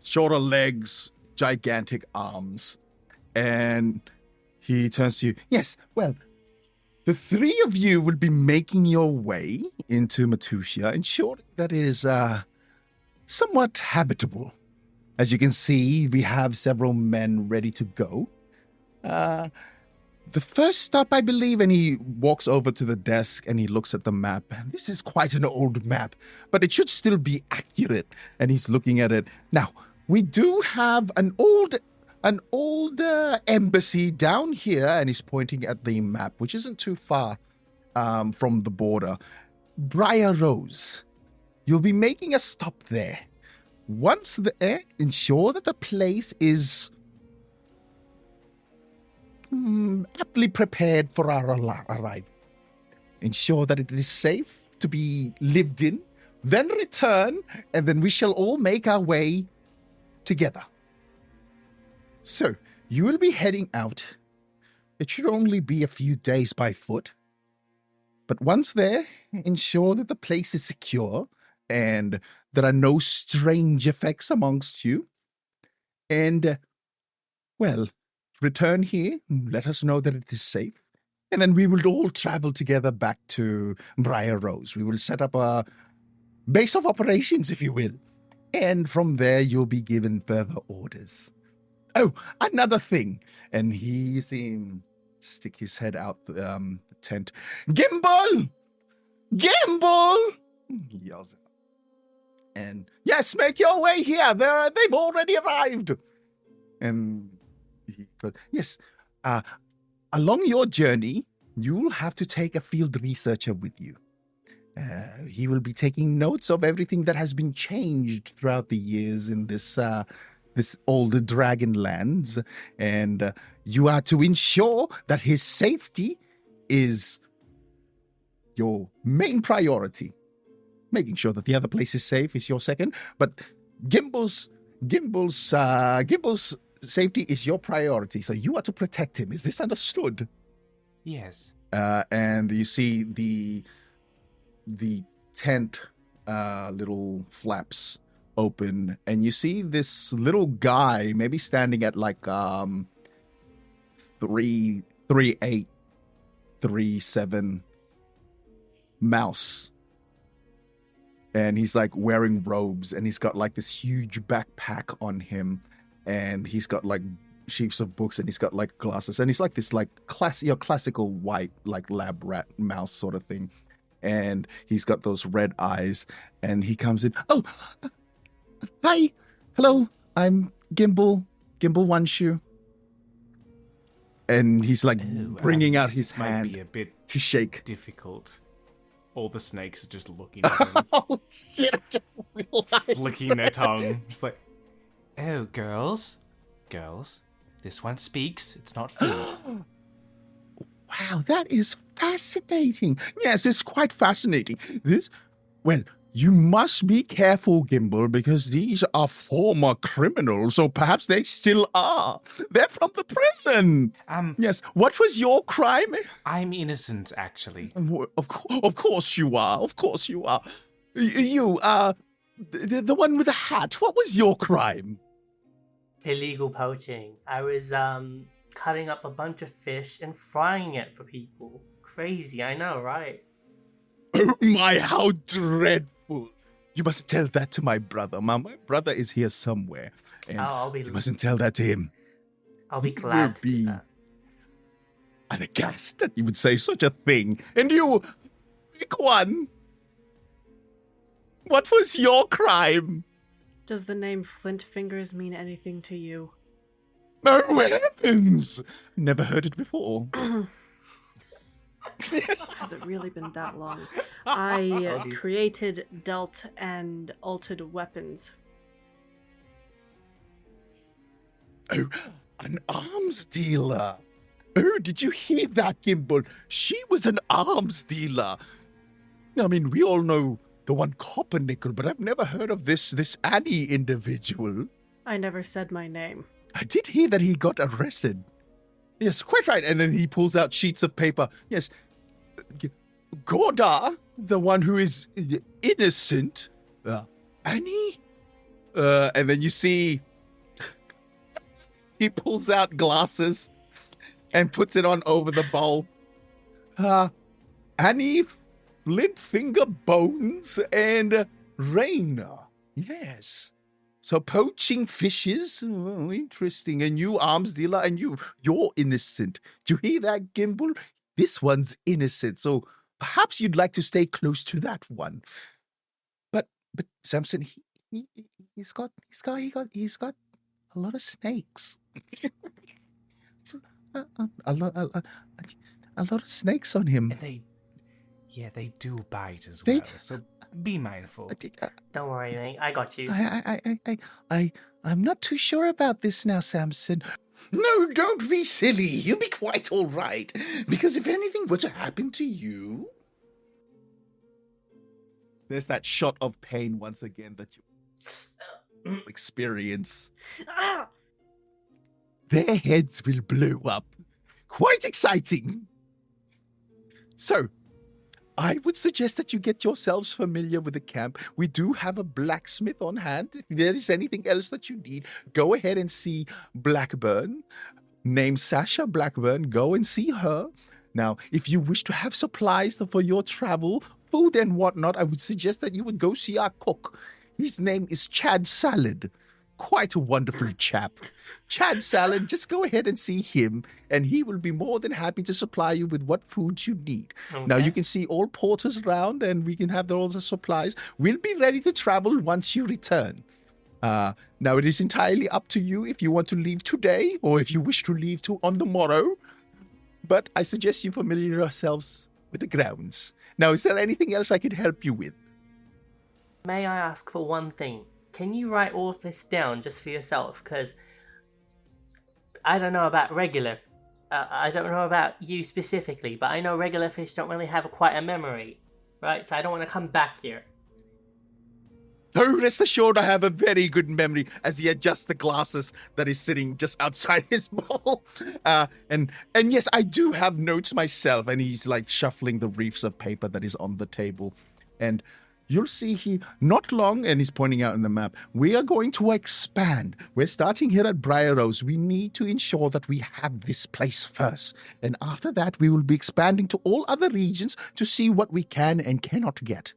shorter legs, gigantic arms, and he turns to you. Yes, well, the three of you will be making your way into Matusia, ensuring that it is somewhat habitable. As you can see, we have several men ready to go. The first stop, I believe, and he walks over to the desk and he looks at the map. This is quite an old map, but it should still be accurate. And he's looking at it. Now, we do have an old embassy down here, and he's pointing at the map, which isn't too far from the border. Briar Rose. You'll be making a stop there. Once there, ensure that the place is aptly prepared for our arrival. Ensure that it is safe to be lived in, then return, and then we shall all make our way together. So, you will be heading out. It should only be a few days by foot. But once there, ensure that the place is secure and there are no strange effects amongst you. And, well, return here, let us know that it is safe, And then we will all travel together back to Briar Rose. We will set up a base of operations, if you will. And from there, you'll be given further orders. Oh, another thing. And he seemed to stick his head out the tent. Gimbal! Gimbal! He yells out. And yes, make your way here. They've already arrived. And he goes, yes, along your journey, you'll have to take a field researcher with you. He will be taking notes of everything that has been changed throughout the years in this old dragon lands, and you are to ensure that his safety is your main priority. Making sure that the other place is safe is your second, but Gimbal's safety is your priority, so you are to protect him. Is this understood? Yes. And you see the tent little flaps open, and you see this little guy maybe standing at like 3'8", 3'7" mouse. And he's like wearing robes, and he's got like this huge backpack on him, and he's got like sheafs of books, and he's got like glasses, and he's like this like your classical white like lab rat mouse sort of thing. And he's got those red eyes, and he comes in. Oh, hi, hello, I'm Gimbal One Shoe. And he's like bringing out his hand might be a bit to shake. difficult. All the snakes are just looking at him, Oh shit! I just realized. flicking their tongue, just like, oh, girls, this one speaks. It's not food. Wow, that is fascinating. Yes, it's quite fascinating. Well, you must be careful, Gimbal, because these are former criminals, so perhaps they still are. They're from the prison. Yes, what was your crime? I'm innocent, actually. Of course you are. Of course you are. You, the one with the hat, what was your crime? Illegal poaching. I was cutting up a bunch of fish and frying it for people. Crazy, I know, right? Oh my, how dreadful. You must tell that to my brother. My brother is here somewhere. And I'll be. you mustn't tell that to him. I'll be He glad will to be do that. aghast that you would say such a thing. And you, pick one. What was your crime? Does the name Flint Fingers mean anything to you? Oh heavens! Never heard it before. Has it really been that long? I you. created, dealt, and altered weapons. Oh, an arms dealer. Oh, did you hear that, Gimbal? She was an arms dealer. I mean, we all know the one Coppernickel, but I've never heard of this Annie individual. I never said my name. I did hear that he got arrested. Yes, quite right. And then he pulls out sheets of paper. Yes, Gorda, the one who is innocent. Annie? And then you see he pulls out glasses and puts it on over the bowl. Annie, Flint Finger Bones, and Raina. Yes. So poaching fishes, oh, interesting. And you, arms dealer, and you're innocent. Do you hear that, Gimbal? This one's innocent. So perhaps you'd like to stay close to that one. But Samson, he's got a lot of snakes. So, a lot of snakes on him. And they do bite as well. So be mindful. Don't worry, mate. I got you. I'm not too sure about this now, Samson. No, don't be silly. You'll be quite all right. Because if anything were to happen to you... There's that shot of pain once again that you experience. Their heads will blow up. Quite exciting. So, I would suggest that you get yourselves familiar with the camp. We do have a blacksmith on hand. If there is anything else that you need, go ahead and see Blackburn, named Sasha Blackburn. Go and see her. Now, if you wish to have supplies for your travel, food and whatnot, I would suggest that you would go see our cook. His name is Chad Salad. Quite a wonderful chap. Chad Salad, just go ahead and see him, and he will be more than happy to supply you with what food you need. Okay. Now, you can see all porters around, and we can have all the supplies. We'll be ready to travel once you return. Now, it is entirely up to you if you want to leave today or if you wish to leave on the morrow. But I suggest you familiar yourselves with the grounds. Now, is there anything else I could help you with? May I ask for one thing? Can you write all of this down just for yourself? Because I don't know about regular. I don't know about you specifically, but I know regular fish don't really have quite a memory, right? So I don't want to come back here. Oh, rest assured I have a very good memory as he adjusts the glasses that is sitting just outside his bowl. And yes, I do have notes myself, and he's like shuffling the reefs of paper that is on the table. And you'll see he, not long, and he's pointing out in the map, we are going to expand. We're starting here at Briar Rose. We need to ensure that we have this place first. And after that, we will be expanding to all other regions to see what we can and cannot get.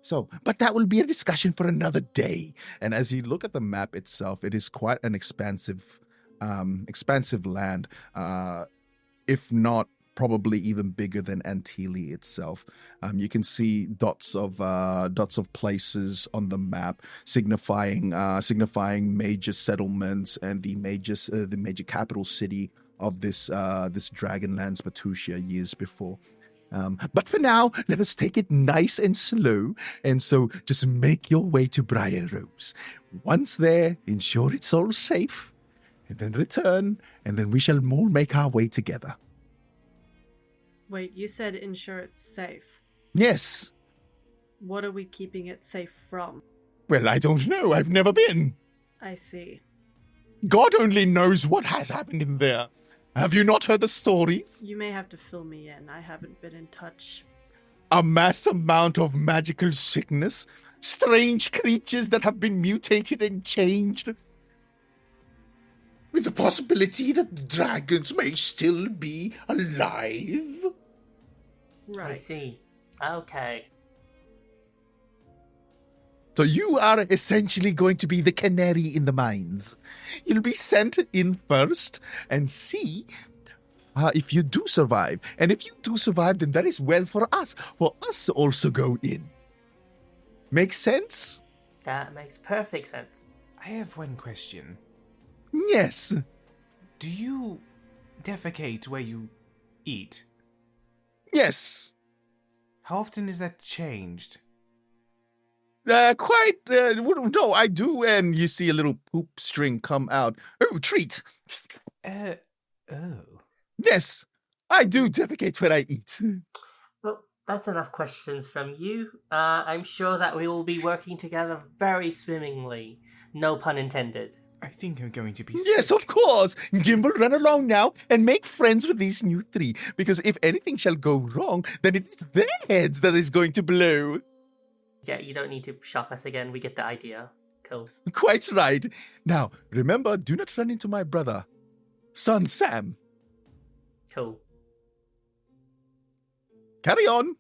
So, but that will be a discussion for another day. And as you look at the map itself, it is quite an expansive land, if not probably even bigger than Antilles itself. You can see dots of places on the map signifying major settlements and the major capital city of this Dragonlance Matusia years before. But for now, let us take it nice and slow, and so just make your way to Briar Rose. Once there, ensure it's all safe, and then return, and then we shall all make our way together. Wait, you said ensure it's safe. Yes. What are we keeping it safe from? Well, I don't know. I've never been. I see. God only knows what has happened in there. Have you not heard the stories? You may have to fill me in. I haven't been in touch. A mass amount of magical sickness, strange creatures that have been mutated and changed, with the possibility that the dragons may still be alive. Right. I see. Okay. So you are essentially going to be the canary in the mines. You'll be sent in first and see if you do survive. And if you do survive, then that is well for us to also go in. Makes sense? That makes perfect sense. I have one question. Yes. Do you defecate where you eat? Yes. How often is that changed? No, I do, and you see a little poop string come out. Oh, treat. Oh. Yes, I do defecate when I eat. Well, that's enough questions from you. I'm sure that we will be working together very swimmingly. No pun intended. I think I'm going to be Yes, sick. of course. Gimbal, run along now and make friends with these new three, because if anything shall go wrong, then it is their heads that is going to blow. Yeah, you don't need to shock us again. We get the idea. Cool. Quite right. Now, remember, do not run into my brother, son Sam. Cool. Carry on.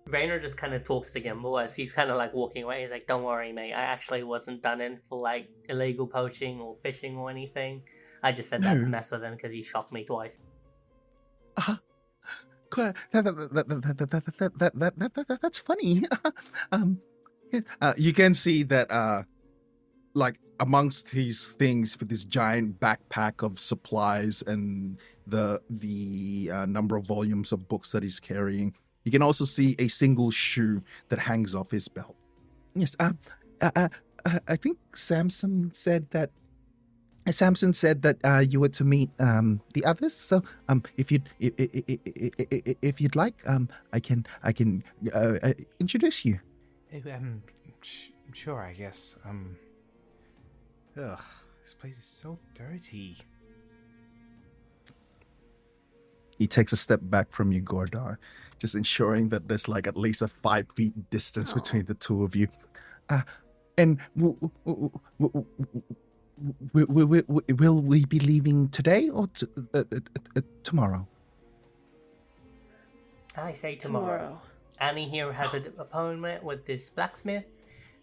Raynor just kind of talks to Gimbal as he's kind of like walking away. He's like, don't worry, mate. I actually wasn't done in for like illegal poaching or fishing or anything. I just said that to mess with him because he shocked me twice. That's funny. You can see that, like amongst these things, with this giant backpack of supplies and the number of volumes of books that he's carrying, you can also see a single shoe that hangs off his belt. Yes. I think Samson said that you were to meet the others. So if you'd like, I can introduce you. Sure, I guess. Ugh, this place is so dirty. He takes a step back from you, Gordar, just ensuring that there's like at least a 5 feet distance between the two of you. And will we be leaving today or tomorrow? I say tomorrow. Annie here has an opponent with this blacksmith,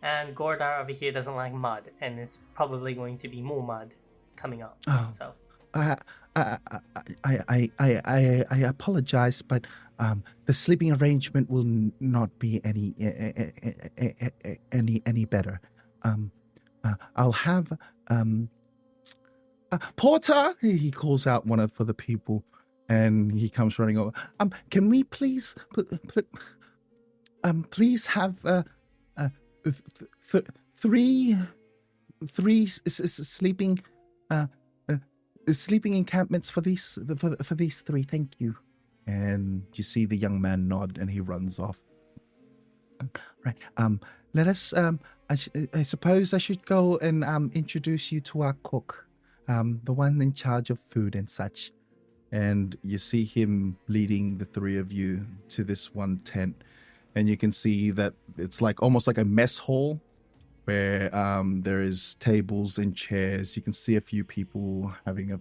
and Gordar over here doesn't like mud, and it's probably going to be more mud coming up. Oh. So I apologize, but the sleeping arrangement will not be any better. I'll have Porter. He calls out one for the people, and he comes running over. Can we please please have three sleeping sleeping encampments for these three, thank you. And you see the young man nod, and he runs off. Right. Let us. I suppose I should go and introduce you to our cook, the one in charge of food and such. And you see him leading the three of you to this one tent, and you can see that it's like almost like a mess hall, where there is tables and chairs. You can see a few people having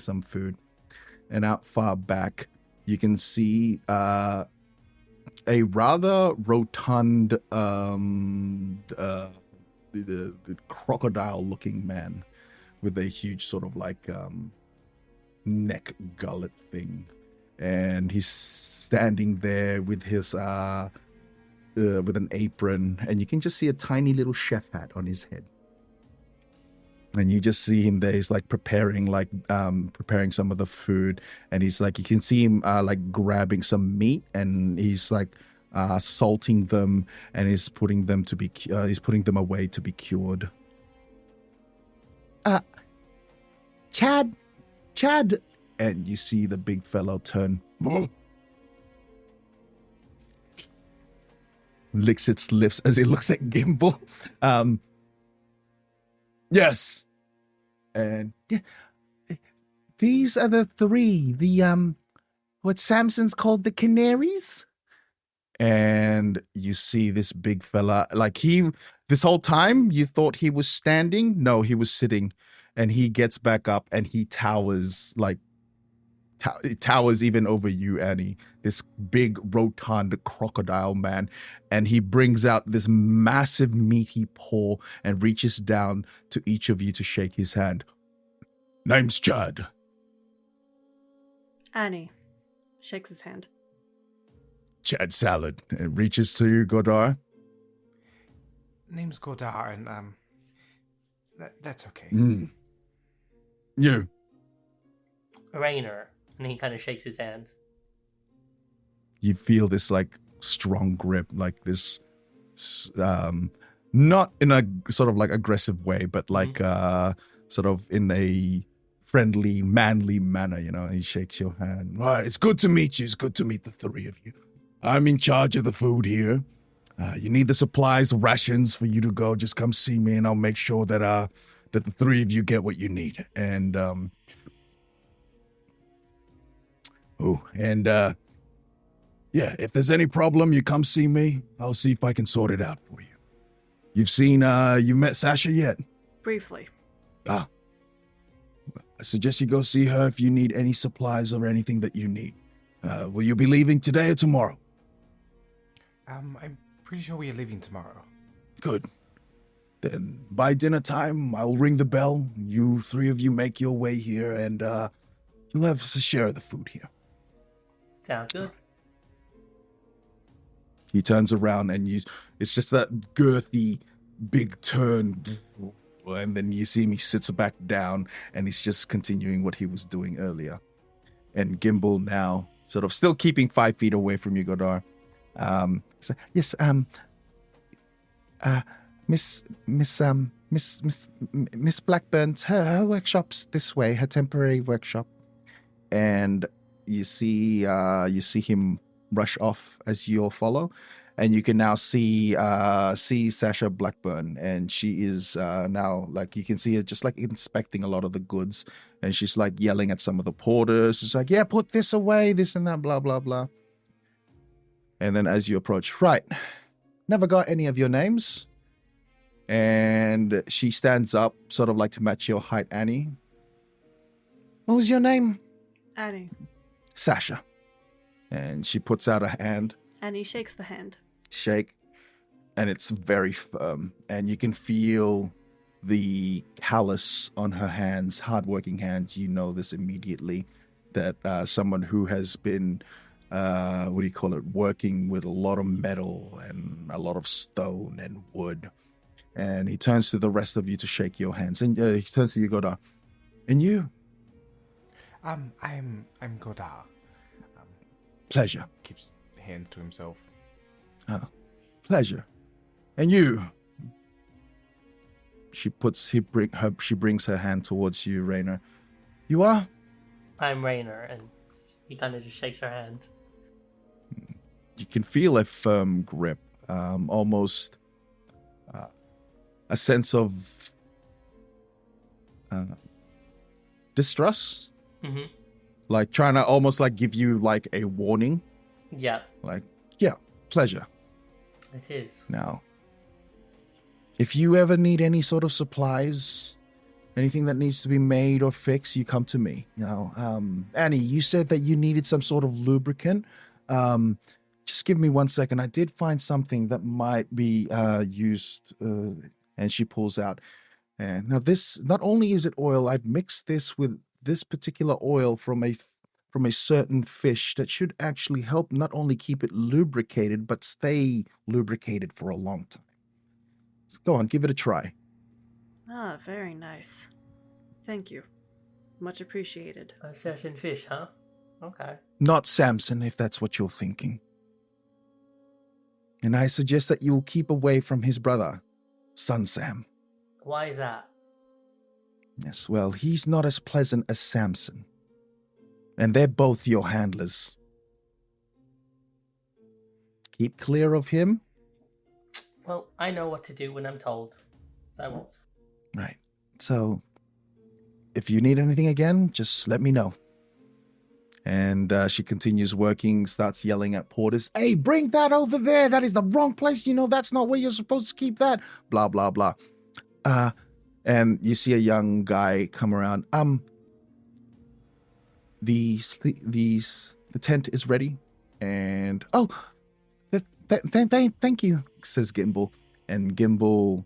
some food, and out far back you can see a rather rotund crocodile-looking man with a huge sort of like neck gullet thing, and he's standing there with his with an apron, and you can just see a tiny little chef hat on his head. And you just see him there. He's like preparing some of the food, and he's like, you can see him like grabbing some meat, and he's like salting them, and he's putting them away to be cured. Chad, and you see the big fellow turn. Licks its lips as he looks at Gimbal. Yes. And yeah, these are the three, what Samson's called the canaries. And you see this big fella, like this whole time you thought he was standing. No, he was sitting, and he gets back up and he towers even over you, Annie, this big rotund crocodile man, and he brings out this massive meaty paw and reaches down to each of you to shake his hand. Name's Chad. Annie shakes his hand. Chad Salad, and reaches to you, Godar. Name's Gordar, and that's okay. You. Rainer, and he kind of shakes his hand. You feel this like strong grip, like this, not in a sort of like aggressive way, but like sort of in a friendly, manly manner, you know. He shakes your hand. Right, it's good to meet you. It's good to meet the three of you. I'm in charge of the food here. You need the supplies, rations for you to go. Just come see me, and I'll make sure that that the three of you get what you need. And yeah, if there's any problem, you come see me. I'll see if I can sort it out for you. You met Sasha yet? Briefly. I suggest you go see her if you need any supplies or anything that you need. Will you be leaving today or tomorrow? I'm pretty sure we are leaving tomorrow. Good. Then by dinner time, I'll ring the bell. You three of you make your way here, and you'll have a share of the food here. Sounds good. He turns around, and it's just that girthy, big turn, and then you see him, he sits back down, and he's just continuing what he was doing earlier. And Gimbal now, sort of still keeping 5 feet away from you, Godar. So, yes, Miss Blackburn's her workshop's this way, her temporary workshop, and you see him rush off as you all follow, and you can now see Sasha Blackburn, and she is now, like, you can see her just like inspecting a lot of the goods, and she's like yelling at some of the porters. She's like, yeah, put this away, this and that, blah blah blah. And then as you approach, right, never got any of your names. And she stands up, sort of like to match your height, Annie. What was your name? Annie. Sasha. And she puts out a hand, And he shakes the hand. shake, and it's very firm. And you can feel the callus on her hands, hardworking hands. You know this immediately, that someone who has been, working with a lot of metal and a lot of stone and wood. And he turns to the rest of you to shake your hands. And he turns to you, Godar. And you? I'm Godar. Pleasure. Keeps hands to himself. Pleasure. And you? She brings her hand towards you, Raynor. You are? I'm Raynor, and he kind of just shakes her hand. You can feel a firm grip, almost a sense of distrust, like trying to almost like give you like a warning. Yeah, Like, yeah, pleasure. it is. Now, if you ever need any sort of supplies, anything that needs to be made or fixed, you come to me. Annie, you said that you needed some sort of lubricant. Just give me 1 second. I did find something that might be used. And she pulls out. And now this, not only is it oil, I've mixed this with this particular oil from a certain fish that should actually help not only keep it lubricated, but stay lubricated for a long time. So go on, give it a try. Ah, very nice. Thank you. Much appreciated. A certain fish, huh? Okay. Not Samson, if that's what you're thinking. And I suggest that you will keep away from his brother, Son Sam. Why is that? Yes, well, he's not as pleasant as Samson. And they're both your handlers. Keep clear of him. Well, I know what to do when I'm told, so I won't. Right. So, if you need anything again, just let me know. And she continues working, starts yelling at porters, "Hey, bring that over there. That is the wrong place. You know, that's not where you're supposed to keep that." Blah, blah, blah. And you see a young guy come around. The tent is ready. And, thank you, says Gimbal. And Gimbal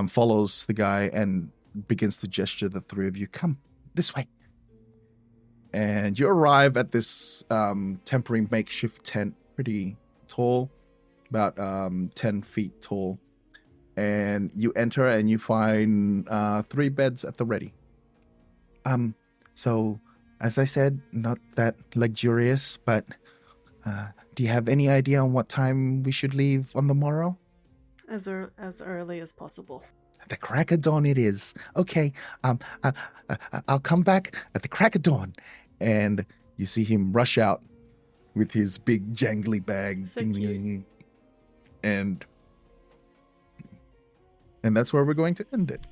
follows the guy and begins to gesture the three of you. Come, this way. And you arrive at this temporary makeshift tent, pretty tall, about 10 feet tall. And you enter and you find 3 beds at the ready. So, as I said, not that luxurious, but do you have any idea on what time we should leave on the morrow? As early as possible. The crack of dawn it is. Okay, I'll come back at the crack of dawn. And you see him rush out with his big jangly bag. So cute. And that's where we're going to end it.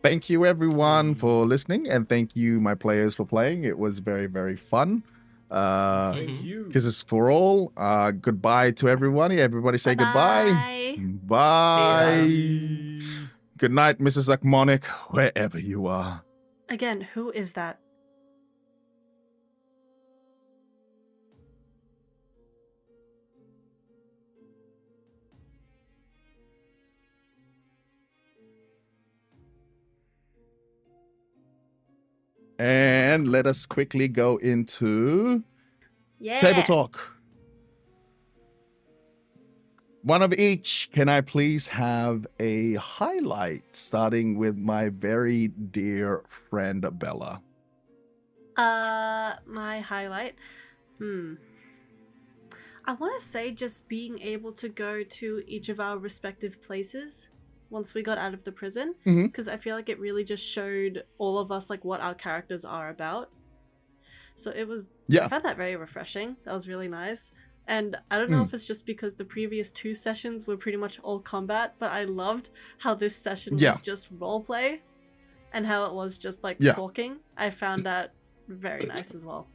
Thank you, everyone, for listening. And thank you, my players, for playing. It was very, very fun. Thank you. Kisses for all. Goodbye to everybody. Everybody say goodbye. Bye. Good night, Mrs. Akmonic, wherever you are. Again, who is that? And let us quickly go into Yeah. table talk. One of each. Can I please have a highlight, starting with my very dear friend Bella? My highlight. I want to say just being able to go to each of our respective places once we got out of the prison, because I feel like it really just showed all of us like what our characters are about. So it was, I found that very refreshing. That was really nice. And I don't know if it's just because the previous 2 sessions were pretty much all combat, but I loved how this session was just roleplay and how it was just like talking. I found that very nice as well.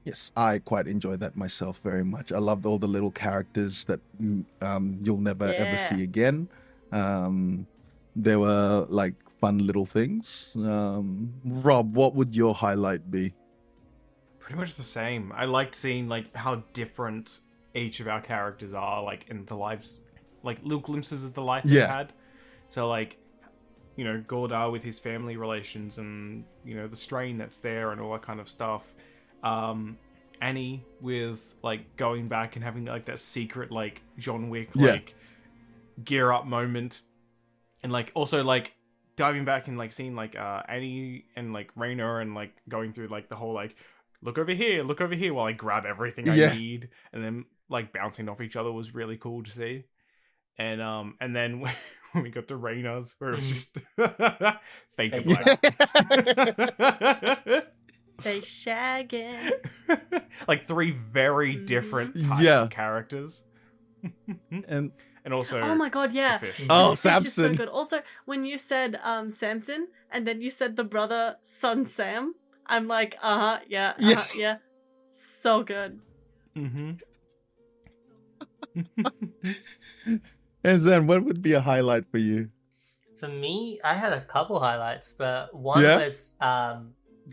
Yes, I quite enjoyed that myself very much. I loved all the little characters that you'll never ever see again. They were like fun little things. Rob, what would your highlight be? Pretty much the same. I liked seeing like how different each of our characters are, like in the lives, like little glimpses of the life they've Yeah. had. So like, you know, Gordar with his family relations and, you know, the strain that's there and all that kind of stuff. Annie with like going back and having like that secret like John Wick Yeah. like gear up moment, and like also like diving back and like seeing like Annie and like Raynor and like going through like the whole like look over here while I grab everything I Yeah. need, and then like bouncing off each other was really cool to see. And then when we got to Raynor's, where it was just fade to black. They shagging. Like three very different types Yeah. of characters. And And also Oh my god, yeah. the fish. Oh, The fish is so Samson. good. Also, when you said Samson and then you said the brother son Sam, I'm like, yeah, Yeah. yeah. So good. Mm-hmm. And Zen, what would be a highlight for you? For me, I had a couple highlights, but one Yeah? was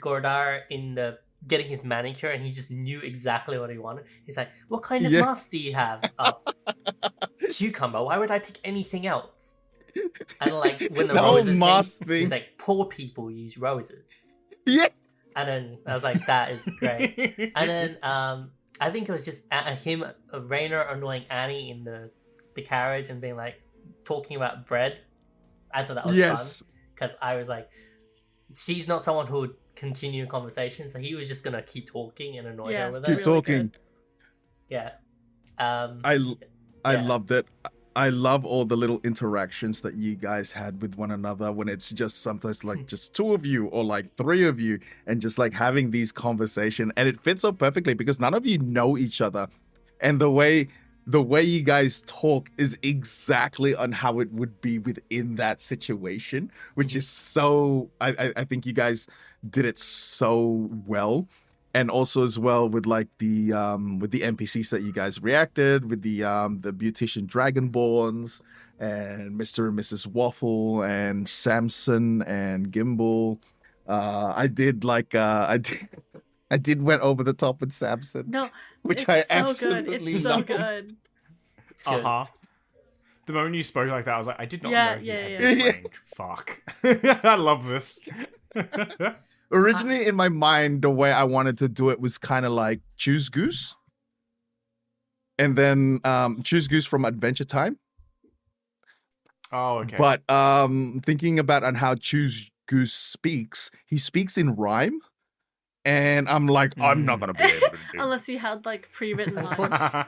Gordar in the getting his manicure, and he just knew exactly what he wanted. He's like, "What kind of Yeah. mask do you have?" Oh, cucumber. Why would I pick anything else? And like when the The whole roses mask came, thing. he's like, "Poor people use roses." Yeah. And then I was like, "That is great." And then I think it was just him, Raynor annoying Annie in the carriage and being like talking about bread. I thought that was Yes. fun because I was like, she's not someone who would continue a conversation, so he was just gonna keep talking and annoy Yeah, her with Keep it. really talking. good. Yeah. I Yeah. loved it. I love all the little interactions that you guys had with one another when it's just sometimes like just two of you or like three of you and just like having these conversations, and it fits so perfectly because none of you know each other, and the way you guys talk is exactly on how it would be within that situation, which is so I think you guys did it so well. And also as well with like the NPCs that you guys reacted with the beautician dragonborns and Mr. and Mrs. Waffle and Samson and Gimbal. I did went over the top with Samson, No, which it's I so absolutely good. It's so love. good. It's good. Uh-huh. The moment you spoke like that, I was like, I did not Yeah, know he yeah, had yeah. this Yeah. range. Fuck. I love this. Originally in my mind, the way I wanted to do it was kind of like Choose Goose, and then Choose Goose from Adventure Time. Oh, okay. But thinking about on how Choose Goose speaks, he speaks in rhyme, and I'm like, I'm not gonna be able to do. Unless you had like pre-written lines.